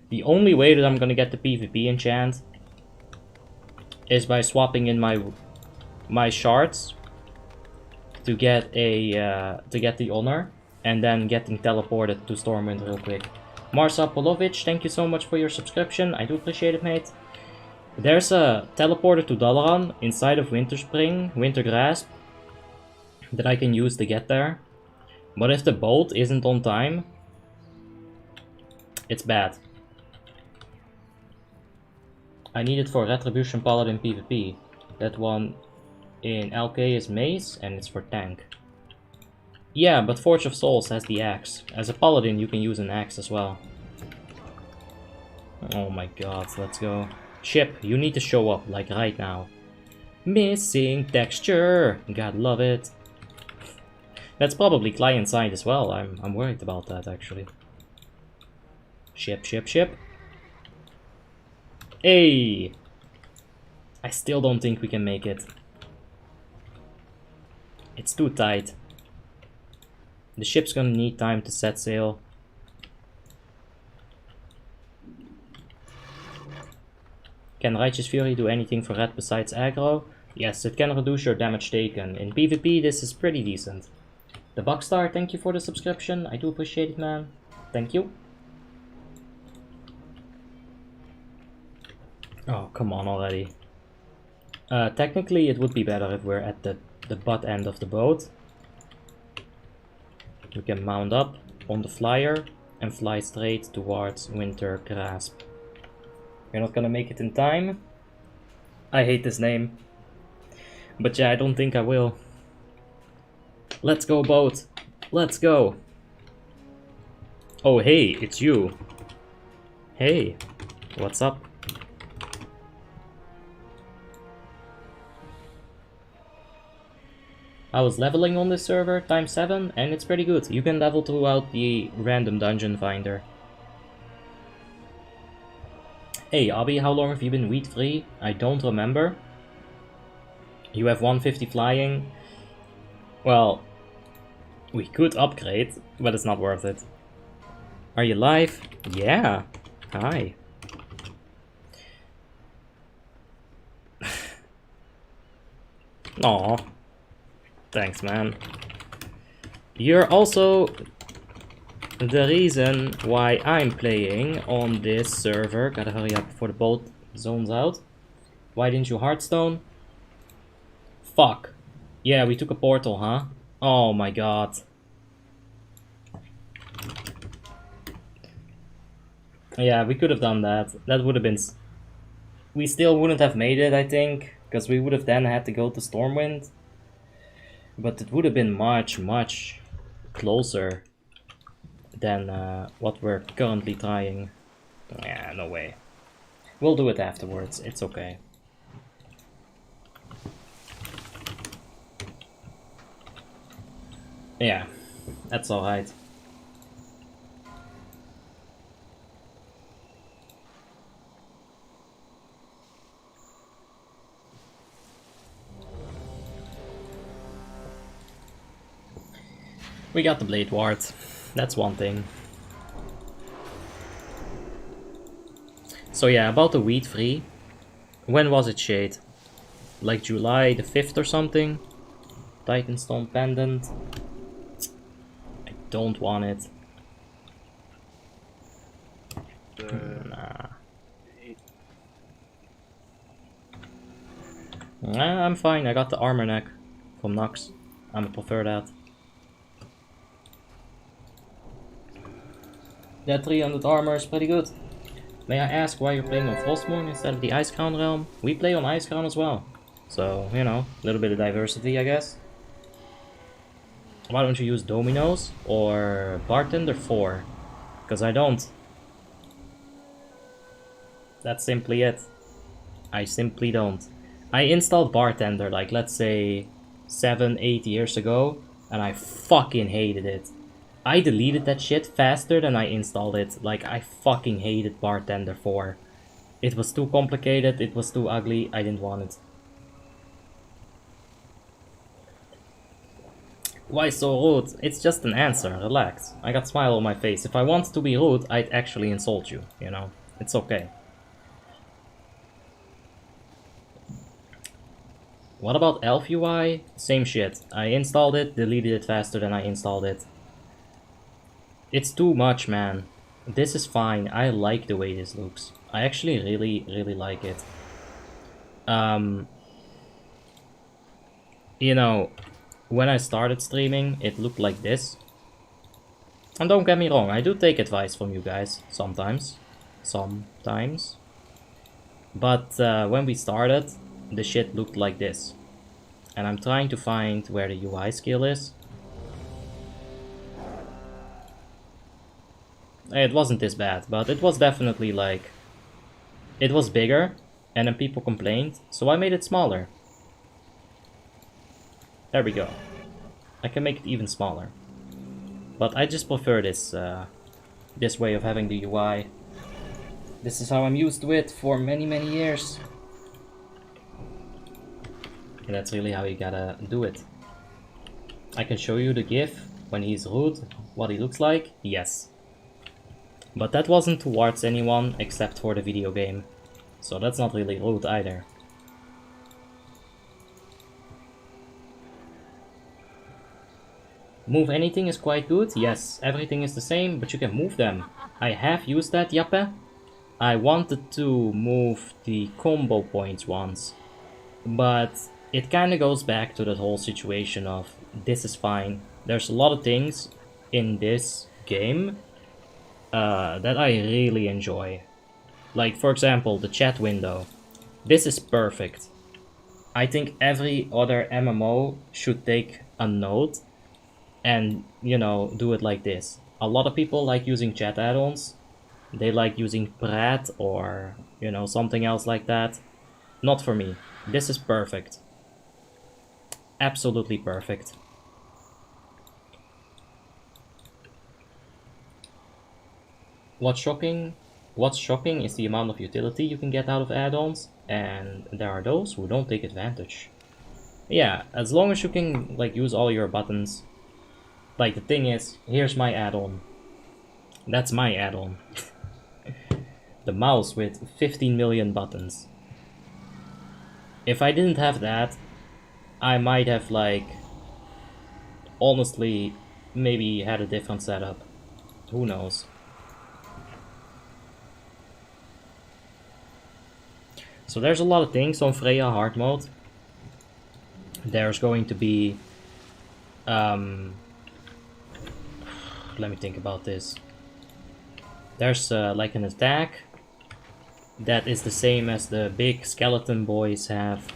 The only way that I'm gonna get the PvP enchant is by swapping in my my shards to get the honor, and then getting teleported to Stormwind real quick. Marsa Polovic, thank you so much for your subscription. I do appreciate it, mate. There's a teleporter to Dalaran inside of Winterspring, Wintergrasp, that I can use to get there. But if the boat isn't on time, it's bad. I need it for Retribution Paladin PvP. That one in LK is Mace, and it's for tank. Yeah, but Forge of Souls has the axe. As a Paladin, you can use an axe as well. Oh my god, let's go. Ship, you need to show up, like right now. Missing texture! God love it. That's probably client-side as well. I'm worried about that, actually. Ship, ship, ship. Hey! I still don't think we can make it. It's too tight. The ship's gonna need time to set sail. Can Righteous Fury do anything for red besides aggro? Yes, it can reduce your damage taken. In PvP, this is pretty decent. The Buckstar, thank you for the subscription. I do appreciate it, man. Thank you. Oh, come on already. Technically, it would be better if we're at the butt end of the boat. We can mount up on the flyer and fly straight towards Wintergrasp. We're not gonna make it in time. I hate this name. But yeah, I don't think I will. Let's go, boat. Let's go. Oh, hey, it's you. Hey, what's up? I was leveling on this server, times 7, and it's pretty good. You can level throughout the random dungeon finder. Hey, Abby, how long have you been weed free? I don't remember. You have 150 flying. Well, we could upgrade, but it's not worth it. Are you live? Yeah. Hi. Aw. Thanks, man. You're also the reason why I'm playing on this server. Gotta hurry up before the boat zones out. Why didn't you Hearthstone? Fuck. Yeah, we took a portal, huh? Oh my god. Yeah, we could have done that. That would have been... We still wouldn't have made it, I think. Because we would have then had to go to Stormwind. But it would have been much, much closer than what we're currently trying. Yeah, no way. We'll do it afterwards, it's okay. Yeah, that's alright. We got the Blade Ward, that's one thing. So yeah, about the wheat free. When was it, Shade? Like July the 5th or something? Titanstone Pendant. I don't want it. Nah, I'm fine, I got the armor neck from Nox. I prefer that. That 300 armor is pretty good. May I ask why you're playing on Frostmourne instead of the Icecrown realm? We play on Icecrown as well. So, you know, a little bit of diversity, I guess. Why don't you use Dominos or Bartender 4? Because I don't. That's simply it. I simply don't. I installed Bartender like, let's say, 7-8 years ago, and I fucking hated it. I deleted that shit faster than I installed it. Like, I fucking hated Bartender 4. It was too complicated, it was too ugly, I didn't want it. Why so rude? It's just an answer, relax. I got a smile on my face. If I wanted to be rude, I'd actually insult you, you know? It's okay. What about Elf UI? Same shit. I installed it, deleted it faster than I installed it. It's too much, man. This is fine. I like the way this looks. I actually really like it. You know, when I started streaming, it looked like this. And don't get me wrong, I do take advice from you guys sometimes. Sometimes. But when we started, the shit looked like this. And I'm trying to find where the UI skill is. It wasn't this bad, but it was definitely like... It was bigger, and then people complained, so I made it smaller. There we go. I can make it even smaller. But I just prefer this, this way of having the UI. This is how I'm used to it for many years. And that's really how you gotta do it. I can show you the GIF when he's rude, what he looks like, yes. But that wasn't towards anyone except for the video game. So that's not really rude either. Move anything is quite good, yes, everything is the same, but you can move them. I have used that, Jappe. I wanted to move the combo points once, but it kinda goes back to that whole situation of this is fine. There's a lot of things in this game that I really enjoy. Like, for example, the chat window. This is perfect. I think every other MMO should take a note and, you know, do it like this. A lot of people like using chat add-ons. They like using Prat or, you know, something else like that. Not for me. This is perfect. Absolutely perfect. What's shocking is the amount of utility you can get out of add-ons, and there are those who don't take advantage. Yeah, as long as you can like use all your buttons. Like the thing is, here's my add-on. That's my add-on. The mouse with 15 million buttons. If I didn't have that, I might have like honestly maybe had a different setup. Who knows? So there's a lot of things on Freya hard mode. There's going to be let me think about this. There's like an attack that is the same as the big skeleton boys have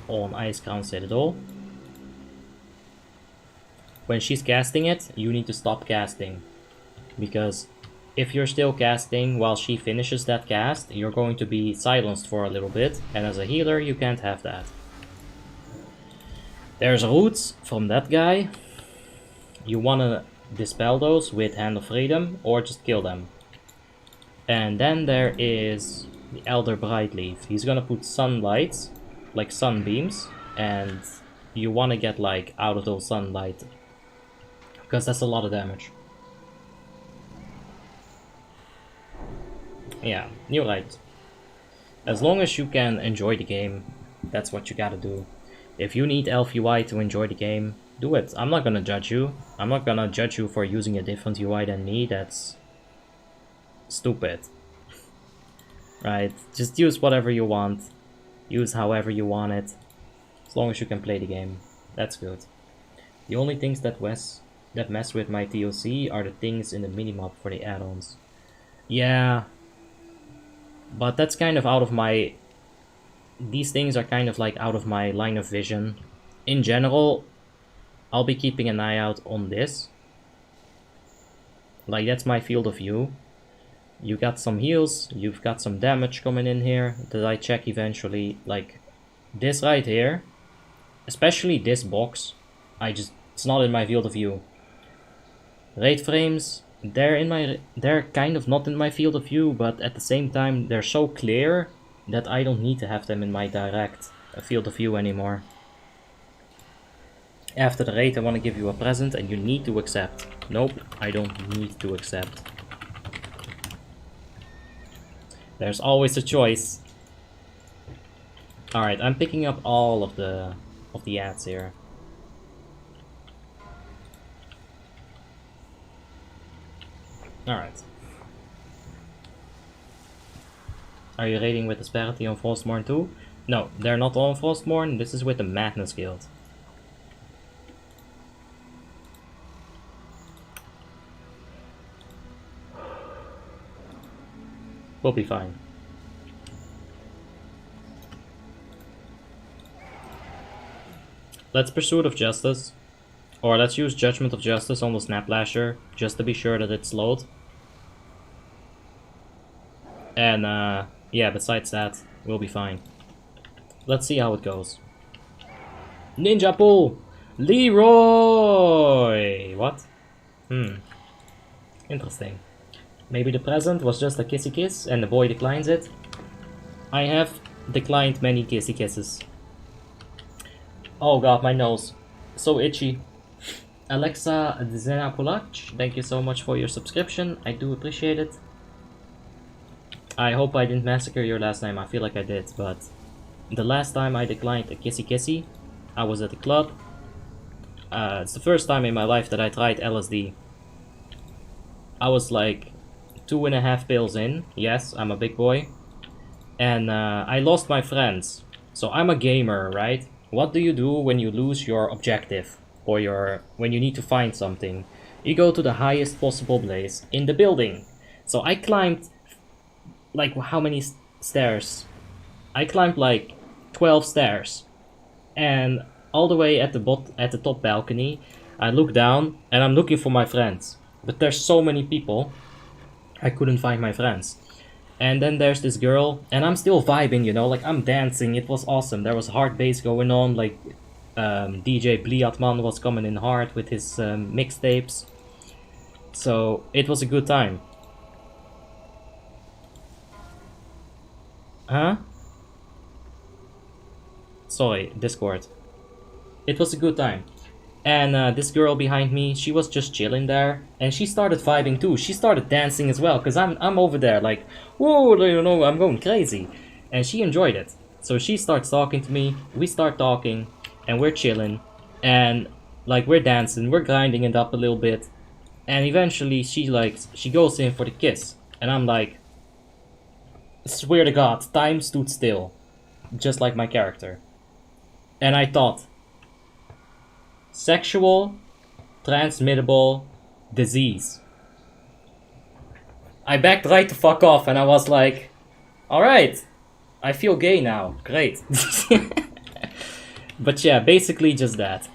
on Icecrown Citadel. When she's casting it, you need to stop casting, because if you're still casting while she finishes that cast, you're going to be silenced for a little bit, and as a healer you can't have that. There's roots from that guy. You wanna dispel those with Hand of Freedom or just kill them. And then there is the Elder Brightleaf. He's gonna put sunlights, like sunbeams, and you wanna get like out of those sunlight, because that's a lot of damage. Yeah, you're right. As long as you can enjoy the game, that's what you gotta do. If you need Elf UI to enjoy the game, do it. I'm not gonna judge you. I'm not gonna judge you for using a different UI than me. That's stupid. Right? Just use whatever you want. Use however you want it. As long as you can play the game. That's good. The only things that mess with my TOC are the things in the minimap for the add-ons. Yeah. But that's kind of out of my... These things are kind of like out of my line of vision. In general, I'll be keeping an eye out on this. Like, that's my field of view. You got some heals, you've got some damage coming in here that I check eventually. Like, this right here, especially this box, it's not in my field of view. Raid frames, they're kind of not in my field of view, but at the same time they're so clear that I don't need to have them in my direct field of view anymore. After the raid I want to give you a present and you need to accept. Nope, I don't need to accept. There's always a choice. Alright, I'm picking up all of the of the ads here. Alright. Are you raiding with Asperity on Frostmourne too? No, they're not on Frostmourne, this is with the Madness Guild. We'll be fine. Let's Pursuit of Justice. Or let's use Judgment of Justice on the Snaplasher, just to be sure that it's slowed. And yeah, besides that, we'll be fine. Let's see how it goes. Ninja Pool! Leroy! What? Interesting. Maybe the present was just a kissy kiss and the boy declines it. I have declined many kissy kisses. Oh god, my nose. So itchy. Alexa Zenapulach, thank you so much for your subscription. I do appreciate it. I hope I didn't massacre your last name. I feel like I did, but the last time I declined a kissy kissy, I was at the club. It's the first time in my life that I tried LSD. I was like 2.5 pills in. Yes, I'm a big boy. And I lost my friends. So I'm a gamer, right? What do you do when you lose your objective? Or when you need to find something? You go to the highest possible place in the building. So I climbed, like, how many stairs? I climbed like 12 stairs. And all the way at the top balcony, I look down and I'm looking for my friends. But there's so many people, I couldn't find my friends. And then there's this girl, and I'm still vibing, you know, like I'm dancing, it was awesome. There was hard bass going on, like DJ Bliatman was coming in hard with his mixtapes. So it was a good time. Huh? Sorry, Discord. It was a good time. And this girl behind me, she was just chilling there, and she started vibing too. She started dancing as well, because I'm over there like, whoa, you know, I'm going crazy. And she enjoyed it. So she starts talking to me, we start talking, and we're chilling, and like we're dancing, we're grinding it up a little bit. And eventually she goes in for the kiss. And I'm like, swear to God, time stood still. Just like my character. And I thought, sexual transmittable disease. I backed right the fuck off and I was like, alright, I feel gay now, great. But yeah, basically just that.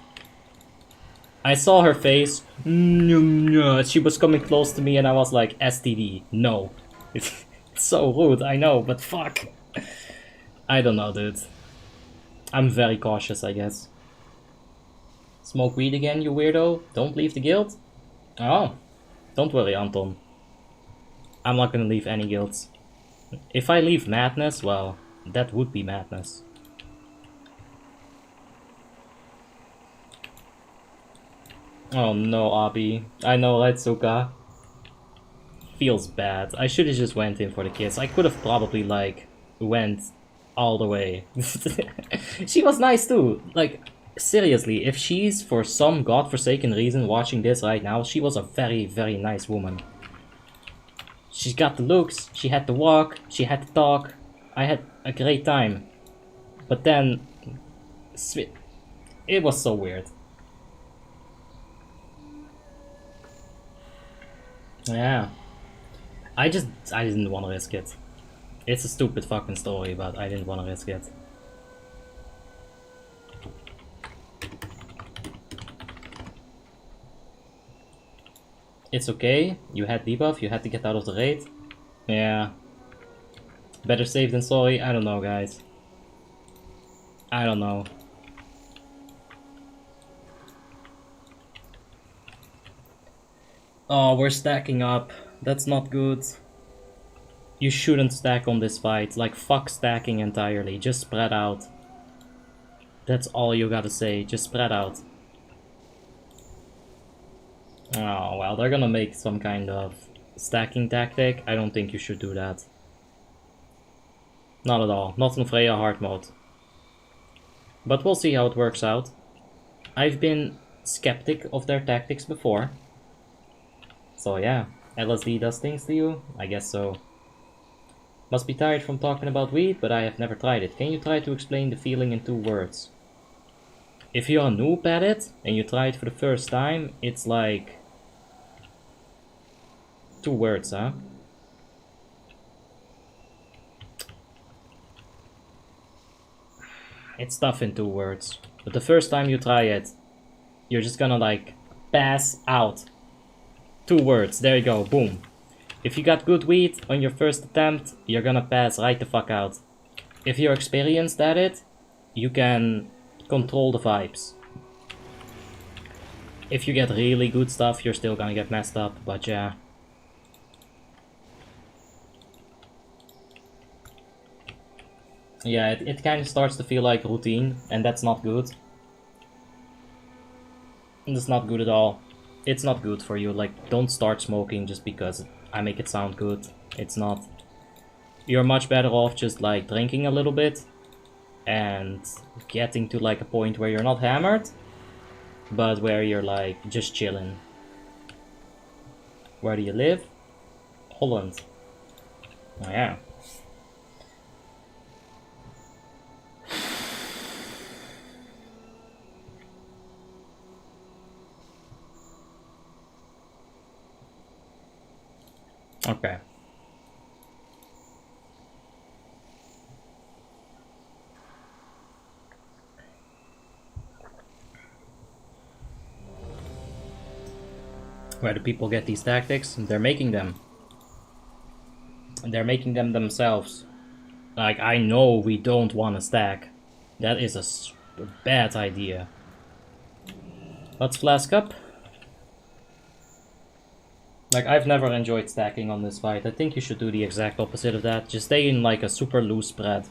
I saw her face, she was coming close to me and I was like, STD, no. It's so rude, I know, but fuck. I don't know, dude. I'm very cautious, I guess. Smoke weed again, you weirdo? Don't leave the guild? Oh, don't worry, Anton. I'm not gonna leave any guilds. If I leave Madness, well, that would be madness. Oh no, Abi. I know, right, Suka? Feels bad. I should've just went in for the kiss. I could've probably, like, went all the way. She was nice too. Like, seriously, if she's for some godforsaken reason watching this right now, she was a very, very nice woman. She's got the looks, she had the walk, she had the talk. I had a great time. But then, it was so weird. Yeah. I didn't want to risk it. It's a stupid fucking story, but I didn't want to risk it. It's okay, you had debuff, you had to get out of the raid. Yeah. Better safe than sorry, I don't know, guys. I don't know. Oh, we're stacking up. That's not good. You shouldn't stack on this fight. Like, fuck stacking entirely. Just spread out. That's all you gotta say. Just spread out. Oh, well, they're gonna make some kind of stacking tactic. I don't think you should do that. Not at all. Not on Freya hard mode. But we'll see how it works out. I've been skeptic of their tactics before. So yeah, LSD does things to you? I guess so. Must be tired from talking about weed, but I have never tried it. Can you try to explain the feeling in 2 words? If you're a noob at it, and you try it for the first time, it's like... 2 words, huh? It's tough in 2 words. But the first time you try it, you're just gonna like pass out. 2 words, there you go, boom. If you got good weed on your first attempt, you're gonna pass right the fuck out. If you're experienced at it, you can control the vibes. If you get really good stuff, you're still gonna get messed up, but yeah. Yeah, it kind of starts to feel like routine, and that's not good. That's not good at all. It's not good for you. Like, don't start smoking just because I make it sound good. It's not. You're much better off just like drinking a little bit and getting to like a point where you're not hammered, but where you're like just chilling. Where do you live? Holland. Oh yeah. Okay. Where do people get these tactics? They're making them. They're making them themselves. Like, I know we don't want to stack. That is a bad idea. Let's flask up. Like, I've never enjoyed stacking on this fight. I think you should do the exact opposite of that. Just stay in like a super loose spread.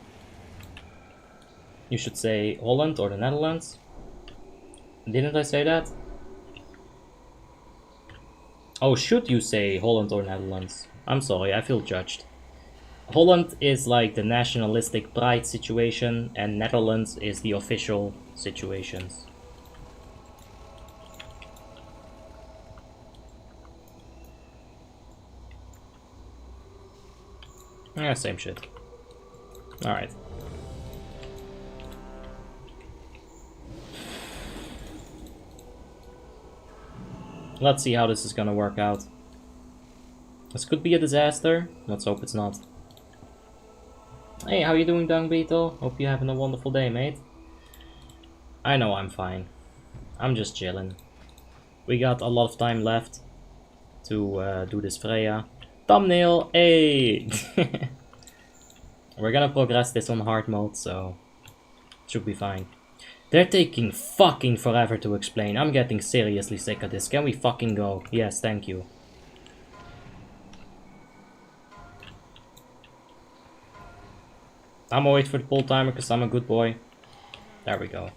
You should say Holland or the Netherlands. Didn't I say that? Oh, should you say Holland or Netherlands? I'm sorry, I feel judged. Holland is like the nationalistic pride situation, and Netherlands is the official situations. Yeah, same shit. Alright. Let's see how this is gonna work out. This could be a disaster. Let's hope it's not. Hey, how you doing, Dung Beetle? Hope you're having a wonderful day, mate. I know I'm fine. I'm just chilling. We got a lot of time left to do this Freya. Thumbnail, hey! We're gonna progress this on hard mode, so should be fine. They're taking fucking forever to explain. I'm getting seriously sick of this. Can we fucking go? Yes, thank you. I'm gonna wait for the pull timer because I'm a good boy. There we go.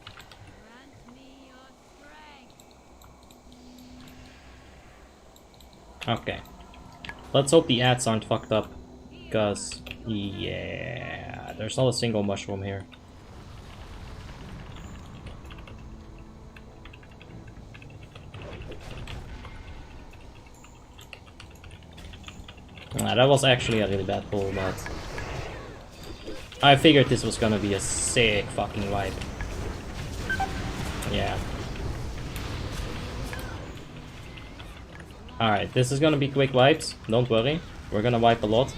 Okay. Let's hope the ads aren't fucked up. Because, yeah, there's not a single mushroom here. That was actually a really bad pull, but I figured this was gonna be a sick fucking wipe. Yeah. Alright, this is gonna be quick wipes, don't worry. We're gonna wipe a lot.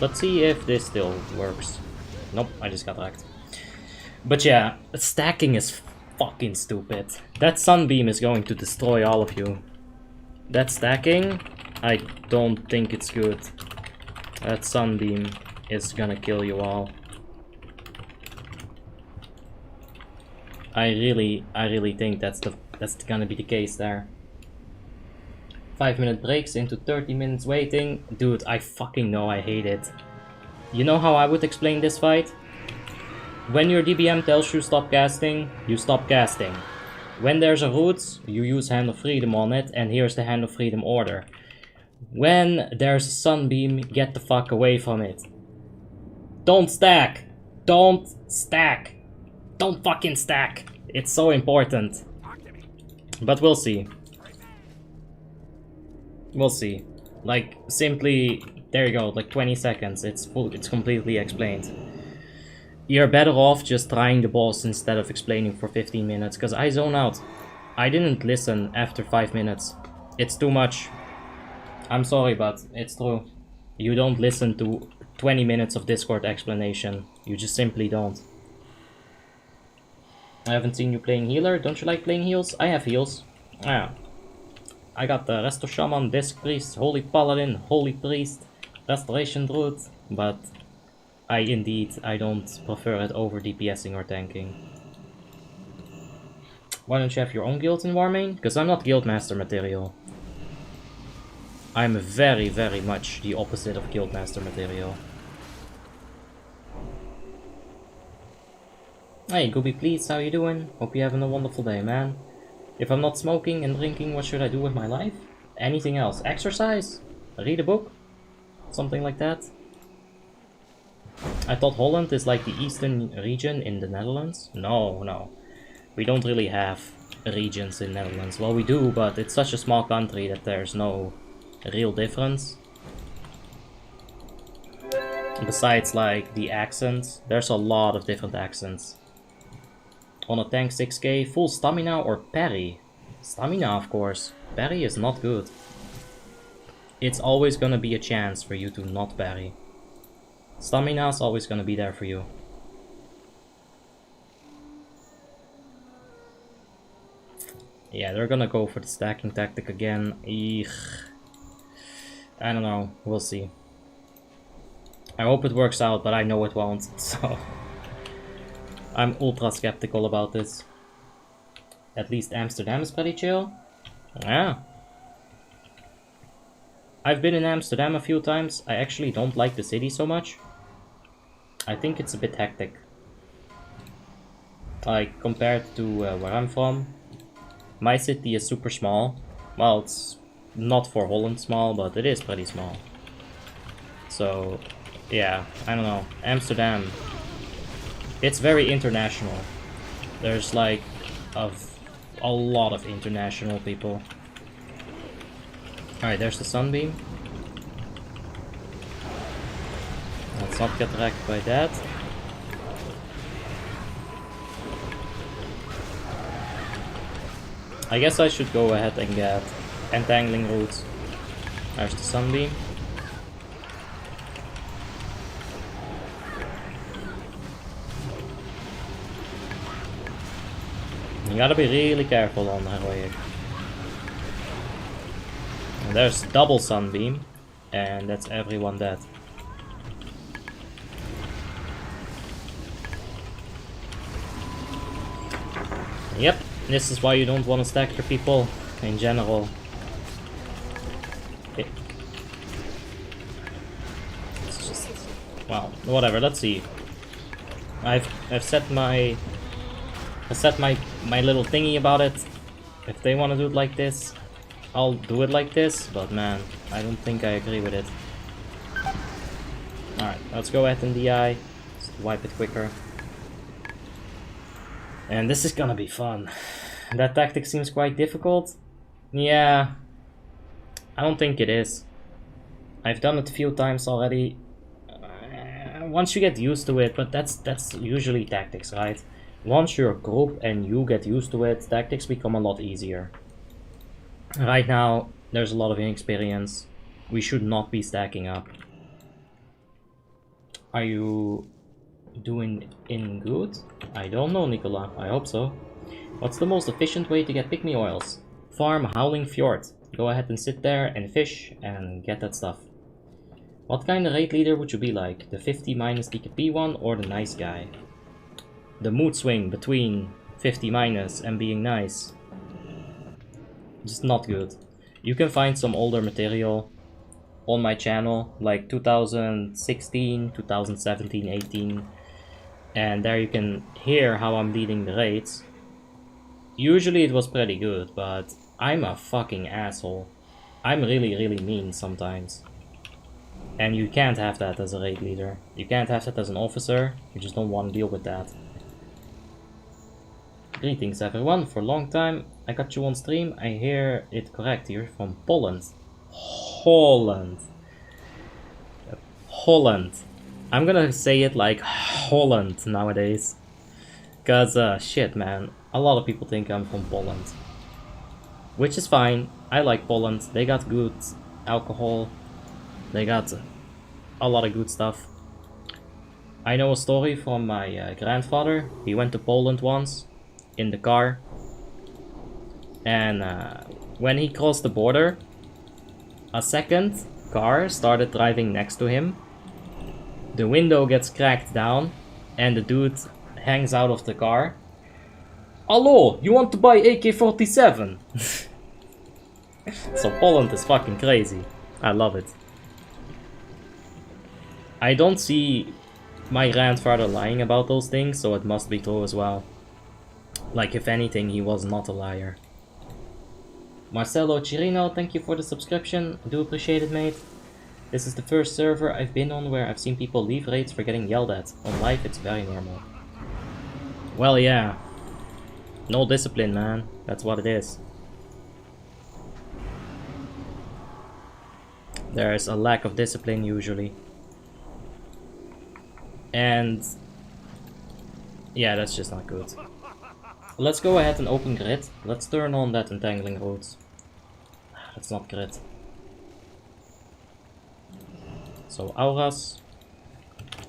Let's see if this still works. Nope, I just got wrecked. But yeah, stacking is fucking stupid. That sunbeam is going to destroy all of you. That stacking, I don't think it's good. That sunbeam is gonna kill you all. I really think that's gonna be the case there. 5-minute breaks into 30 minutes waiting. Dude, I fucking know I hate it. You know how I would explain this fight? When your DBM tells you stop casting, you stop casting. When there's a roots, you use Hand of Freedom on it, and here's the Hand of Freedom order. When there's a sunbeam, get the fuck away from it. Don't stack! Don't stack! Don't fucking stack. It's so important. But we'll see. We'll see. Like, simply, there you go, like 20 seconds, it's completely explained. You're better off just trying the boss instead of explaining for 15 minutes, because I zone out. I didn't listen after 5 minutes. It's too much. I'm sorry, but it's true. You don't listen to 20 minutes of Discord explanation. You just simply don't. I haven't seen you playing healer. Don't you like playing heals? I have heals. Yeah. I got the Resto Shaman, Disc Priest, Holy Paladin, Holy Priest, Restoration Druid, but I don't prefer it over DPSing or tanking. Why don't you have your own guild in Warmane? Because I'm not Guildmaster material. I'm very, very much the opposite of Guildmaster material. Hey, Gooby please, how you doing? Hope you're having a wonderful day, man. If I'm not smoking and drinking, what should I do with my life? Anything else? Exercise? Read a book? Something like that? I thought Holland is like the eastern region in the Netherlands. No, no. We don't really have regions in Netherlands. Well, we do, but it's such a small country that there's no real difference. Besides, like, the accents, there's a lot of different accents. On a tank 6k, full stamina or parry? Stamina, of course. Parry is not good. It's always gonna be a chance for you to not parry. Stamina is always gonna be there for you. Yeah, they're gonna go for the stacking tactic again. Eek. I don't know, we'll see. I hope it works out, but I know it won't, so... I'm ultra skeptical about this. At least Amsterdam is pretty chill. Yeah. I've been in Amsterdam a few times. I actually don't like the city so much. I think it's a bit hectic. Like, compared to where I'm from. My city is super small. Well, it's not for Holland small, but it is pretty small. So, yeah, I don't know. Amsterdam... It's very international. There's like a lot of international people. Alright, there's the sunbeam. Let's not get wrecked by that. I guess I should go ahead and get entangling roots. There's the sunbeam. You gotta be really careful on Heroic. And there's double sunbeam, and that's everyone dead. Yep, this is why you don't want to stack your people in general. It's just, well, whatever. Let's see. I've set my little thingy about it. If they want to do it like this, I'll do it like this, but man, I don't think I agree with it. Alright, let's go ahead and DI. Just wipe it quicker. And this is gonna be fun. That tactic seems quite difficult. Yeah, I don't think it is. I've done it a few times already. Once you get used to it, but that's usually tactics, right? Once you're a group and you get used to it, tactics become a lot easier. Right now, there's a lot of inexperience. We should not be stacking up. Are you doing in good? I don't know, Nicola. I hope so. What's the most efficient way to get pygmy oils? Farm Howling Fjord. Go ahead and sit there and fish and get that stuff. What kind of raid leader would you be like? The 50 minus DKP one or the nice guy? The mood swing between 50 minus and being nice. Just not good. You can find some older material on my channel, like 2016, 2017, 18. And there you can hear how I'm leading the raids. Usually it was pretty good, but I'm a fucking asshole. I'm really, really mean sometimes. And you can't have that as a raid leader. You can't have that as an officer. You just don't want to deal with that. Greetings everyone, for a long time I got you on stream. I hear it correct, you're from Poland. Holland. Holland. I'm gonna say it like Holland nowadays. Cause shit man, a lot of people think I'm from Poland. Which is fine, I like Poland, they got good alcohol, they got a lot of good stuff. I know a story from my grandfather. He went to Poland once in the car, and when he crossed the border, a second car started driving next to him. The window gets cracked down and the dude hangs out of the car. Hello, you want to buy AK-47? So Poland is fucking crazy. I love it. I don't see my grandfather lying about those things, so it must be true as well. Like, if anything, he was not a liar. Marcelo Chirino, thank you for the subscription. I do appreciate it, mate. This is the first server I've been on where I've seen people leave raids for getting yelled at. On live, it's very normal. Well, yeah. No discipline, man. That's what it is. There's a lack of discipline, usually. And yeah, that's just not good. Let's go ahead and open grid. Let's turn on that entangling routes. That's not grid. So auras.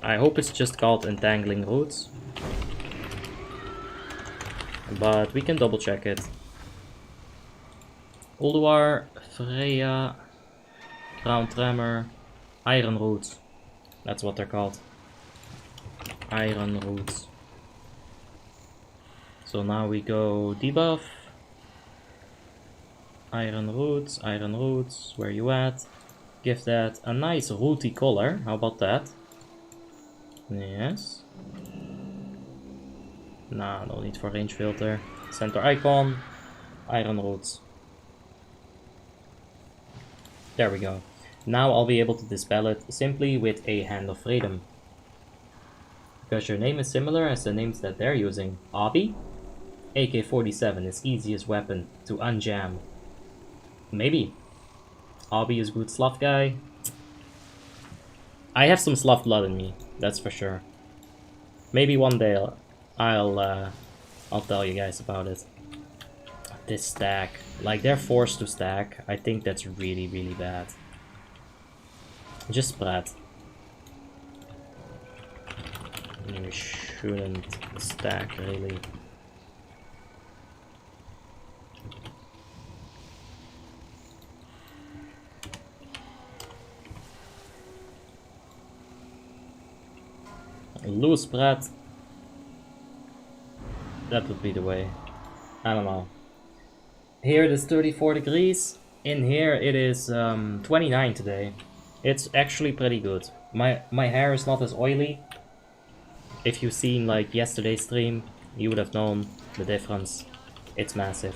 I hope it's just called entangling routes. But we can double check it. Ulduar, Freya, Ground Tremor, Iron Roots. That's what they're called. Iron Roots. So now we go debuff. Iron Roots, where you at? Give that a nice rooty color, how about that? Yes. Nah, no need for range filter. Center icon, Iron Roots. There we go. Now I'll be able to dispel it simply with a Hand of Freedom. Because your name is similar as the names that they're using. Ayyyy? AK-47 is easiest weapon to unjam. Maybe. Ayyyy is good Slav guy. I have some Slav blood in me, that's for sure. Maybe one day I'll tell you guys about it. This stack, like they're forced to stack. I think that's really, really bad. Just spread. You shouldn't stack, really. Loose spread. That would be the way. I don't know. Here it is 34 degrees. In here it is 29 today. It's actually pretty good. My hair is not as oily. If you've seen like yesterday's stream, you would have known the difference. It's massive.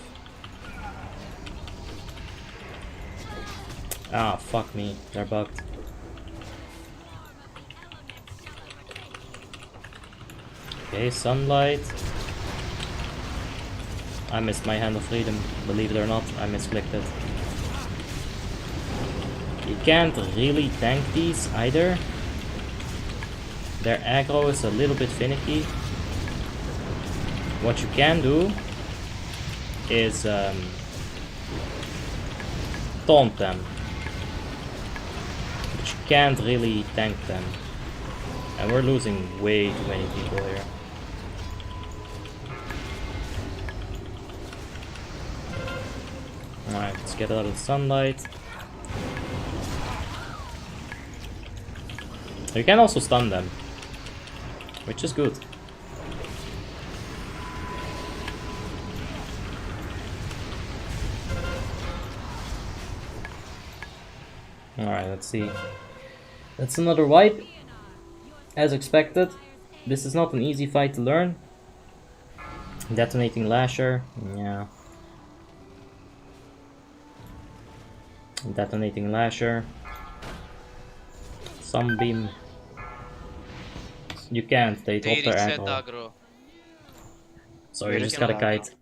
Ah, fuck me. They're bugged. Okay, sunlight. I missed my Hand of Freedom. Believe it or not, I misclicked it. You can't really tank these either. Their aggro is a little bit finicky. What you can do is taunt them. But you can't really tank them. And we're losing way too many people here. Alright, let's get out of the sunlight. You can also stun them, which is good. Alright, let's see. That's another wipe. As expected, this is not an easy fight to learn. Detonating Lasher, yeah. Detonating Lasher. Sunbeam. You can't, they drop They their reset aggro. aggro. So We you can just gotta stack. kite.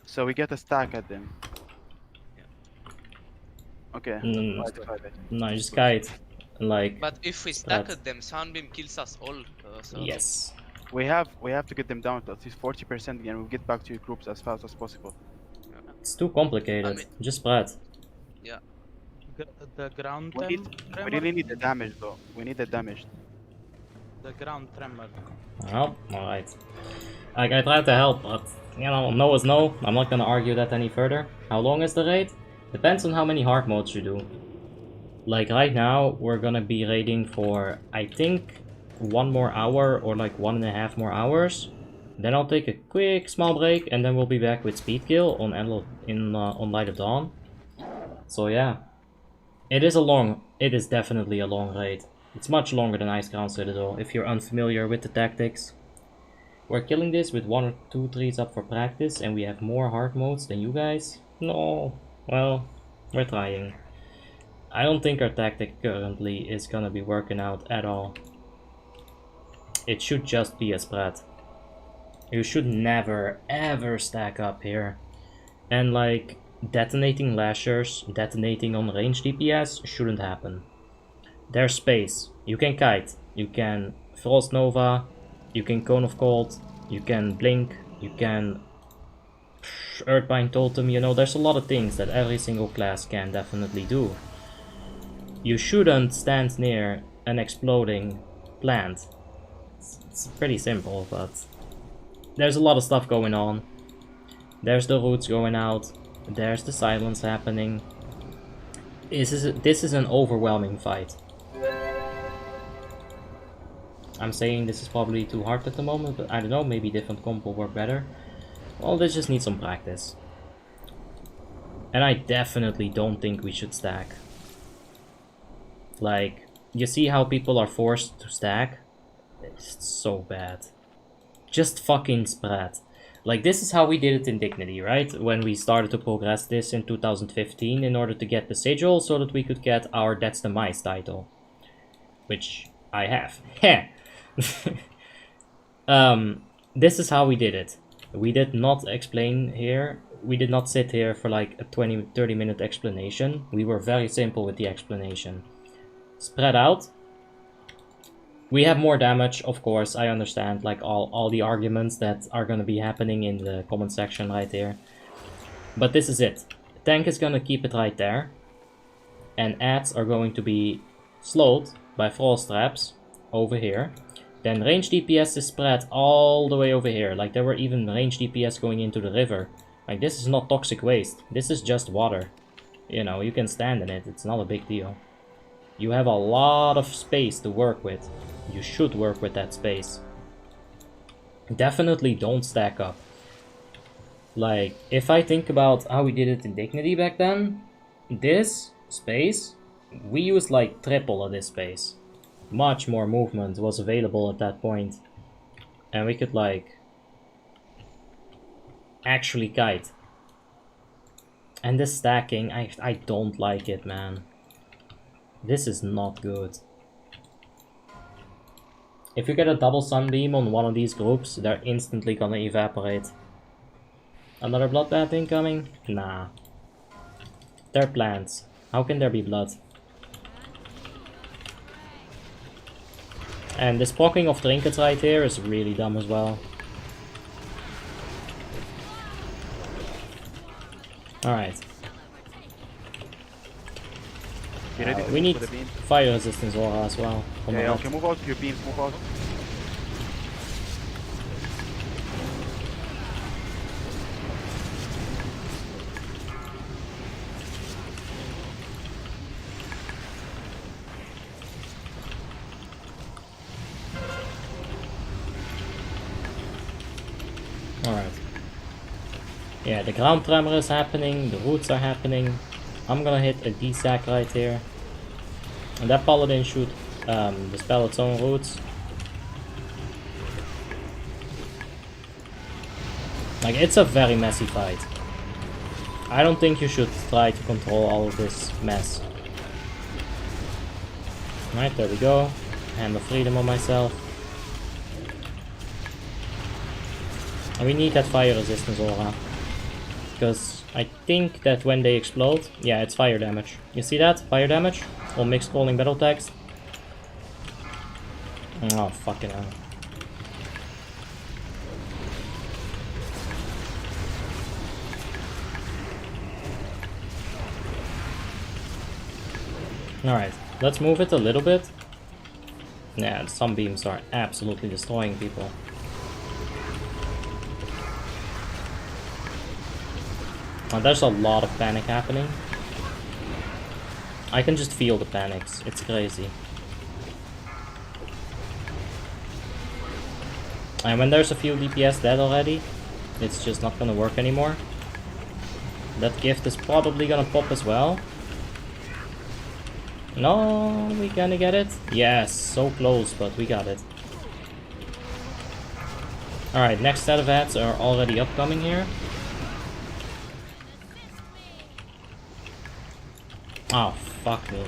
So we get a stack at them. Okay. Mm, Five, it. no, you just kite. And like, But if we spread. stack at them, Sunbeam kills us all. So Yes. We have to get them down to at least 40% again. We'll get back to your groups as fast as possible. It's too complicated. I mean- Just spread. The ground We really need the damage though. We need the damage. The ground tremor. Well, alright. Like, I tried to help, but, you know, no is no. I'm not gonna argue that any further. How long is the raid? Depends on how many hard modes you do. Like, right now, we're gonna be raiding for, I think, 1 more hour or like 1.5 more hours. Then I'll take a quick small break, and then we'll be back with Speed Kill on on Light of Dawn. So yeah. It is definitely a long raid. It's much longer than Iceground Citadel, if you're unfamiliar with the tactics. We're killing this with 1 or 2 trees up for practice, and we have more hard modes than you guys? No. Well, we're trying. I don't think our tactic currently is gonna be working out at all. It should just be a spread. You should never ever stack up here. And like, detonating lashers, detonating on range DPS shouldn't happen. There's space. You can kite, you can Frost Nova, you can Cone of Cold, you can Blink, you can Earthbind Totem, you know, there's a lot of things that every single class can definitely do. You shouldn't stand near an exploding plant. It's pretty simple, but there's a lot of stuff going on. There's the roots going out, there's the silence happening. This is an overwhelming fight. I'm saying this is probably too hard at the moment, but I don't know, maybe different comp will work better. Well, this just needs some practice. And I definitely don't think we should stack. Like, you see how people are forced to stack? It's so bad. Just fucking spread. Like, this is how we did it in Dignity, right? When we started to progress this in 2015 in order to get the sigil so that we could get our That's the Mice title. Which I have. Heh! This is how we did it. We did not explain here. We did not sit here for like a 20-30 minute explanation. We were very simple with the explanation. Spread out. We have more damage, of course, I understand, like all the arguments that are gonna be happening in the comment section right here. But this is it. Tank is gonna keep it right there. And ads are going to be slowed by frost traps over here. Then range DPS is spread all the way over here. Like, there were even range DPS going into the river. Like, this is not toxic waste. This is just water. You know, you can stand in it. It's not a big deal. You have a lot of space to work with. You should work with that space. Definitely don't stack up. Like, if I think about how we did it in Dignity back then, this space, we used like triple of this space. Much more movement was available at that point. And we could like actually kite. And this stacking, I don't like it, man. This is not good. If you get a double sunbeam on one of these groups, they're instantly gonna evaporate. Another bloodbath incoming? Nah. They're plants. How can there be blood? And this blocking of trinkets right here is really dumb as well. Alright. We need fire resistance aura as well. Yeah, okay, move out with your beams, move out. Alright. Yeah, the ground tremor is happening, the roots are happening. I'm gonna hit a D-sack right here. And that Paladin should dispel its own roots. Like, it's a very messy fight. I don't think you should try to control all of this mess. Right, there we go. Hand of freedom on myself. And we need that fire resistance aura. Because I think that when they explode, yeah, it's fire damage. You see that? Fire damage? All mixed calling battle tags. Oh, fucking hell. Alright, let's move it a little bit. Yeah, the sunbeams are absolutely destroying people. There's a lot of panic happening. I can just feel the panics. It's crazy. And when there's a few DPS dead already, it's just not gonna work anymore. That gift is probably gonna pop as well. No, we gonna get it? Yes, so close, but we got it. Alright, next set of ads are already upcoming here. Oh, fuck me.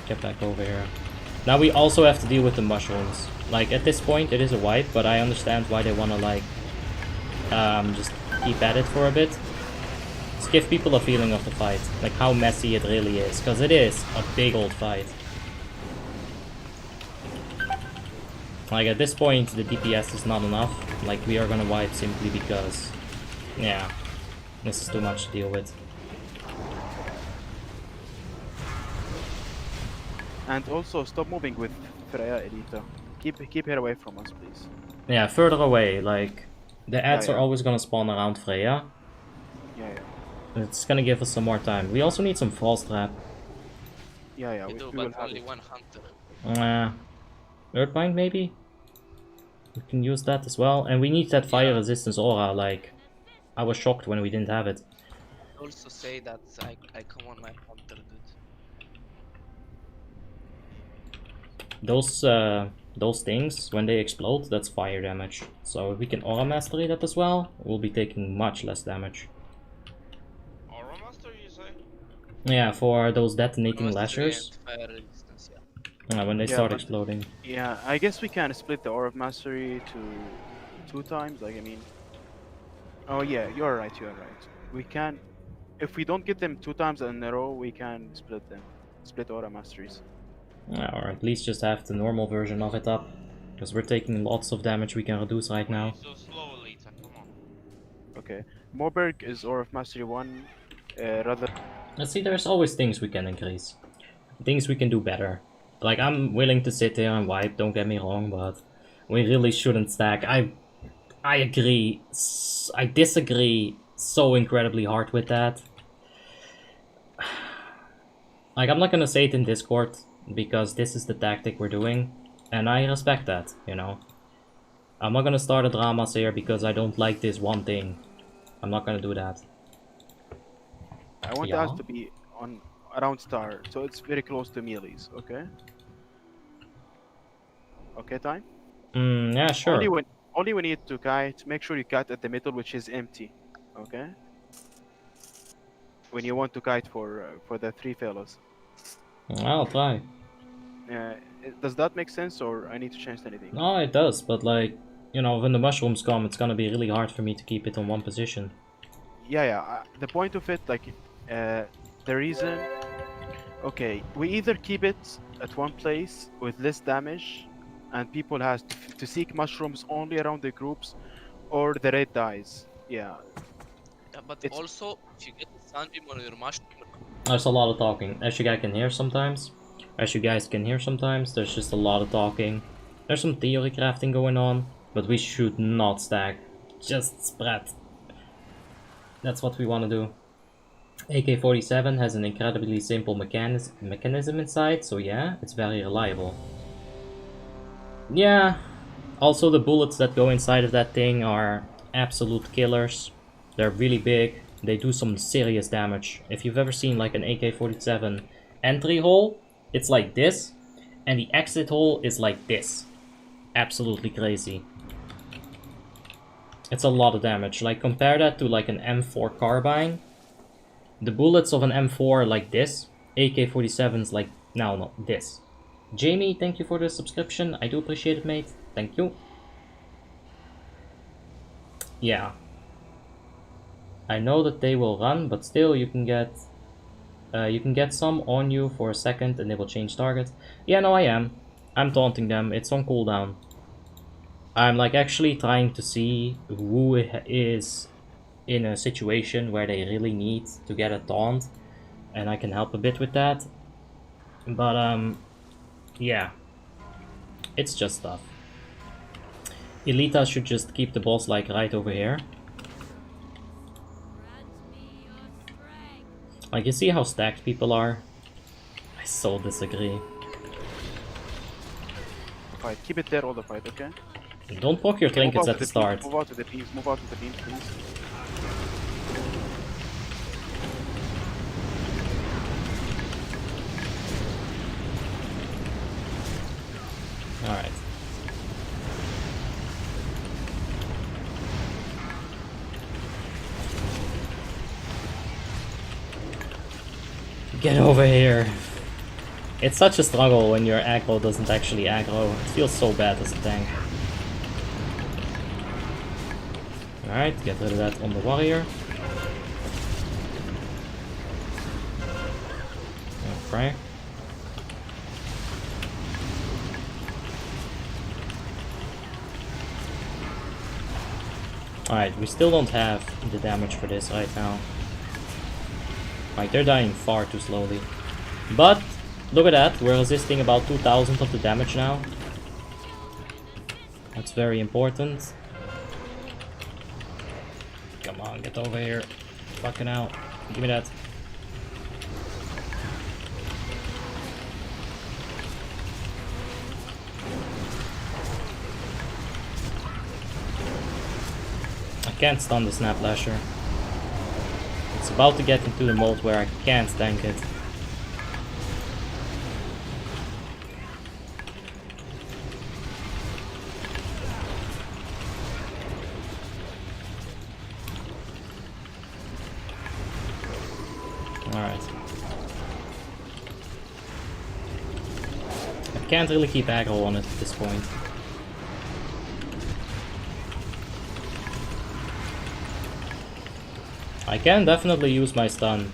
Get back over here. Now we also have to deal with the mushrooms. Like, at this point it is a wipe, but I understand why they wanna, like, just keep at it for a bit. Just give people a feeling of the fight. Like, how messy it really is. Because it is a big old fight. Like, at this point the DPS is not enough. Like, we are gonna wipe simply because... yeah. This is too much to deal with. And also, stop moving with Freya, Elita. Keep her away from us, please. Yeah, further away, like... the ads yeah. are always gonna spawn around Freya. Yeah. It's gonna give us some more time. We also need some Frost Trap. Yeah, We we do, will but have only it. one hunter. Earthbind maybe? We can use that as well. And we need that fire resistance aura, like... I was shocked when we didn't have it. Also say that I come on my hunter, dude. Those things, when they explode, that's fire damage. So if we can aura mastery that as well, we'll be taking much less damage. Aura Master, you say? Yeah, for those detonating Mastery lashers, and fire resistance, yeah. when they Yeah, start but- exploding. Yeah, I guess we can split the Aura of Mastery to 2 times, like, I mean... Oh yeah, you're right. We can... If we don't get them 2 times in a row, we can split them. Split Aura Masteries. Or at least just have the normal version of it up. Because we're taking lots of damage we can reduce right now. So slow, Elita, come on. Okay. Moberg is Aura of Mastery 1, rather... Let's see, there's always things we can increase. Things we can do better. Like, I'm willing to sit there and wipe, don't get me wrong, but... we really shouldn't stack. I agree. I disagree so incredibly hard with that. Like, I'm not gonna say it in Discord, because this is the tactic we're doing, and I respect that, you know. I'm not gonna start a drama here because I don't like this one thing. I'm not gonna do that. I want Yeah. us to be on around star, so it's very close to melees, okay? Okay, time? Yeah, sure. Only we need to kite, make sure you kite at the middle, which is empty, okay? When you want to kite for the 3 fellows. I'll try. Does that make sense, or I need to change anything? No, it does, but like, you know, when the mushrooms come, it's gonna be really hard for me to keep it on one position. Yeah. The point of it, like, the reason... Okay, we either keep it at one place with less damage, and people has to seek mushrooms only around the groups, or the raid dies. Yeah. Yeah, but It's- also, if you get the sunbeam on your mushroom, There's a lot of talking. As you guys can hear sometimes, there's just a lot of talking. There's some theory crafting going on, but we should not stack. Just spread. That's what we want to do. AK-47 has an incredibly simple mechanism inside, so yeah, it's very reliable. Yeah, also the bullets that go inside of that thing are absolute killers. They're really big, they do some serious damage. If you've ever seen like an AK-47 entry hole, it's like this, and the exit hole is like this. Absolutely crazy. It's a lot of damage. Like, compare that to like an M4 carbine. The bullets of an M4 are like this. AK-47's like, no, this. Jamie, thank you for the subscription. I do appreciate it, mate. Thank you. Yeah. I know that they will run, but still you can get some on you for a second and they will change target. Yeah, no, I am. I'm taunting them. It's on cooldown. I'm like actually trying to see who is in a situation where they really need to get a taunt, and I can help a bit with that. But yeah, it's just stuff. Elita should just keep the boss like right over here. Like, you see how stacked people are? I so disagree. Fight. Keep it there all the fight, okay? Don't poke your Okay, move trinkets out at to the start. Move out to the beams, move out to the beams, please. Alright. Get over here. It's such a struggle when your aggro doesn't actually aggro. It feels so bad as a tank. Alright, get rid of that on the warrior. Okay. Alright, we still don't have the damage for this right now. Like, they're dying far too slowly. But, look at that, we're resisting about 2000 of the damage now. That's very important. Come on, get over here. Fucking out. Give me that. I can't stun the Snap Lasher. It's about to get into the mode where I can't tank it. Alright. I can't really keep aggro on it at this point. I can definitely use my stun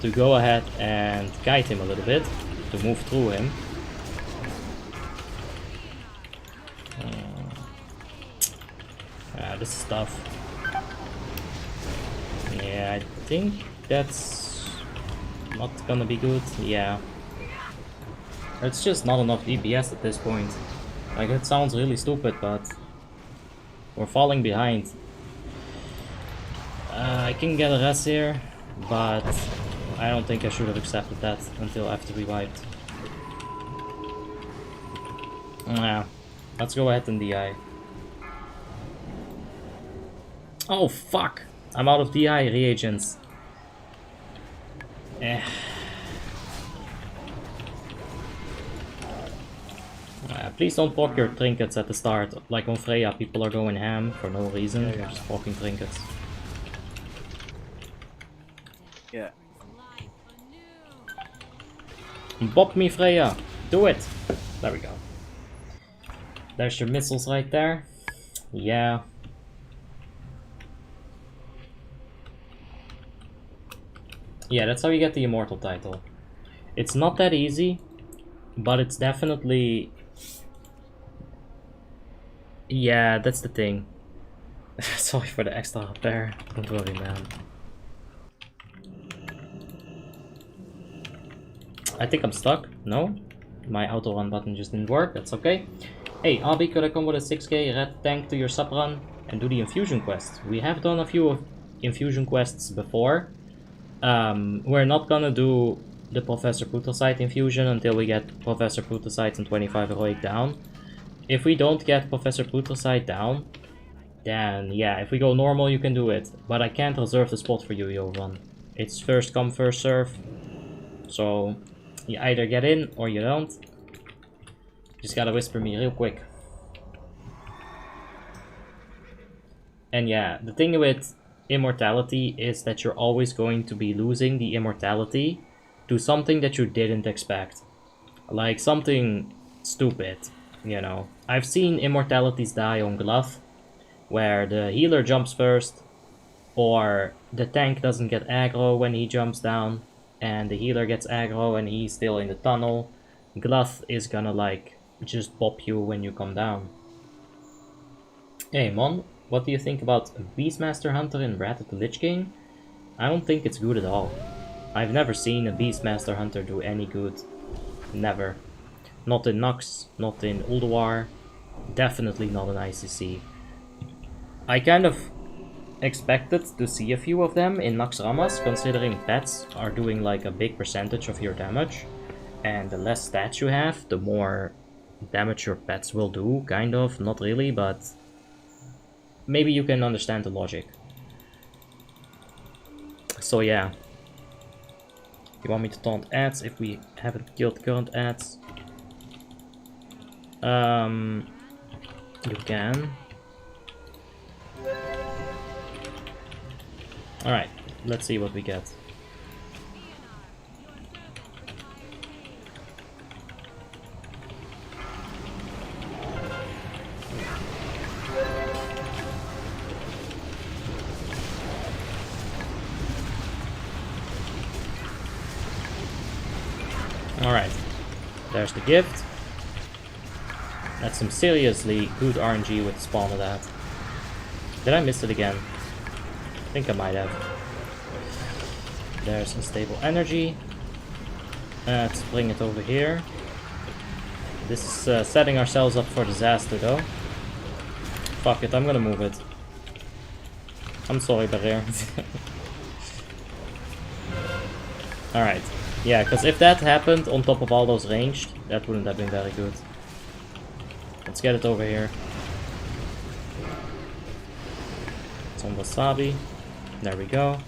to go ahead and guide him a little bit, to move through him. This is tough. Yeah, I think that's not gonna be good. Yeah. It's just not enough DPS at this point. Like, it sounds really stupid, but we're falling behind. I can get a rest here, but I don't think I should have accepted that until after we wiped. Yeah, let's go ahead and DI. Oh fuck! I'm out of DI reagents. Please don't poke your trinkets at the start. Like on Freya, people are going ham for no reason. They're just poking trinkets. Yeah. Bop me, Freya! Do it! There we go. There's your missiles right there. Yeah. Yeah, that's how you get the Immortal title. It's not that easy, but it's definitely... Yeah, that's the thing. Sorry for the extra repair. Don't worry, man. I think I'm stuck. No? My auto run button just didn't work. That's okay. Hey, Abi, could I come with a 6k red tank to your sub run and do the infusion quest? We have done a few infusion quests before. We're not gonna do the Professor Putrasite infusion until we get Professor Putrasite and 25 heroic down. If we don't get Professor Putrasite down, then yeah, if we go normal you can do it. But I can't reserve the spot for you, Jovan. It's first come, first serve. So you either get in or you don't. Just gotta whisper me real quick. And yeah, the thing with immortality is that you're always going to be losing the immortality to something that you didn't expect. Like something stupid, you know. I've seen immortalities die on Glove, where the healer jumps first, or the tank doesn't get aggro when he jumps down, and the healer gets aggro and he's still in the tunnel, Gluth is gonna like just bop you when you come down. Hey Mon, what do you think about Beastmaster Hunter in Wrath of the Lich King? I don't think it's good at all. I've never seen a Beastmaster Hunter do any good. Never. Not in Nox, not in Ulduar, definitely not in ICC. I kind of expected to see a few of them in Naxxramas, considering pets are doing like a big percentage of your damage. And the less stats you have, the more damage your pets will do, kind of, not really, but maybe you can understand the logic. So yeah. You want me to taunt ads if we haven't killed current ads? You can. Alright, let's see what we get. Alright, there's the gift. That's some seriously good RNG with the spawn of that. Did I miss it again? I think I might have. There's unstable energy. Let's bring it over here. This is setting ourselves up for disaster though. Fuck it, I'm gonna move it. I'm sorry, Barrier. Alright. Yeah, because if that happened on top of all those ranged, that wouldn't have been very good. Let's get it over here. It's on Wasabi. There we go.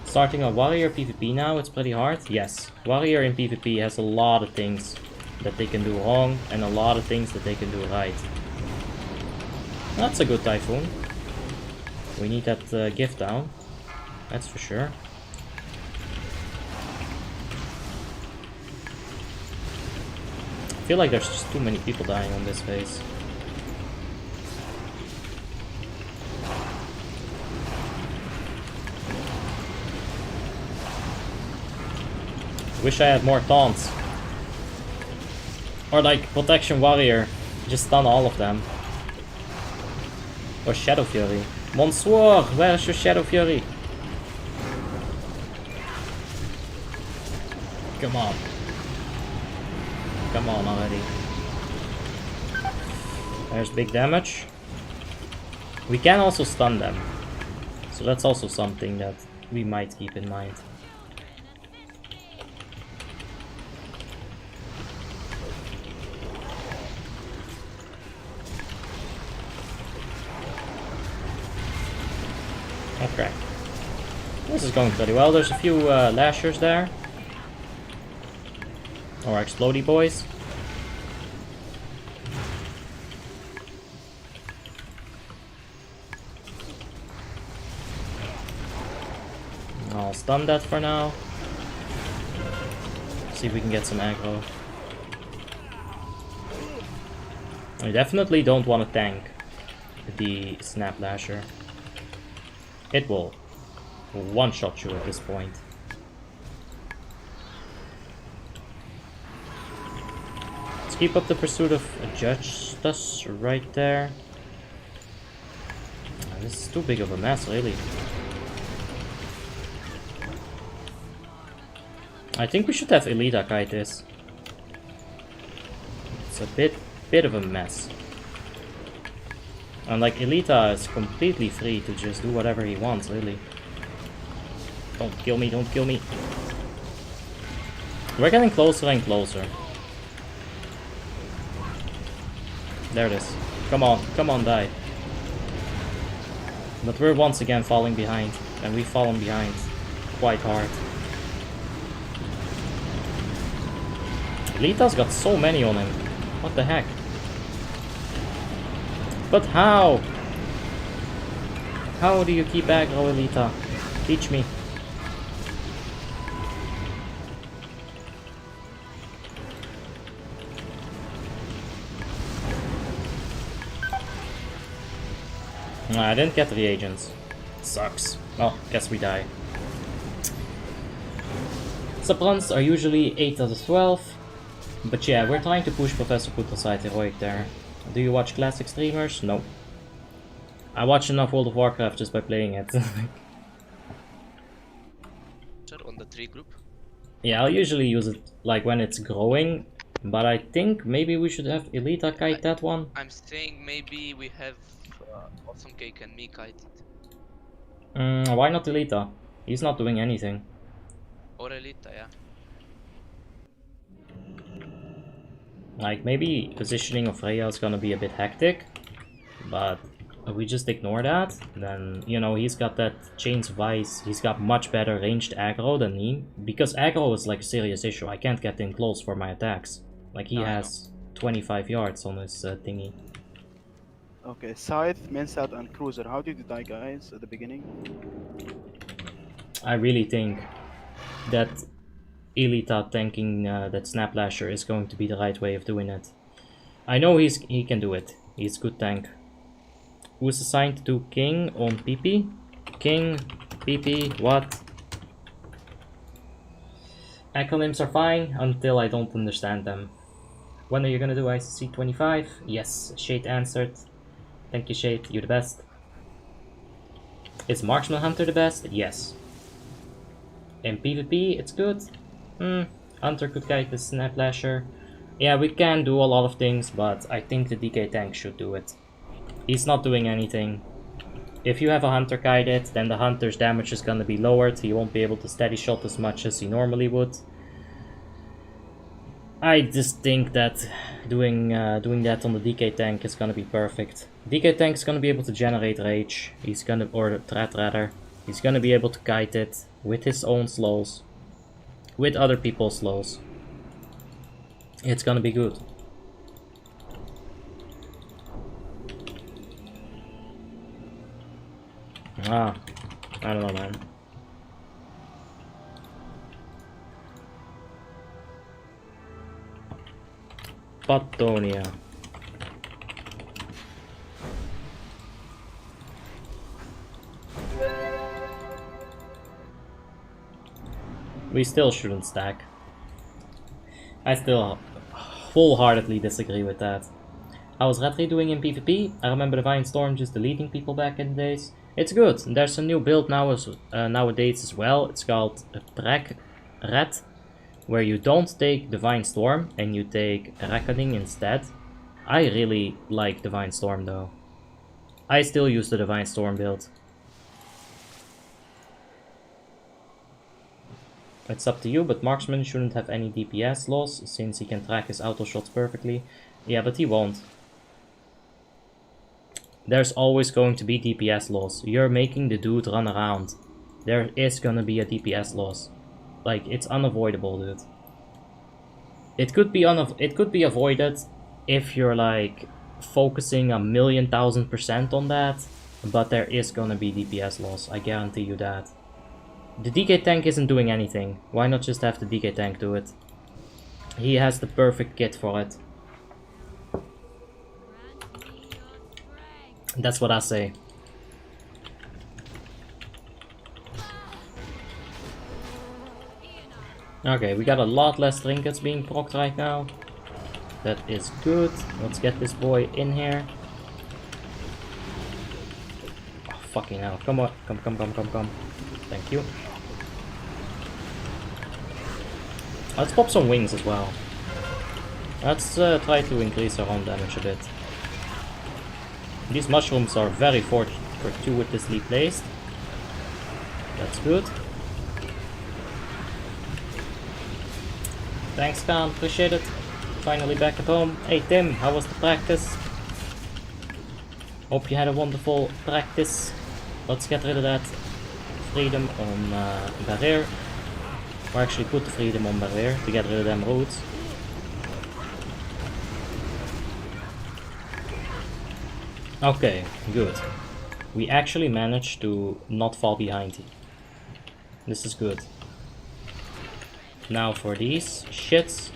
Starting a warrior PvP now, it's pretty hard. Yes, warrior in PvP has a lot of things that they can do wrong and a lot of things that they can do right. That's a good Typhoon. We need that gift down, that's for sure. I feel like there's just too many people dying on this phase. Wish I had more taunts. Or like Protection Warrior. Just stun all of them. Or Shadow Fury. Monsieur, where's your Shadow Fury? Come on. Come on already. There's big damage. We can also stun them. So that's also something that we might keep in mind. Okay. This is going pretty well. There's a few lashers there. Or explodey boys. I'll stun that for now. See if we can get some aggro. I definitely don't want to tank the Snap Lasher. It will one-shot you at this point. Let's keep up the pursuit of Justice right there. This is too big of a mess, really. I think we should have Elita kite this. It's a bit of a mess. And like Elita is completely free to just do whatever he wants, really. Don't kill me, don't kill me. We're getting closer and closer. There it is. Come on, die. But we're once again falling behind. And we've fallen behind quite hard. Elita's got so many on him. What the heck? But how? How do you keep aggro, Elita? Teach me. I didn't get reagents. Sucks. Well, guess we die. Subruns are usually 8 out of 12. But yeah, we're trying to push Professor Put aside Heroic there. Do you watch classic streamers? No. I watch enough World of Warcraft just by playing it. On the tree group. Yeah, I'll usually use it like when it's growing. But I think maybe we should have Elita kite that one. I'm saying maybe we have Awesome Cake and me kite it. Why not Elita? He's not doing anything. Or Elita, yeah. Like, maybe positioning of Freya is gonna be a bit hectic, but if we just ignore that, then, you know, he's got that Chains of Ice, he's got much better ranged aggro than me, because aggro is like a serious issue, I can't get in close for my attacks. Like, he has 25 yards on his thingy. Okay, Scythe, Minsat, and Cruiser. How did you die, guys, at the beginning? I really think that Elita tanking that Snaplasher is going to be the right way of doing it. I know he can do it. He's a good tank. Who's assigned to King on PP? King, PP, what? Acronyms are fine until I don't understand them. When are you gonna do ICC 25? Yes, Shade answered. Thank you, Shade, you're the best. Is Marksman Hunter the best? Yes. In PvP, it's good. Hunter could guide the Snaplasher. Yeah, we can do a lot of things, but I think the DK tank should do it. He's not doing anything. If you have a Hunter guided, then the Hunter's damage is gonna be lowered. He won't be able to steady shot as much as he normally would. I just think that doing that on the DK tank is gonna be perfect. DK tank is gonna be able to generate rage. He's gonna, or threat rather. He's gonna be able to kite it with his own slows, with other people's slows. It's gonna be good. I don't know, man. Patonia. We still shouldn't stack. I still wholeheartedly disagree with that. How was Retri doing in PvP? I remember Divine Storm just deleting people back in the days. It's good. There's a new build now nowadays as well. It's called Prek Red, where you don't take Divine Storm and you take Reckoning instead. I really like Divine Storm though. I still use the Divine Storm build. It's up to you, but Marksman shouldn't have any DPS loss since he can track his auto shots perfectly. Yeah, but he won't. There's always going to be DPS loss. You're making the dude run around. There is gonna be a DPS loss. Like, it's unavoidable, dude. It could be avoided if you're like focusing 1,000,000% on that, but there is gonna be DPS loss. I guarantee you that. The DK tank isn't doing anything. Why not just have the DK tank do it? He has the perfect kit for it. That's what I say. Okay, we got a lot less trinkets being procced right now. That is good. Let's get this boy in here. Oh, fucking hell. Come on. Come. Thank you. Let's pop some wings as well. Let's try to increase our own damage a bit. These mushrooms are very fortuitously placed. That's good. Thanks, Khan. Appreciate it. Finally back at home. Hey, Tim. How was the practice? Hope you had a wonderful practice. Let's get rid of that freedom on barrier. Or actually put the freedom on barrier to get rid of them roots. Okay, good. We actually managed to not fall behind here. This is good. Now for these shits.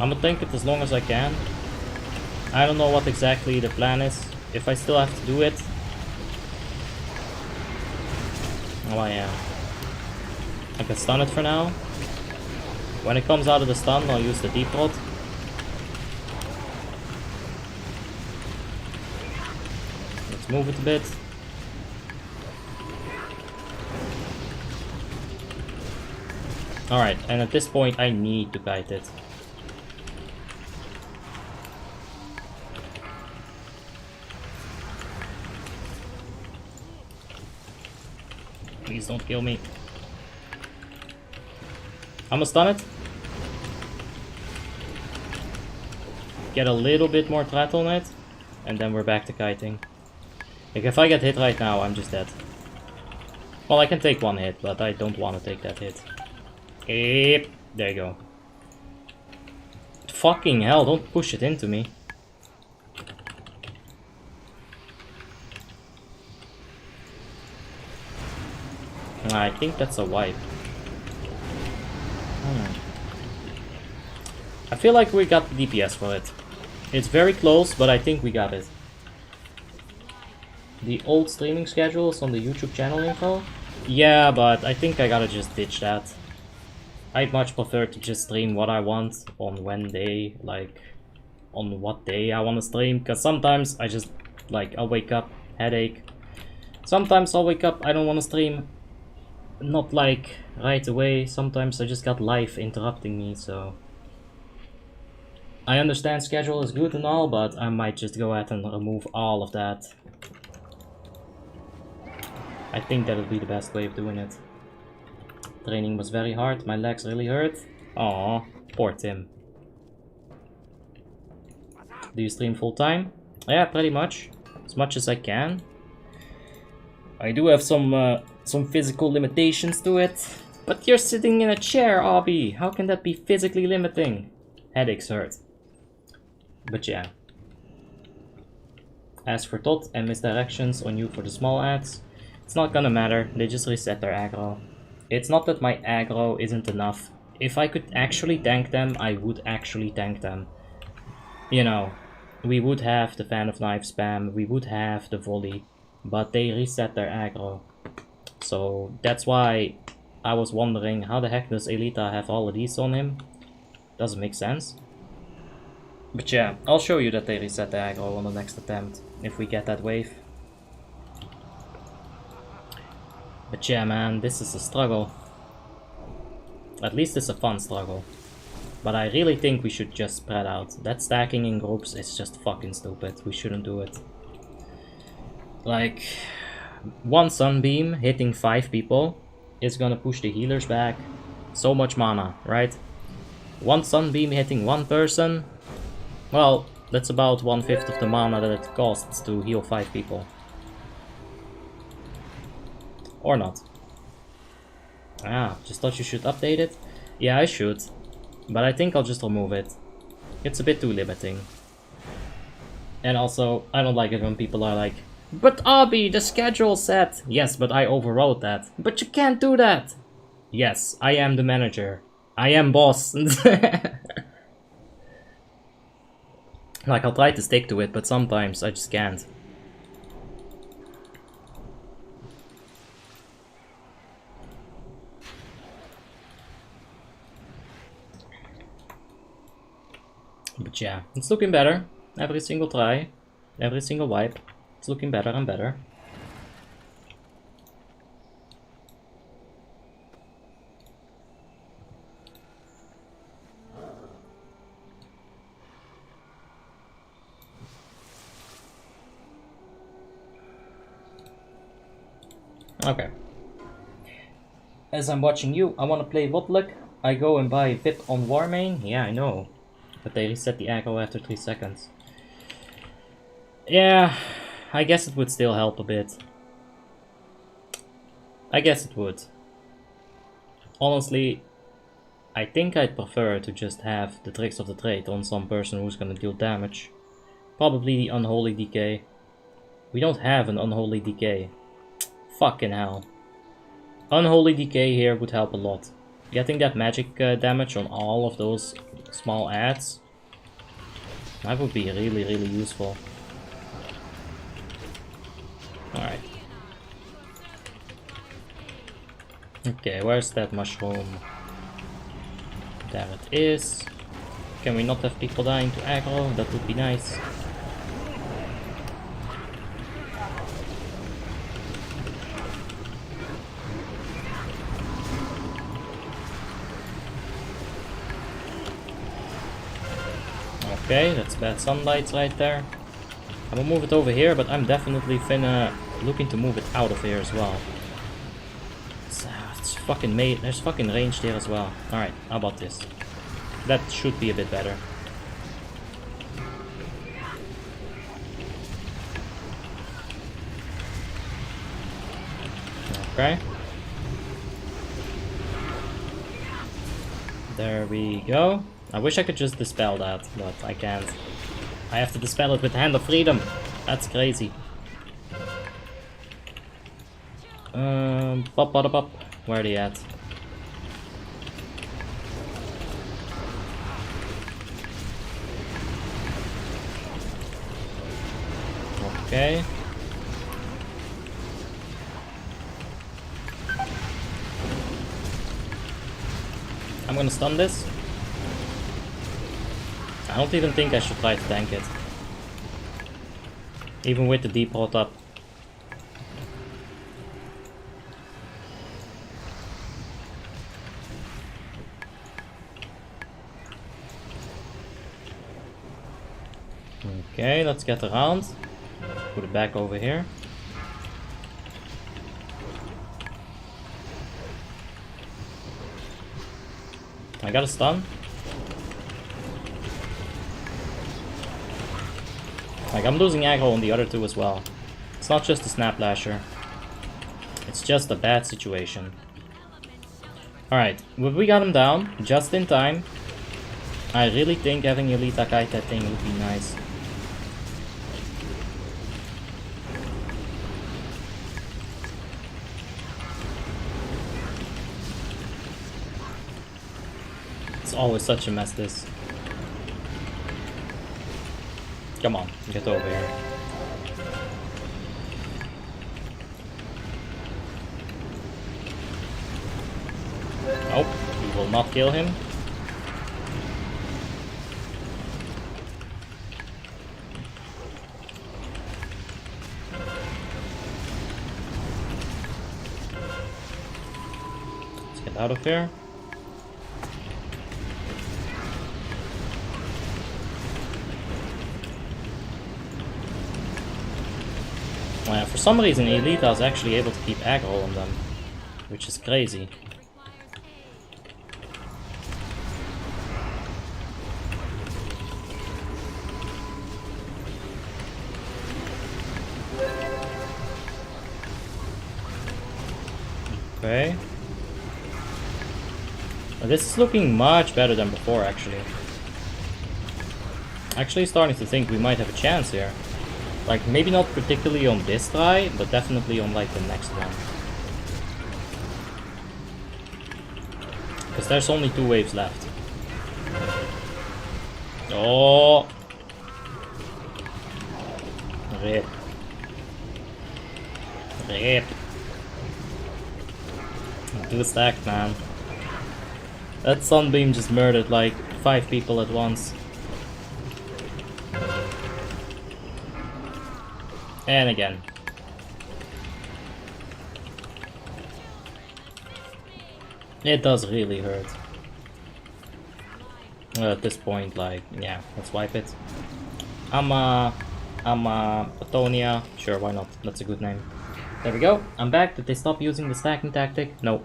I'm gonna tank it as long as I can. I don't know what exactly the plan is, if I still have to do it. Oh yeah. I can stun it for now. When it comes out of the stun, I'll use the deep throat. Let's move it a bit. Alright, and at this point I need to kite it. Please don't kill me. I'ma stun it. Get a little bit more threat on it. And then we're back to kiting. Like, if I get hit right now, I'm just dead. Well, I can take one hit, but I don't want to take that hit. Yep, there you go. Fucking hell, don't push it into me. I think that's a wipe. I feel like we got the DPS for it. It's very close, but I think we got it. The old streaming schedules on the YouTube channel info? Yeah, but I think I gotta just ditch that. I'd much prefer to just stream what I want on when day, like on what day I want to stream, because sometimes I just, like, I'll wake up, headache. Sometimes I'll wake up, I don't want to stream, not like right away. Sometimes I just got life interrupting me, so I understand schedule is good and all, but I might just go ahead and remove all of that. I think that would be the best way of doing it. Training was very hard, my legs really hurt. Aww, poor Tim. Do you stream full time? Yeah, pretty much. As much as I can. I do have some physical limitations to it. But you're sitting in a chair, Abby. How can that be physically limiting? Headaches hurt. But yeah. As for dot and misdirections on you for the small ads, it's not gonna matter, they just reset their aggro. It's not that my aggro isn't enough. If I could actually tank them, I would actually tank them. You know, we would have the Fan of Knife spam, we would have the volley, but they reset their aggro. So that's why I was wondering, how the heck does Elita have all of these on him? Doesn't make sense. But yeah, I'll show you that they reset the aggro on the next attempt, if we get that wave. But yeah, man, this is a struggle. At least it's a fun struggle. But I really think we should just spread out. That stacking in groups is just fucking stupid. We shouldn't do it. Like, one sunbeam hitting 5 people is gonna push the healers back so much mana, right? One sunbeam hitting 1 person, well, that's about 1/5 of the mana that it costs to heal 5 people. Or not. Ah, just thought you should update it? Yeah, I should. But I think I'll just remove it. It's a bit too limiting. And also, I don't like it when people are like, "But Abby, the schedule set!" Yes, but I overrode that. But you can't do that! Yes, I am the manager. I am boss. Like, I'll try to stick to it, but sometimes I just can't. But yeah, it's looking better. Every single try, every single wipe, it's looking better and better. Okay. As I'm watching you, I want to play WoTLK. I go and buy VIP on Warmane. Yeah, I know. But they reset the aggro after 3 seconds. Yeah, I guess it would still help a bit. I guess it would. Honestly, I think I'd prefer to just have the Tricks of the Trade on some person who's gonna deal damage. Probably the Unholy Decay. We don't have an Unholy Decay. Fucking hell. Unholy Decay here would help a lot. Getting that magic damage on all of those small ads That would be really, really useful. Alright. Okay, where's that mushroom? There it is. Can we not have people dying to aggro? That would be nice. Okay, that's bad sunlight right there. I'm gonna move it over here, but I'm definitely finna looking to move it out of here as well. It's fucking made. There's fucking range there as well. Alright, how about this? That should be a bit better. Okay. There we go. I wish I could just dispel that, but I can't. I have to dispel it with the Hand of Freedom. That's crazy. Pop, pop, pop. Where are they at? Okay. I'm gonna stun this. I don't even think I should try to tank it. Even with the deep hold up. Okay, let's get around. Put it back over here. I got a stun. Like, I'm losing aggro on the other two as well. It's not just the Snap Lasher. It's just a bad situation. Alright, well, we got him down just in time. I really think having Elite kite that thing would be nice. It's always such a mess, this. Come on, get over here. Nope, we will not kill him. Let's get out of here. For some reason, Elite is actually able to keep aggro on them, which is crazy. Okay. Well, this is looking much better than before, actually. Actually starting to think we might have a chance here. Like, maybe not particularly on this try, but definitely on, like, the next one. Because there's only 2 waves left. Oh! Rip. Rip. Do a stack, man. That Sunbeam just murdered, like, 5 people at once. And again. It does really hurt. At this point, like, yeah, let's wipe it. Patonia. Sure, why not? That's a good name. There we go. I'm back. Did they stop using the stacking tactic? No.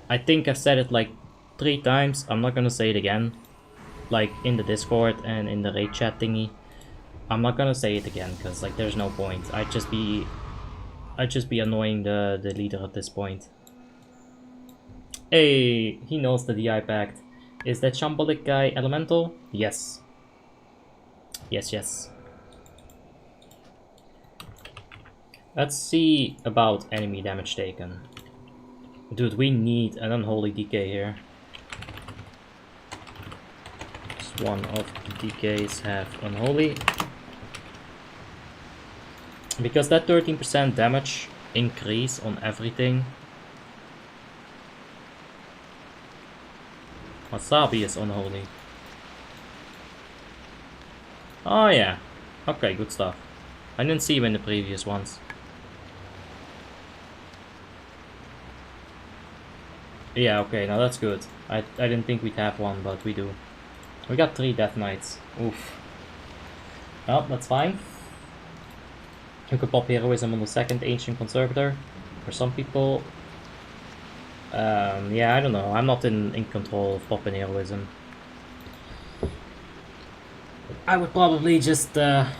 I think I've said it like 3 times. I'm not gonna say it again. Like, in the Discord and in the raid chat thingy. I'm not gonna say it again, because like there's no point. I'd just be annoying the leader at this point. Hey, he knows the DI pact. Is that shambolic guy elemental? Yes. Yes, yes. Let's see about enemy damage taken. Dude, we need an unholy DK here. Just one of the DKs have Unholy. Because that 13% damage increase on everything. Wasabi is Unholy. Oh yeah. Okay, good stuff. I didn't see him in the previous ones. Yeah, okay, now that's good. I didn't think we'd have one, but we do. We got 3 Death Knights. Oof. Well, that's fine. You could pop Heroism on the second Ancient Conservator. For some people... yeah, I don't know. I'm not in control of popping Heroism. I would probably just... yeah,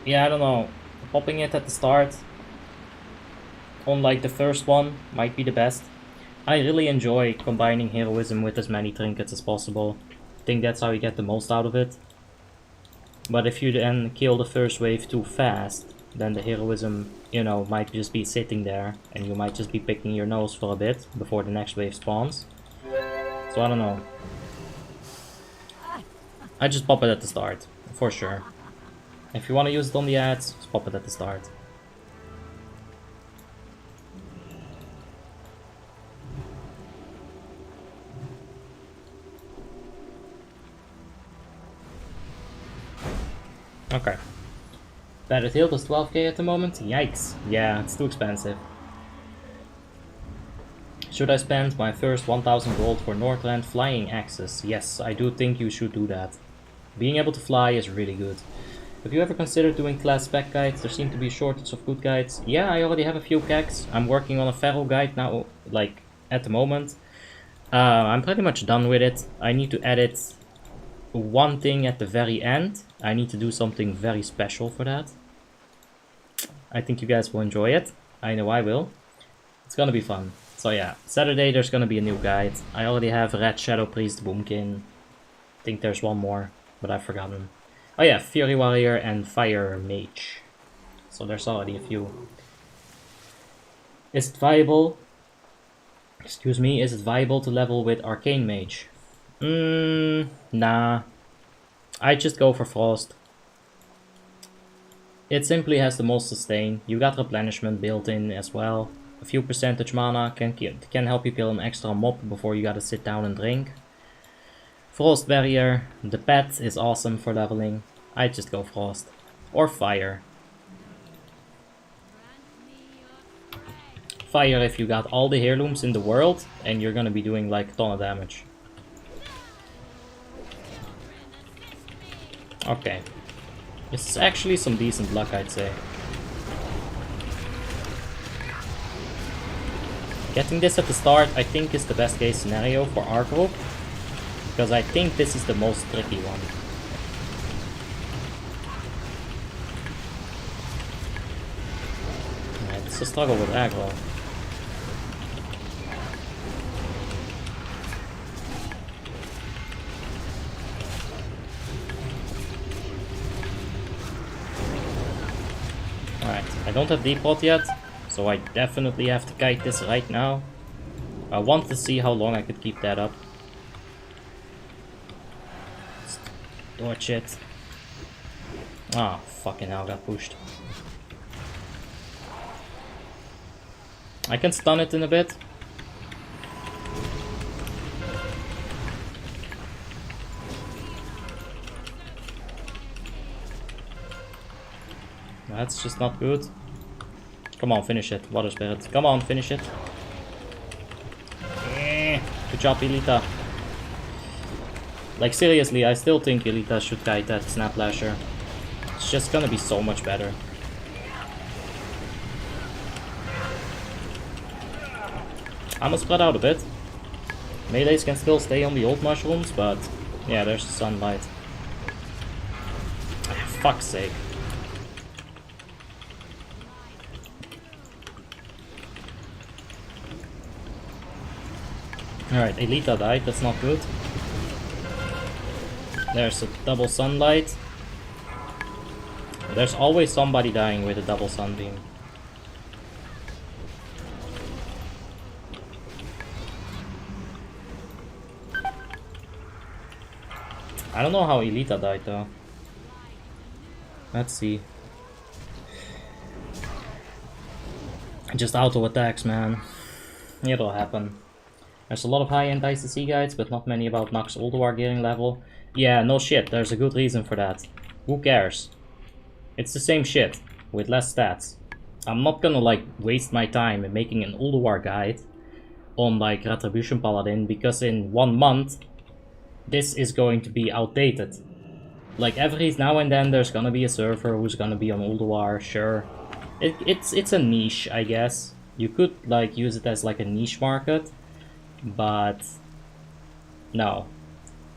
I don't know. Popping it at the start, on like the first one, might be the best. I really enjoy combining Heroism with as many trinkets as possible. I think that's how you get the most out of it. But if you then kill the first wave too fast, then the Heroism, you know, might just be sitting there, and you might just be picking your nose for a bit before the next wave spawns. So I don't know. I just pop it at the start, for sure. If you want to use it on the ads, just pop it at the start. Okay. Battlefield is 12k at the moment? Yikes. Yeah, it's too expensive. Should I spend my first 1000 gold for Northland flying access? Yes, I do think you should do that. Being able to fly is really good. Have you ever considered doing class spec guides? There seem to be a shortage of good guides. Yeah, I already have a few CACs. I'm working on a feral guide now, like, at the moment. I'm pretty much done with it. I need to edit one thing at the very end. I need to do something very special for that. I think you guys will enjoy it. I know I will. It's gonna be fun. So yeah, Saturday there's gonna be a new guide. I already have Red Shadow Priest Boomkin. I think there's one more, but I've forgotten. Oh yeah, Fury Warrior and Fire Mage. So there's already a few. Is it viable? Excuse me, is it viable to level with Arcane Mage? Nah. I just go for Frost. It simply has the most sustain. You got replenishment built in as well. A few percentage mana can help you kill an extra mob before you gotta sit down and drink. Frost Barrier. The pet is awesome for leveling. I just go Frost. Or Fire. Fire if you got all the heirlooms in the world and you're gonna be doing like a ton of damage. Okay. This is actually some decent luck, I'd say. Getting this at the start, I think, is the best case scenario for our group. Because I think this is the most tricky one. Alright, it's a struggle with aggro. Alright, I don't have deep pot yet, so I definitely have to kite this right now. I want to see how long I could keep that up. Dodge it. Ah, fucking hell, got pushed. I can stun it in a bit. That's just not good. Come on, finish it, Water Spirit. Come on, finish it. Good job, Elita. Like, seriously, I still think Elita should kite that Snap Lasher. It's just gonna be so much better. I'm gonna spread out a bit. Melees can still stay on the old mushrooms, but yeah, there's the sunlight. Fuck's sake. Alright, Elita died, that's not good. There's a double sunlight. There's always somebody dying with a double sunbeam. I don't know how Elita died though. Let's see. Just auto attacks, man. It'll happen. There's a lot of high-end ICC guides, but not many about Nox Ulduar gearing level. Yeah, no shit, there's a good reason for that. Who cares? It's the same shit, with less stats. I'm not gonna like waste my time in making an Ulduar guide on like Retribution Paladin, because in 1 month this is going to be outdated. Like every now and then there's gonna be a server who's gonna be on Ulduar, sure. It's a niche, I guess. You could like use it as like a niche market, but no,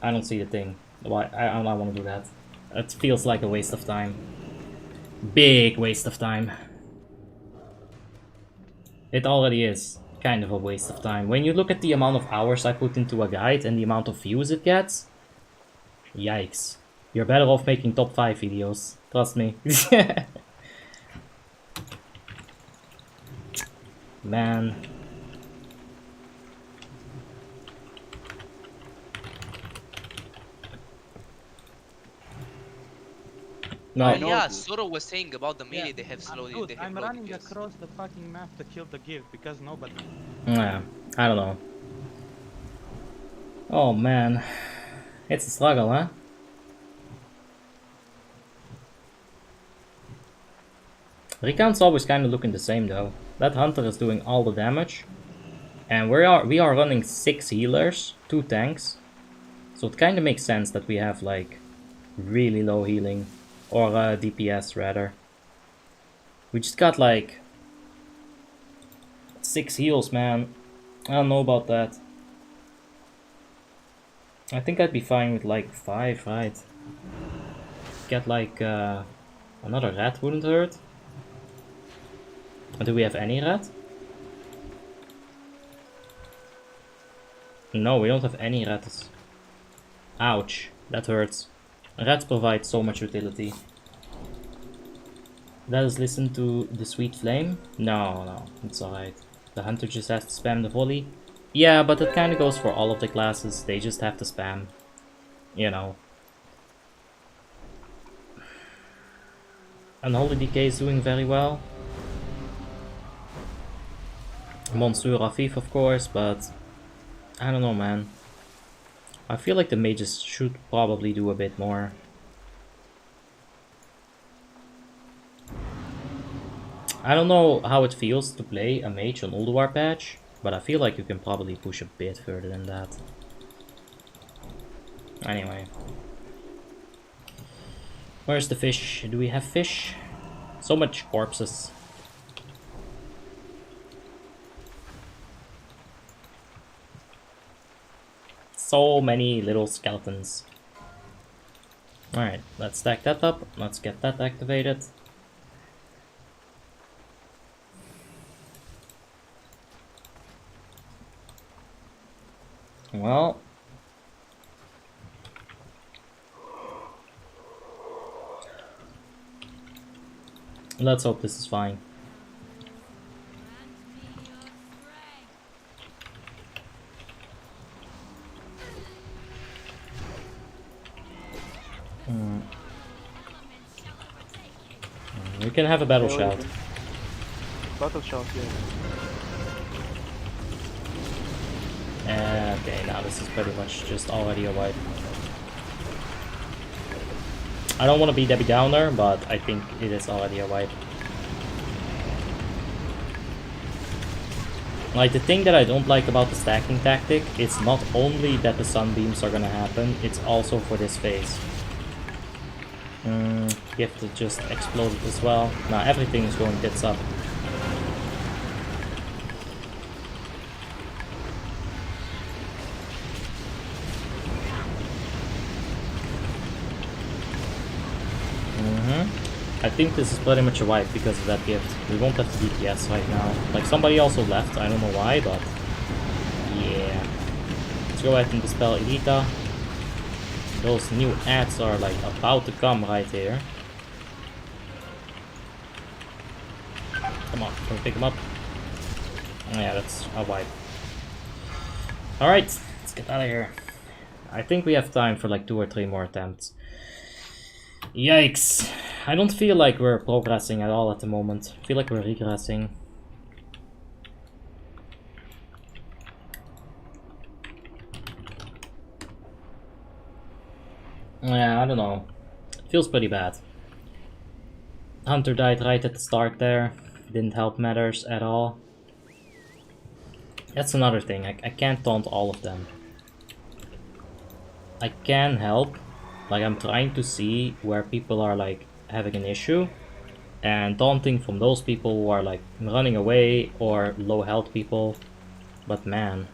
I don't see the thing. Why I don't want to do that. It feels like a waste of time. Big waste of time. It already is kind of a waste of time. When you look at the amount of hours I put into a guide and the amount of views it gets, yikes. You're better off making top 5 videos. Trust me. Man. No. I know Yeah, this. Soro was saying about the melee they have slowly. Dude, They have I'm low running kills. across the fucking map to kill the gift because nobody. Yeah, I don't know. Oh man. It's a struggle, huh? Recount's always kind of looking the same though. That hunter is doing all the damage. And we are running 6 healers, 2 tanks. So it kind of makes sense that we have like really low healing. Or DPS rather. We just got like 6 heals, man. I don't know about that. I think I'd be fine with like 5, right? Get like another rat wouldn't hurt. Do we have any rat? No, we don't have any rats. Ouch, that hurts. Rats provide so much utility. Let us listen to the sweet flame? No, it's alright. The hunter just has to spam the volley. Yeah, but it kinda goes for all of the classes, they just have to spam. You know. Unholy Decay is doing very well. Monsieur Rafif, of course, but I don't know, man. I feel like the mages should probably do a bit more. I don't know how it feels to play a mage on Ulduar patch, but I feel like you can probably push a bit further than that. Anyway. Where's the fish? Do we have fish? So much corpses. So many little skeletons. Alright, let's stack that up. Let's get that activated. Well. Let's hope this is fine. We can have a battle shout. Battle shout, yeah. Okay, now this is pretty much just already a wipe. I don't want to be Debbie Downer, but I think it is already a wipe. Like, the thing that I don't like about the stacking tactic, it's not only that the sunbeams are gonna happen, it's also for this phase. Gift just exploded as well. Now everything is going tits up. I think this is pretty much a wipe because of that gift. We won't have the DPS right now. Like, somebody also left, I don't know why, but yeah. Let's go ahead and dispel Elita. Those new ads are like about to come right here. Come on, can we pick them up? Oh, yeah, that's a wipe. Alright, let's get out of here. I think we have time for like 2 or 3 more attempts. Yikes. I don't feel like we're progressing at all at the moment. I feel like we're regressing. Yeah, I don't know. It feels pretty bad. Hunter died right at the start there. Didn't help matters at all. That's another thing. I can't taunt all of them. I can help. Like, I'm trying to see where people are like having an issue. And taunting from those people who are like running away or low health people. But man,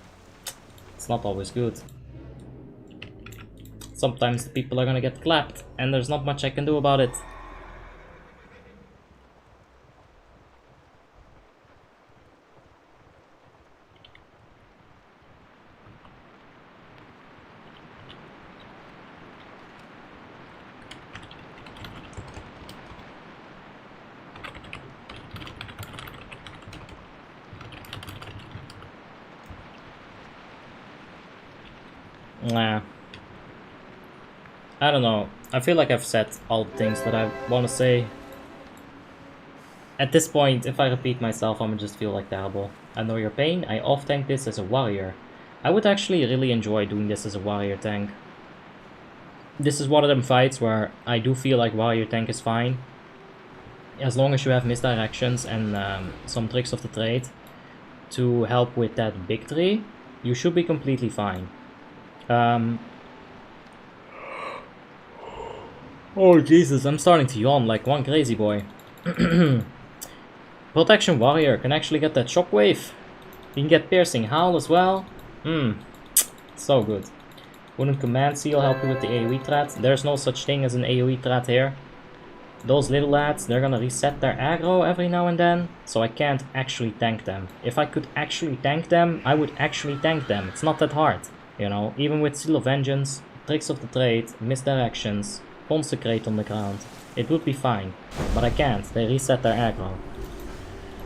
it's not always good. Sometimes the people are gonna get clapped and there's not much I can do about it. Nah. I don't know. I feel like I've said all the things that I want to say. At this point, if I repeat myself, I'm gonna just feel like terrible. I know your pain. I off-tank this as a warrior. I would actually really enjoy doing this as a warrior tank. This is one of them fights where I do feel like warrior tank is fine. As long as you have misdirections and some tricks of the trade to help with that victory, you should be completely fine. Oh Jesus, I'm starting to yawn like one crazy boy. Protection Warrior can actually get that shockwave. You can get Piercing Howl as well. So good. Wouldn't Command Seal help you with the AoE threat? There's no such thing as an AoE threat here. Those little lads, they're gonna reset their aggro every now and then, so I can't actually tank them. If I could actually tank them, I would actually tank them. It's not that hard. You know, even with Seal of Vengeance, Tricks of the Trade, Misdirections, Consecrate on the ground, it would be fine. But I can't, they reset their aggro.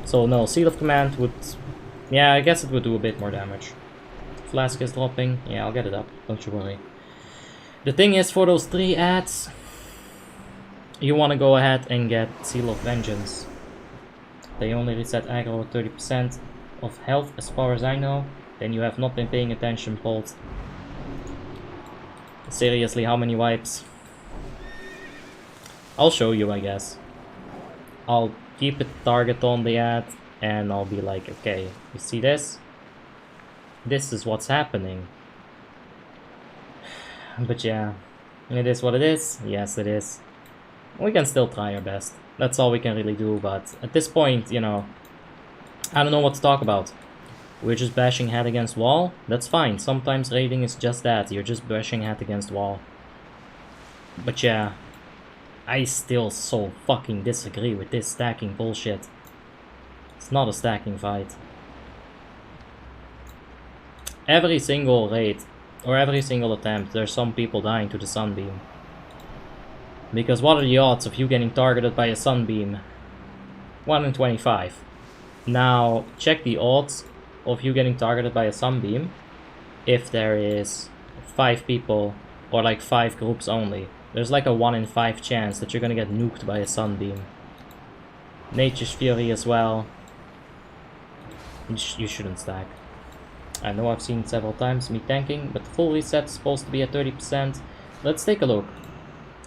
So no, Seal of Command would... yeah, I guess it would do a bit more damage. Flask is dropping, yeah, I'll get it up, don't you worry. The thing is, for those 3 ads, you want to go ahead and get Seal of Vengeance. They only reset aggro at 30% of health as far as I know. Then you have not been paying attention, Bolt. Seriously, how many wipes? I'll show you, I guess. I'll keep a target on the ad and I'll be like, okay, you see this? This is what's happening. But yeah, it is what it is. Yes, it is. We can still try our best. That's all we can really do, but at this point, you know, I don't know what to talk about. We're just bashing head against wall. That's fine. Sometimes raiding is just that. You're just bashing head against wall. But yeah, I still so fucking disagree with this stacking bullshit. It's not a stacking fight. Every single raid, or every single attempt, there's some people dying to the sunbeam. Because what are the odds of you getting targeted by a sunbeam? 1 in 25. Now, check the odds of you getting targeted by a sunbeam if there is 5 people, or like 5 groups only. There's like a 1 in 5 chance that you're gonna get nuked by a sunbeam. Nature's Fury as well. You shouldn't stack. I know I've seen several times me tanking, but the full reset is supposed to be at 30%. Let's take a look.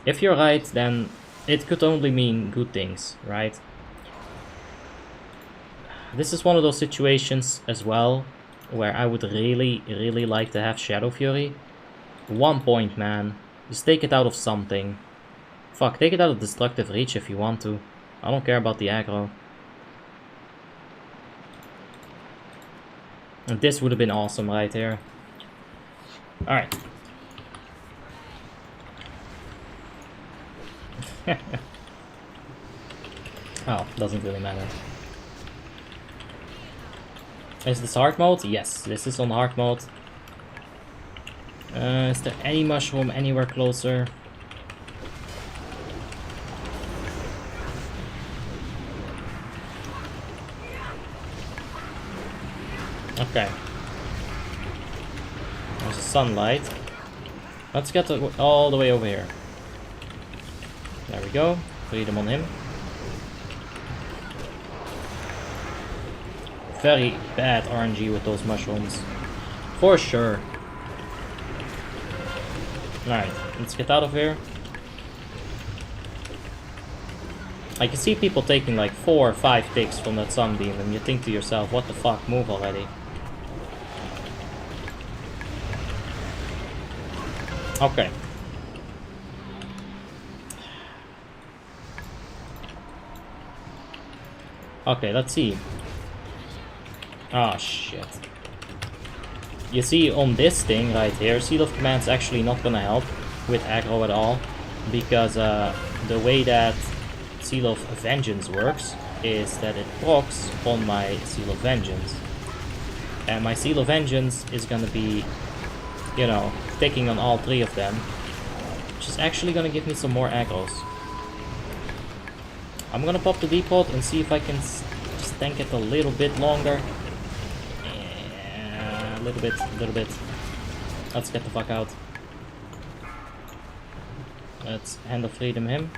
If you're right, then it could only mean good things, right? This is one of those situations as well where I would really, really like to have Shadow Fury. 1 point, man. Just take it out of something. Fuck, take it out of Destructive Reach if you want to. I don't care about the aggro. And this would have been awesome right here. Alright. Oh, doesn't really matter. Is this hard mode? Yes, this is on hard mode. Is there any mushroom anywhere closer? Okay. There's a sunlight. Let's get all the way over here. There we go. Freedom on him. Very bad RNG with those mushrooms. For sure. Alright, let's get out of here. I can see people taking like 4 or 5 ticks from that sunbeam, and you think to yourself, what the fuck, move already. Okay. Okay, let's see. Ah, shit. You see, on this thing right here, Seal of Command's actually not gonna help with aggro at all, because the way that Seal of Vengeance works is that it procs on my Seal of Vengeance. And my Seal of Vengeance is gonna be, you know, taking on all 3 of them, which is actually gonna give me some more aggros. I'm gonna pop the depot and see if I can just tank it a little bit longer. Yeah, a little bit. Let's get the fuck out. Let's Hand of Freedom him.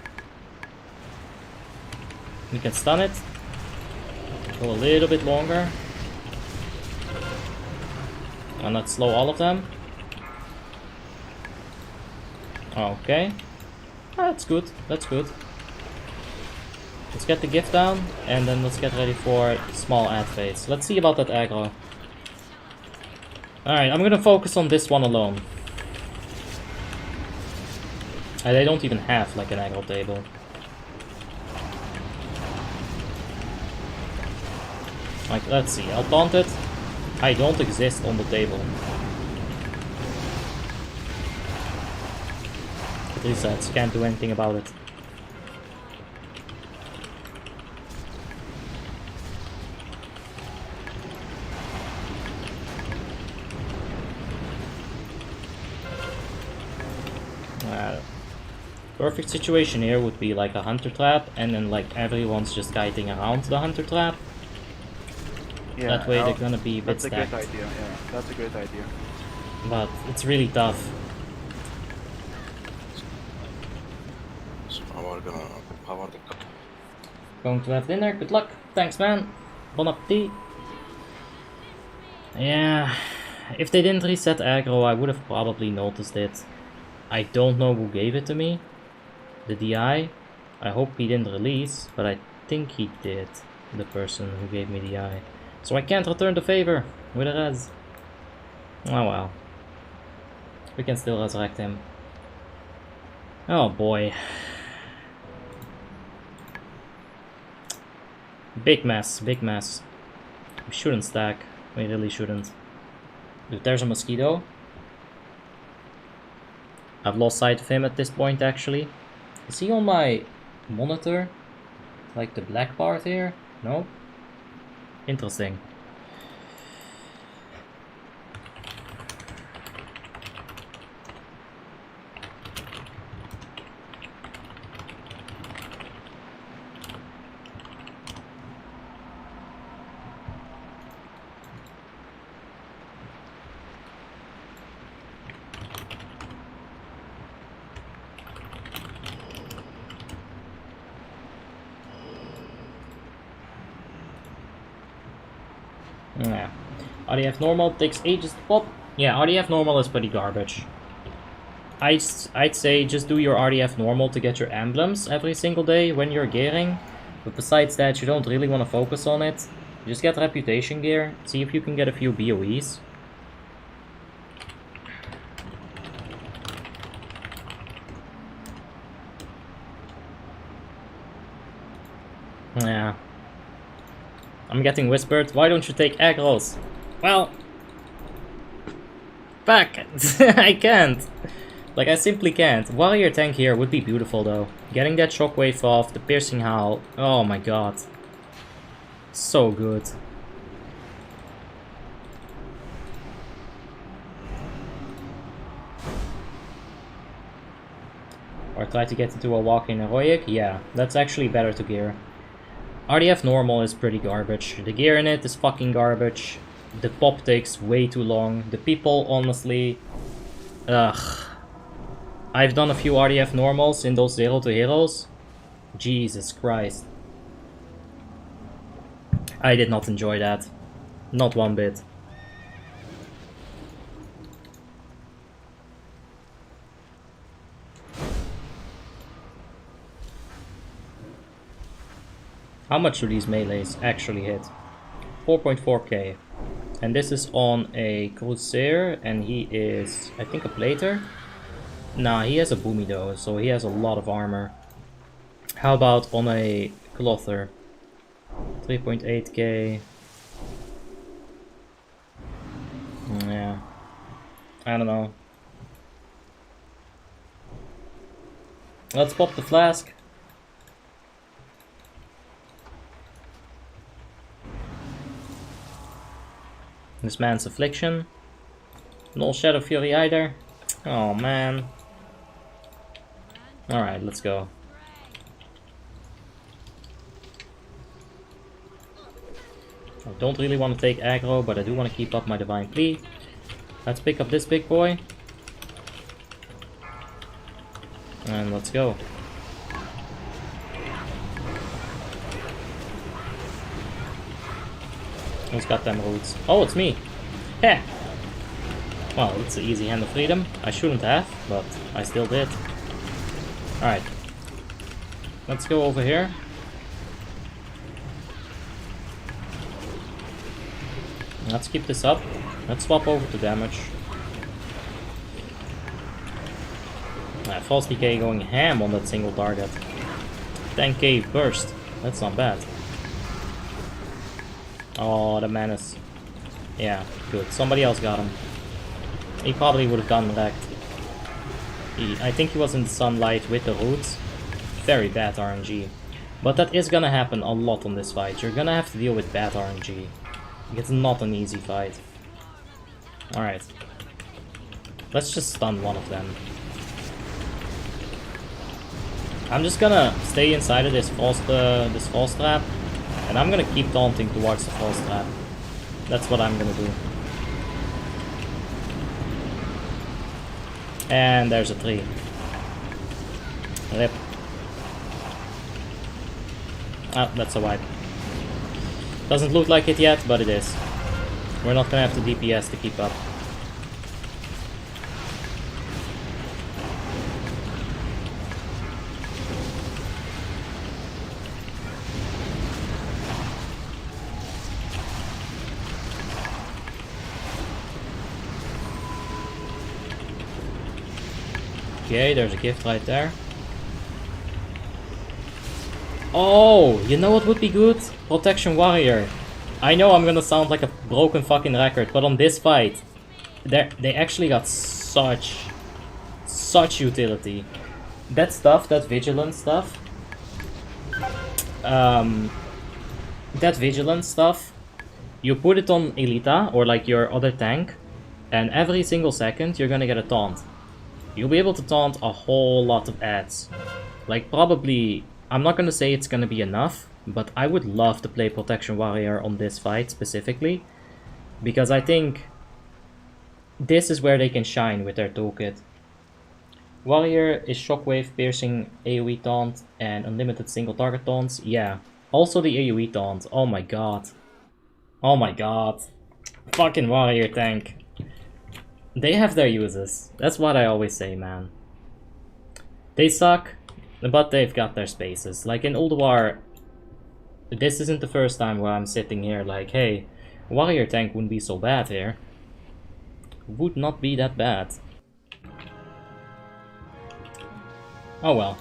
We can stun it. Go a little bit longer. And let's slow all of them. Okay. That's good. That's good. Let's get the gift down, and then let's get ready for small ad phase. Let's see about that aggro. Alright, I'm gonna focus on this one alone. And they don't even have like an aggro table. Like, let's see, I'll taunt it. I don't exist on the table. It resets, can't do anything about it. Perfect situation here would be like a hunter trap, and then like everyone's just kiting around the hunter trap. Yeah, that way they're gonna be a bit that's stacked. That's a good idea, yeah. That's a great idea. But it's really tough. So how are the Going to have dinner, good luck. Thanks man. Bon appetit. Yeah, if they didn't reset aggro I would have probably noticed it. I don't know who gave it to me. The DI. I hope he didn't release, but I think he did. The person who gave me the DI. So I can't return the favor with a res. Oh well. We can still resurrect him. Oh boy. Big mess, big mess. We shouldn't stack. We really shouldn't. Dude, there's a mosquito. I've lost sight of him at this point actually. Is he on my monitor? Like the black part here? No? Interesting. Yeah. RDF normal takes ages to pop. Yeah, RDF normal is pretty garbage. I'd say just do your RDF normal to get your emblems every single day when you're gearing. But besides that, you don't really want to focus on it. Just get reputation gear. See if you can get a few BOEs. Yeah. I'm getting whispered. Why don't you take aggros? Well, fuck. I can't. Like, I simply can't. Warrior tank here would be beautiful though. Getting that shockwave off, the piercing howl. Oh my god. So good. Or try to get into a walk-in heroic. Yeah, that's actually better to gear. RDF normal is pretty garbage. The gear in it is fucking garbage. The pop takes way too long. The people, honestly... Ugh. I've done a few RDF normals in those 0 to heroes. Jesus Christ. I did not enjoy that. Not one bit. How much do these melees actually hit? 4.4k. And this is on a Crusader, and he is, I think, a Plater? Nah, he has a Boomy though, so he has a lot of armor. How about on a Clother? 3.8k. Yeah. I don't know. Let's pop the flask. This man's Affliction. No Shadow Fury either. Oh man. Alright, let's go. I don't really want to take aggro, but I do want to keep up my Divine Plea. Let's pick up this big boy. And let's go. Who's got them roots? Oh, it's me! Heh! Well, it's an easy hand of freedom. I shouldn't have, but I still did. Alright. Let's go over here. Let's keep this up. Let's swap over to damage. False Decay going ham on that single target. 10k burst. That's not bad. Oh, the Menace. Yeah, good. Somebody else got him. He probably would have gotten wrecked. I think he was in the sunlight with the roots. Very bad RNG. But that is gonna happen a lot on this fight. You're gonna have to deal with bad RNG. It's not an easy fight. Alright. Let's just stun one of them. I'm just gonna stay inside of this false trap. And I'm gonna keep taunting towards the false trap. That's what I'm gonna do. And there's a tree. Rip. Ah, that's a wipe. Doesn't look like it yet, but it is. We're not gonna have to DPS to keep up. Okay, there's a gift right there. Oh, you know what would be good? Protection Warrior. I know I'm gonna sound like a broken fucking record, but on this fight, they actually got such utility. That stuff, that vigilance stuff, you put it on Elita or like your other tank, and every single second you're gonna get a taunt. You'll be able to taunt a whole lot of ads. Like probably, I'm not gonna say it's gonna be enough, but I would love to play Protection Warrior on this fight specifically, because I think this is where they can shine with their toolkit. Warrior is Shockwave, Piercing, AoE taunt, and unlimited single target taunts. Yeah, also the AoE taunt. Oh my god. Oh my god. Fucking Warrior tank. They have their uses. That's what I always say, man. They suck, but they've got their spaces. Like in Ulduar, this isn't the first time where I'm sitting here like, hey, Warrior tank wouldn't be so bad here. Would not be that bad. Oh well.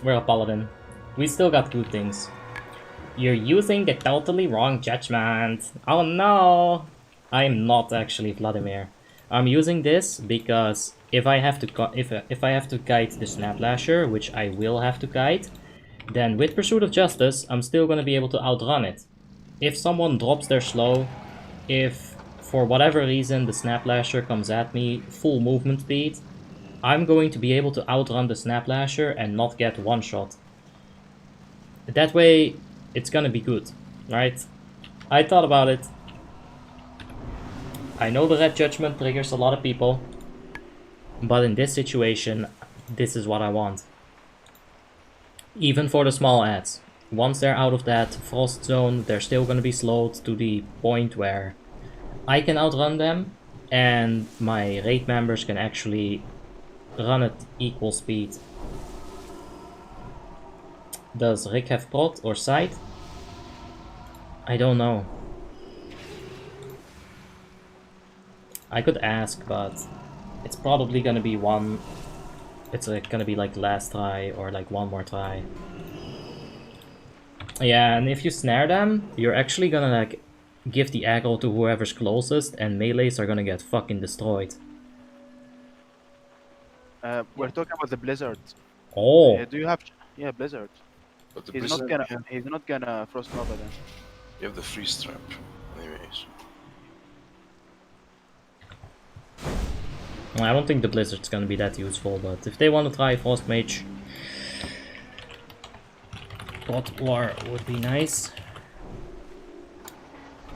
We're a Paladin. We still got good things. You're using the totally wrong judgment. Oh no! I'm not actually Vladimir. I'm using this because if I have to if I have to kite the Snap Lasher, which I will have to kite, then with Pursuit of Justice, I'm still going to be able to outrun it. If someone drops their slow, if for whatever reason the Snap Lasher comes at me full movement speed, I'm going to be able to outrun the Snap Lasher and not get one shot. That way, it's gonna be good, right? I thought about it. I know the Red Judgment triggers a lot of people, but in this situation, This is what I want. Even for the small ads. Once they're out of that frost zone, they're still gonna be slowed to the point where I can outrun them and my raid members can actually run at equal speed. Does Rick have prot or sight? I don't know. I could ask, but it's probably gonna be one. It's gonna be like last try or like one more try. Yeah, and if you snare them, you're actually gonna like give the aggro to whoever's closest, and melees are gonna get fucking destroyed. We're talking about the blizzard. Oh, Do you have? Yeah, blizzard. But the He's Blizzard, not gonna. He's not gonna frost Nova then. you have the freeze trap, anyways. well, I don't think the blizzard's gonna be that useful, but if they want to try Frost Mage, Ulduar would be nice.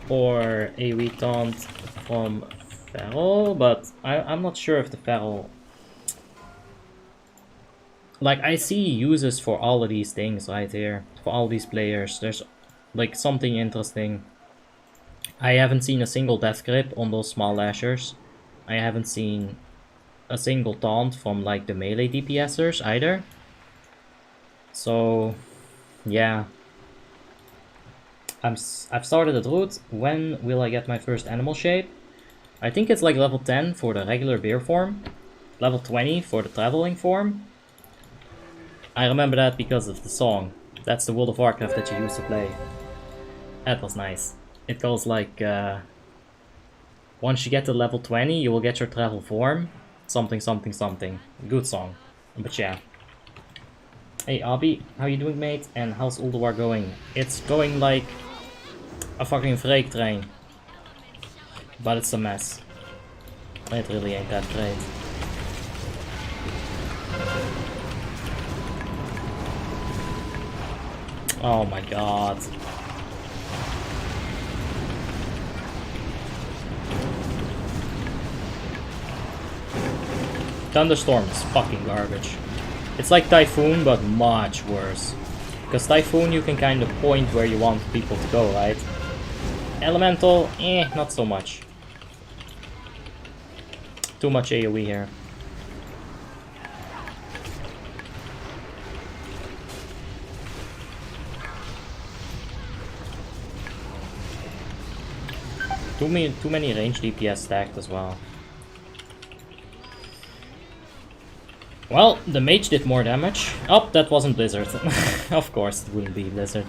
Or Ayyyy taunt from Feral, but I'm not sure if the Feral... Like, I see uses for all of these things right here. For all these players. There's like something interesting. I haven't seen a single death grip on those small lashers. I haven't seen a single taunt from like the melee DPSers either. So, yeah. I've started at root. When will I get my first animal shape? I think it's like level 10 for the regular bear form. Level 20 for the traveling form. I remember that because of the song. That's the World of Warcraft that you used to play. That was nice. It goes like, once you get to level 20, you will get your travel form. Something, something, something. Good song. But yeah. Hey Abby, how you doing, mate? And how's Ulduar going? It's going like a fucking freight train. But it's a mess. It really ain't that great. Oh my god. Thunderstorm is fucking garbage. It's like Typhoon, but much worse. Because Typhoon you can kind of point where you want people to go, right? Elemental, not so much. Too much AoE here. Too many range DPS stacked as well. Well, the mage did more damage. Oh, that wasn't Blizzard. Of course it wouldn't be Blizzard.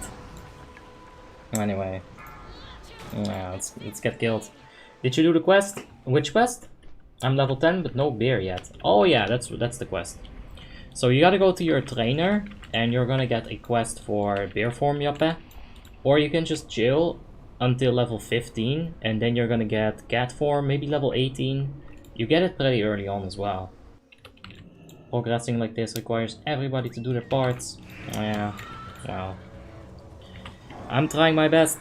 Anyway. Yeah, let's get killed. Did you do the quest? Which quest? I'm level 10 but no beer yet. Oh yeah, that's the quest. So you gotta go to your trainer and you're gonna get a quest for beer form Yappe. Or you can just chill until level 15 and then you're gonna get cat form, maybe level 18. You get it pretty early on as well. Progressing like this requires everybody to do their parts. Yeah, well. I'm trying my best.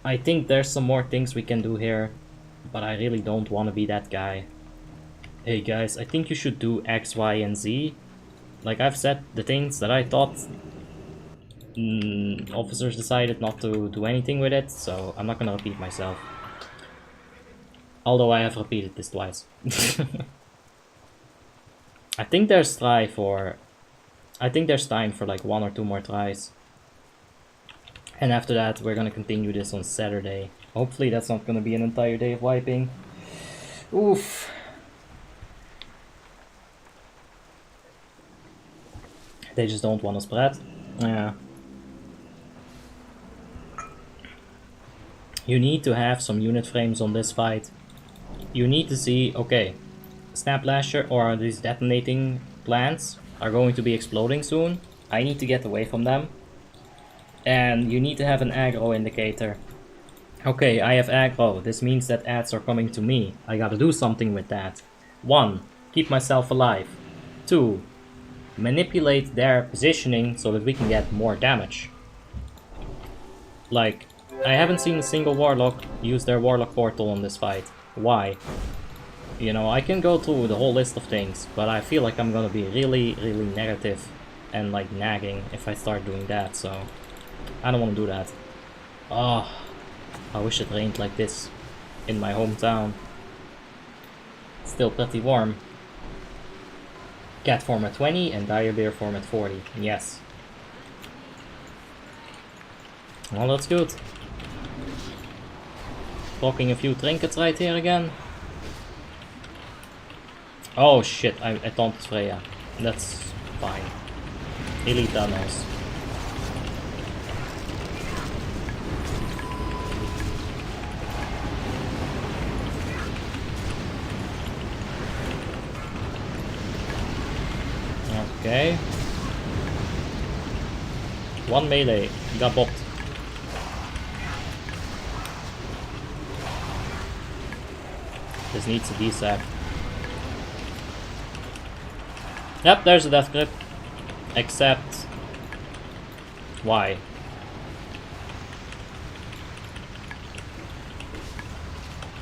I think there's some more things we can do here, but I really don't want to be that guy. Hey guys, I think you should do X, Y, and Z. Like I've said the things that I thought. Officers decided not to do anything with it, so I'm not gonna repeat myself. Although I have repeated this twice. I think there's time for like 1 or 2 more tries. And after that we're gonna continue this on Saturday. Hopefully that's not gonna be an entire day of wiping. Oof. They just don't want to spread. Yeah. You need to have some unit frames on this fight. You need to see, okay, Snap Lasher or these detonating plants are going to be exploding soon. I need to get away from them. And you need to have an aggro indicator. Okay, I have aggro. This means that ads are coming to me. I gotta do something with that. 1. Keep myself alive. 2. Manipulate their positioning so that we can get more damage. Like, I haven't seen a single Warlock use their Warlock portal on this fight. Why? You know, I can go through the whole list of things, but I feel like I'm gonna be really, really negative and like nagging if I start doing that, so I don't want to do that. Oh, I wish it rained like this in my hometown. Still pretty warm. Cat form at 20 and dire bear form at 40. Yes. Well, that's good. Talking a few trinkets right here again. Oh shit, I taunted Freya. That's fine. Elite knows. Okay. One melee. Got bopped. This needs a desap. Yep, there's a death grip. Except... why?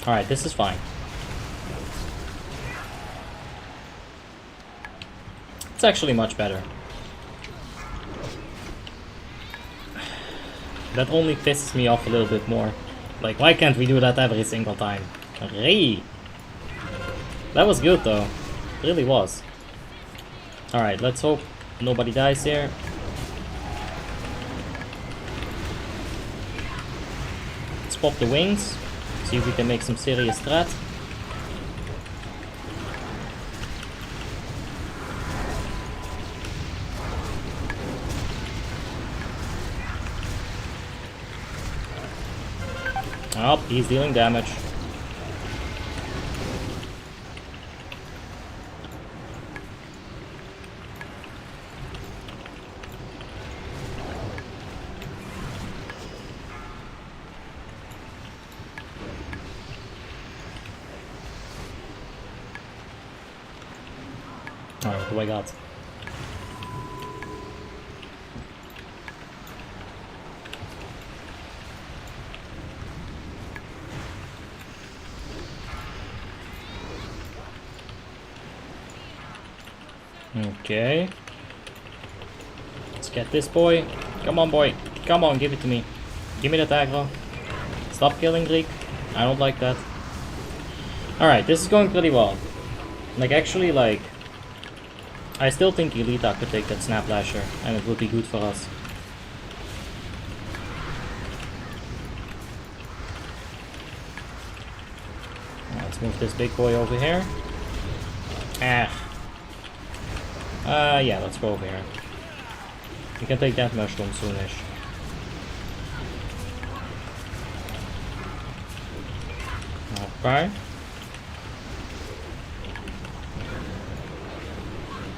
Alright, this is fine. It's actually much better. That only pisses me off a little bit more. Like, why can't we do that every single time? Hey! That was good though. It really was. Alright, let's hope nobody dies here. Let's pop the wings. See if we can make some serious strat. Oh, he's dealing damage. Alright, what do I got? Okay. Let's get this boy. Come on, boy. Come on, give it to me. Give me that aggro. Stop killing Greek. I don't like that. Alright, this is going pretty well. Like, actually, like... I still think Elita could take that Snap Lasher, and it would be good for us. Let's move this big boy over here. Yeah, let's go over here. We can take that mushroom soonish. Okay.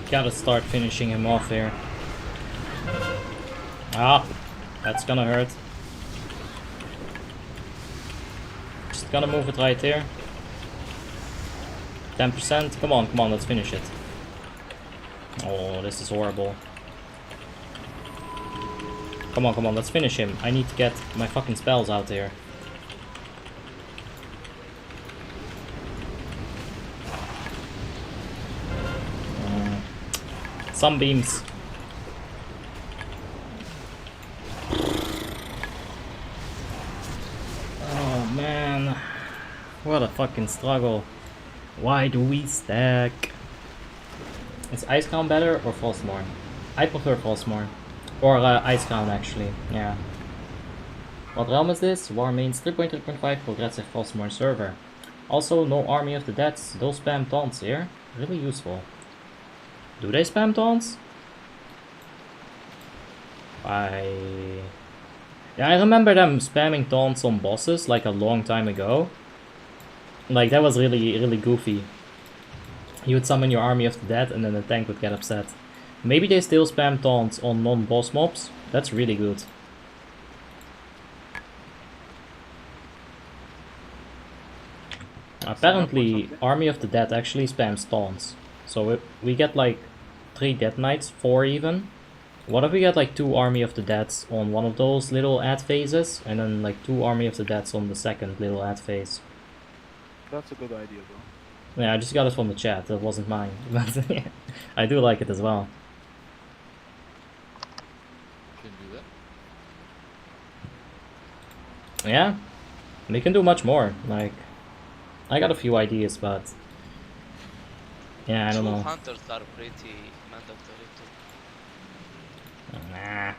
Gotta start finishing him off here. Ah, that's gonna hurt. Just gonna move it right here. 10%. Come on, come on, let's finish it. Oh, this is horrible. Come on, let's finish him. I need to get my fucking spells out here. Sunbeams. Oh man. What a fucking struggle. Why do we stack? Is Ice Crown better or Frostmourne? I prefer Frostmourne. Or Ice Crown actually, yeah. What realm is this? Warmanes 3.3.5 progressive Frostmourne server. Also, no Army of the Dead. Those spam taunts here. Really useful. Do they spam taunts? Yeah, I remember them spamming taunts on bosses like a long time ago. Like, that was really, really goofy. You would summon your Army of the Dead and then the tank would get upset. Maybe they still spam taunts on non-boss mobs. That's really good. Apparently, Army of the Dead actually spams taunts. So we get like 3 Dead Knights, 4 even. What if we get like 2 Army of the Deads on one of those little ad phases, and then like 2 Army of the Deads on the second little ad phase? That's a good idea, bro. Yeah, I just got it from the chat. That wasn't mine. But I do like it as well. Can do that. Yeah, we can do much more. Like, I got a few ideas, but yeah, I don't Two know. hunters are pretty mandatory too. Nah,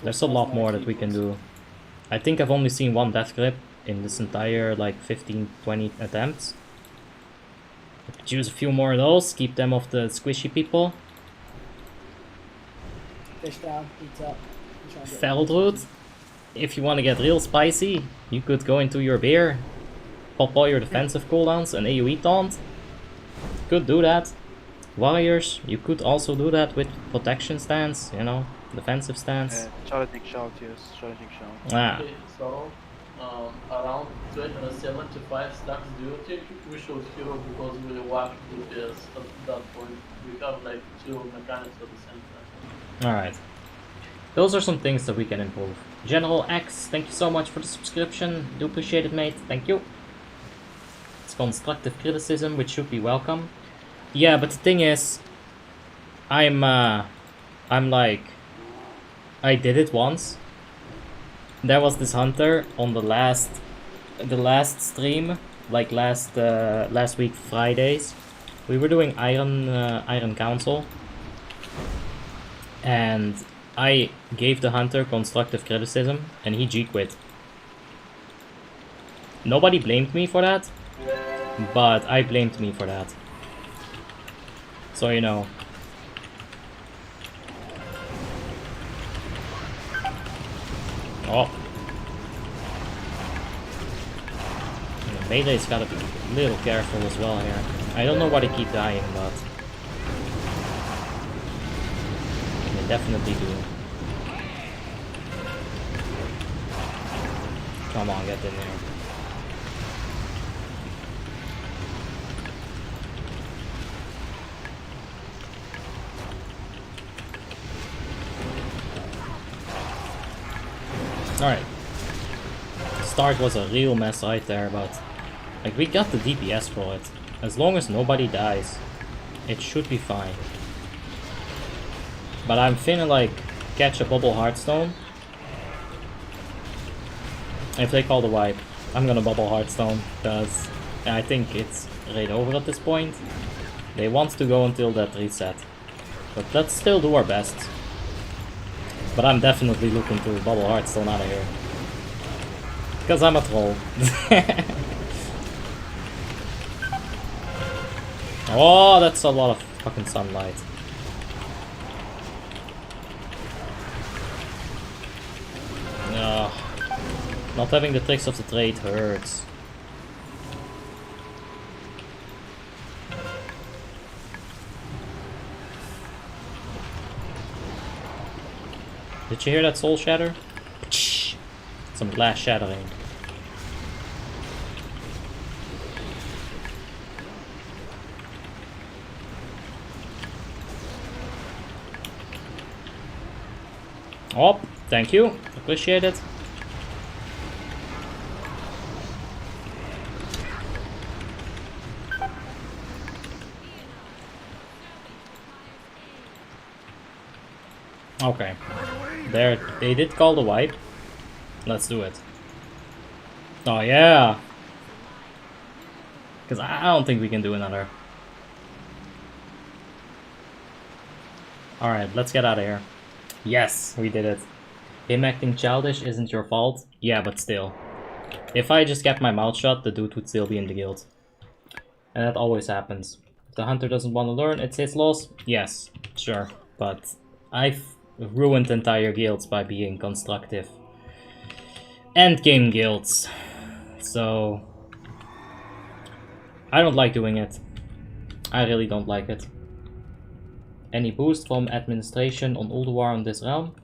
there's a lot more that we can do. I think I've only seen one death grip in this entire like 15-20 attempts. Choose a few more of those, keep them off the squishy people. Fish down, pizza. Feldroot, if you want to get real spicy, you could go into your beer, pop all your defensive cooldowns and AoE taunt. Could do that. Warriors, you could also do that with protection stance, you know, defensive stance. Challenging shout, yes, challenging shout. Ah, Okay, so around 275 stacks, do you think we should hero because we whack DPS at that point? We have like 2 mechanics at the same time. alright. Those are some things that we can improve. General X, thank you so much for the subscription. Do appreciate it, mate. Thank you. It's constructive criticism, which should be welcome. Yeah, but the thing is, I'm like, I did it once. There was this hunter on the last stream, like last week Fridays. We were doing Iron Council, and I gave the hunter constructive criticism, and he G-quit. Nobody blamed me for that, but I blamed me for that. So you know. Oh. The Meyday's gotta be a little careful as well here. I don't know why they keep dying, but they definitely do. Come on, get in there. Alright. Start was a real mess right there, but like we got the DPS for it. As long as nobody dies, it should be fine. But I'm finna like catch a bubble Hearthstone. If they call the wipe, I'm gonna bubble Hearthstone, because I think it's right over at this point. They want to go until that reset. But let's still do our best. But I'm definitely looking to bubble Hearthstone out of here. Because I'm a troll. Oh, that's a lot of fucking sunlight. Ugh. Not having the tricks of the trade hurts. Did you hear that soul shatter? Some glass shattering. Oh, thank you. Appreciate it. Okay. There, they did call the wipe. Let's do it. Oh yeah. Because I don't think we can do another. Alright, let's get out of here. Yes, we did it. Him acting childish isn't your fault. Yeah, but still. If I just kept my mouth shut, the dude would still be in the guild. And that always happens. If the hunter doesn't want to learn, it's his loss. Yes, sure. But I've ruined entire guilds by being constructive. Endgame guilds. So I don't like doing it. I really don't like it. Any boost from administration on Ulduar on this realm?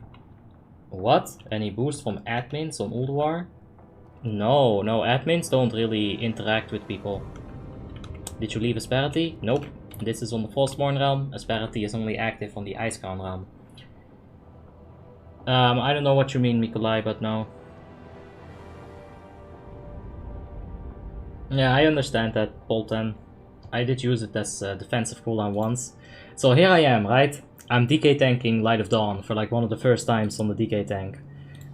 What? Any boost from admins on Ulduar? No, admins don't really interact with people. Did you leave Asperity? Nope. This is on the Frostmourne realm. Asperity is only active on the Icecrown realm. I don't know what you mean, Mikolai, but no. Yeah, I understand that, Polten. I did use it as defensive cooldown once. So here I am, right? I'm DK tanking Light of Dawn for like one of the first times on the DK tank.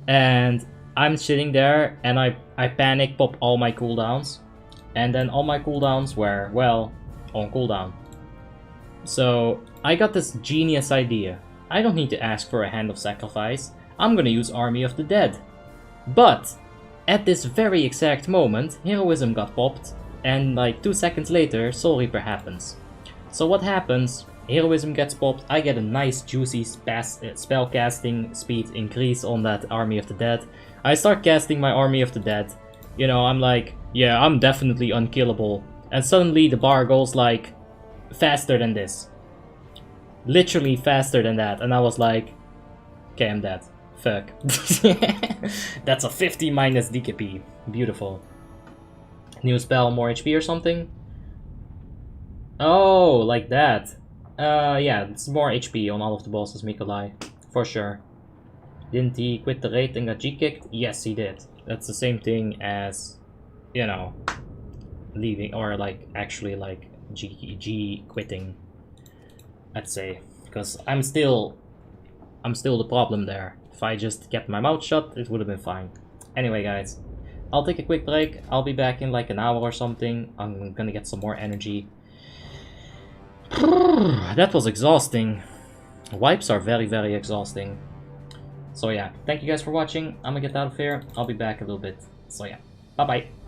And I'm sitting there and I panic pop all my cooldowns. And then all my cooldowns were, well, on cooldown. So I got this genius idea. I don't need to ask for a Hand of Sacrifice. I'm gonna use Army of the Dead. But at this very exact moment, Heroism got popped, and like 2 seconds later, Soul Reaper happens. So what happens? Heroism gets popped, I get a nice juicy spell casting speed increase on that Army of the Dead. I start casting my Army of the Dead. You know, I'm like, yeah, I'm definitely unkillable. And suddenly the bar goes like, faster than this. Literally faster than that. And I was like, okay, I'm dead. Fuck. That's a 50 minus DKP. Beautiful. New spell, more HP or something? Oh, like that. Yeah, it's more HP on all of the bosses, Mikolai. For sure. Didn't he quit the raid and got G-kicked? Yes, he did. That's the same thing as, you know, leaving, or like, actually like, G quitting. I'd say. Because I'm still the problem there. If I just kept my mouth shut, it would have been fine. Anyway, guys, I'll take a quick break. I'll be back in like an hour or something. I'm gonna get some more energy. That was exhausting. Wipes are very, very exhausting. So yeah, thank you guys for watching. I'm gonna get out of here. I'll be back a little bit. So yeah, bye-bye.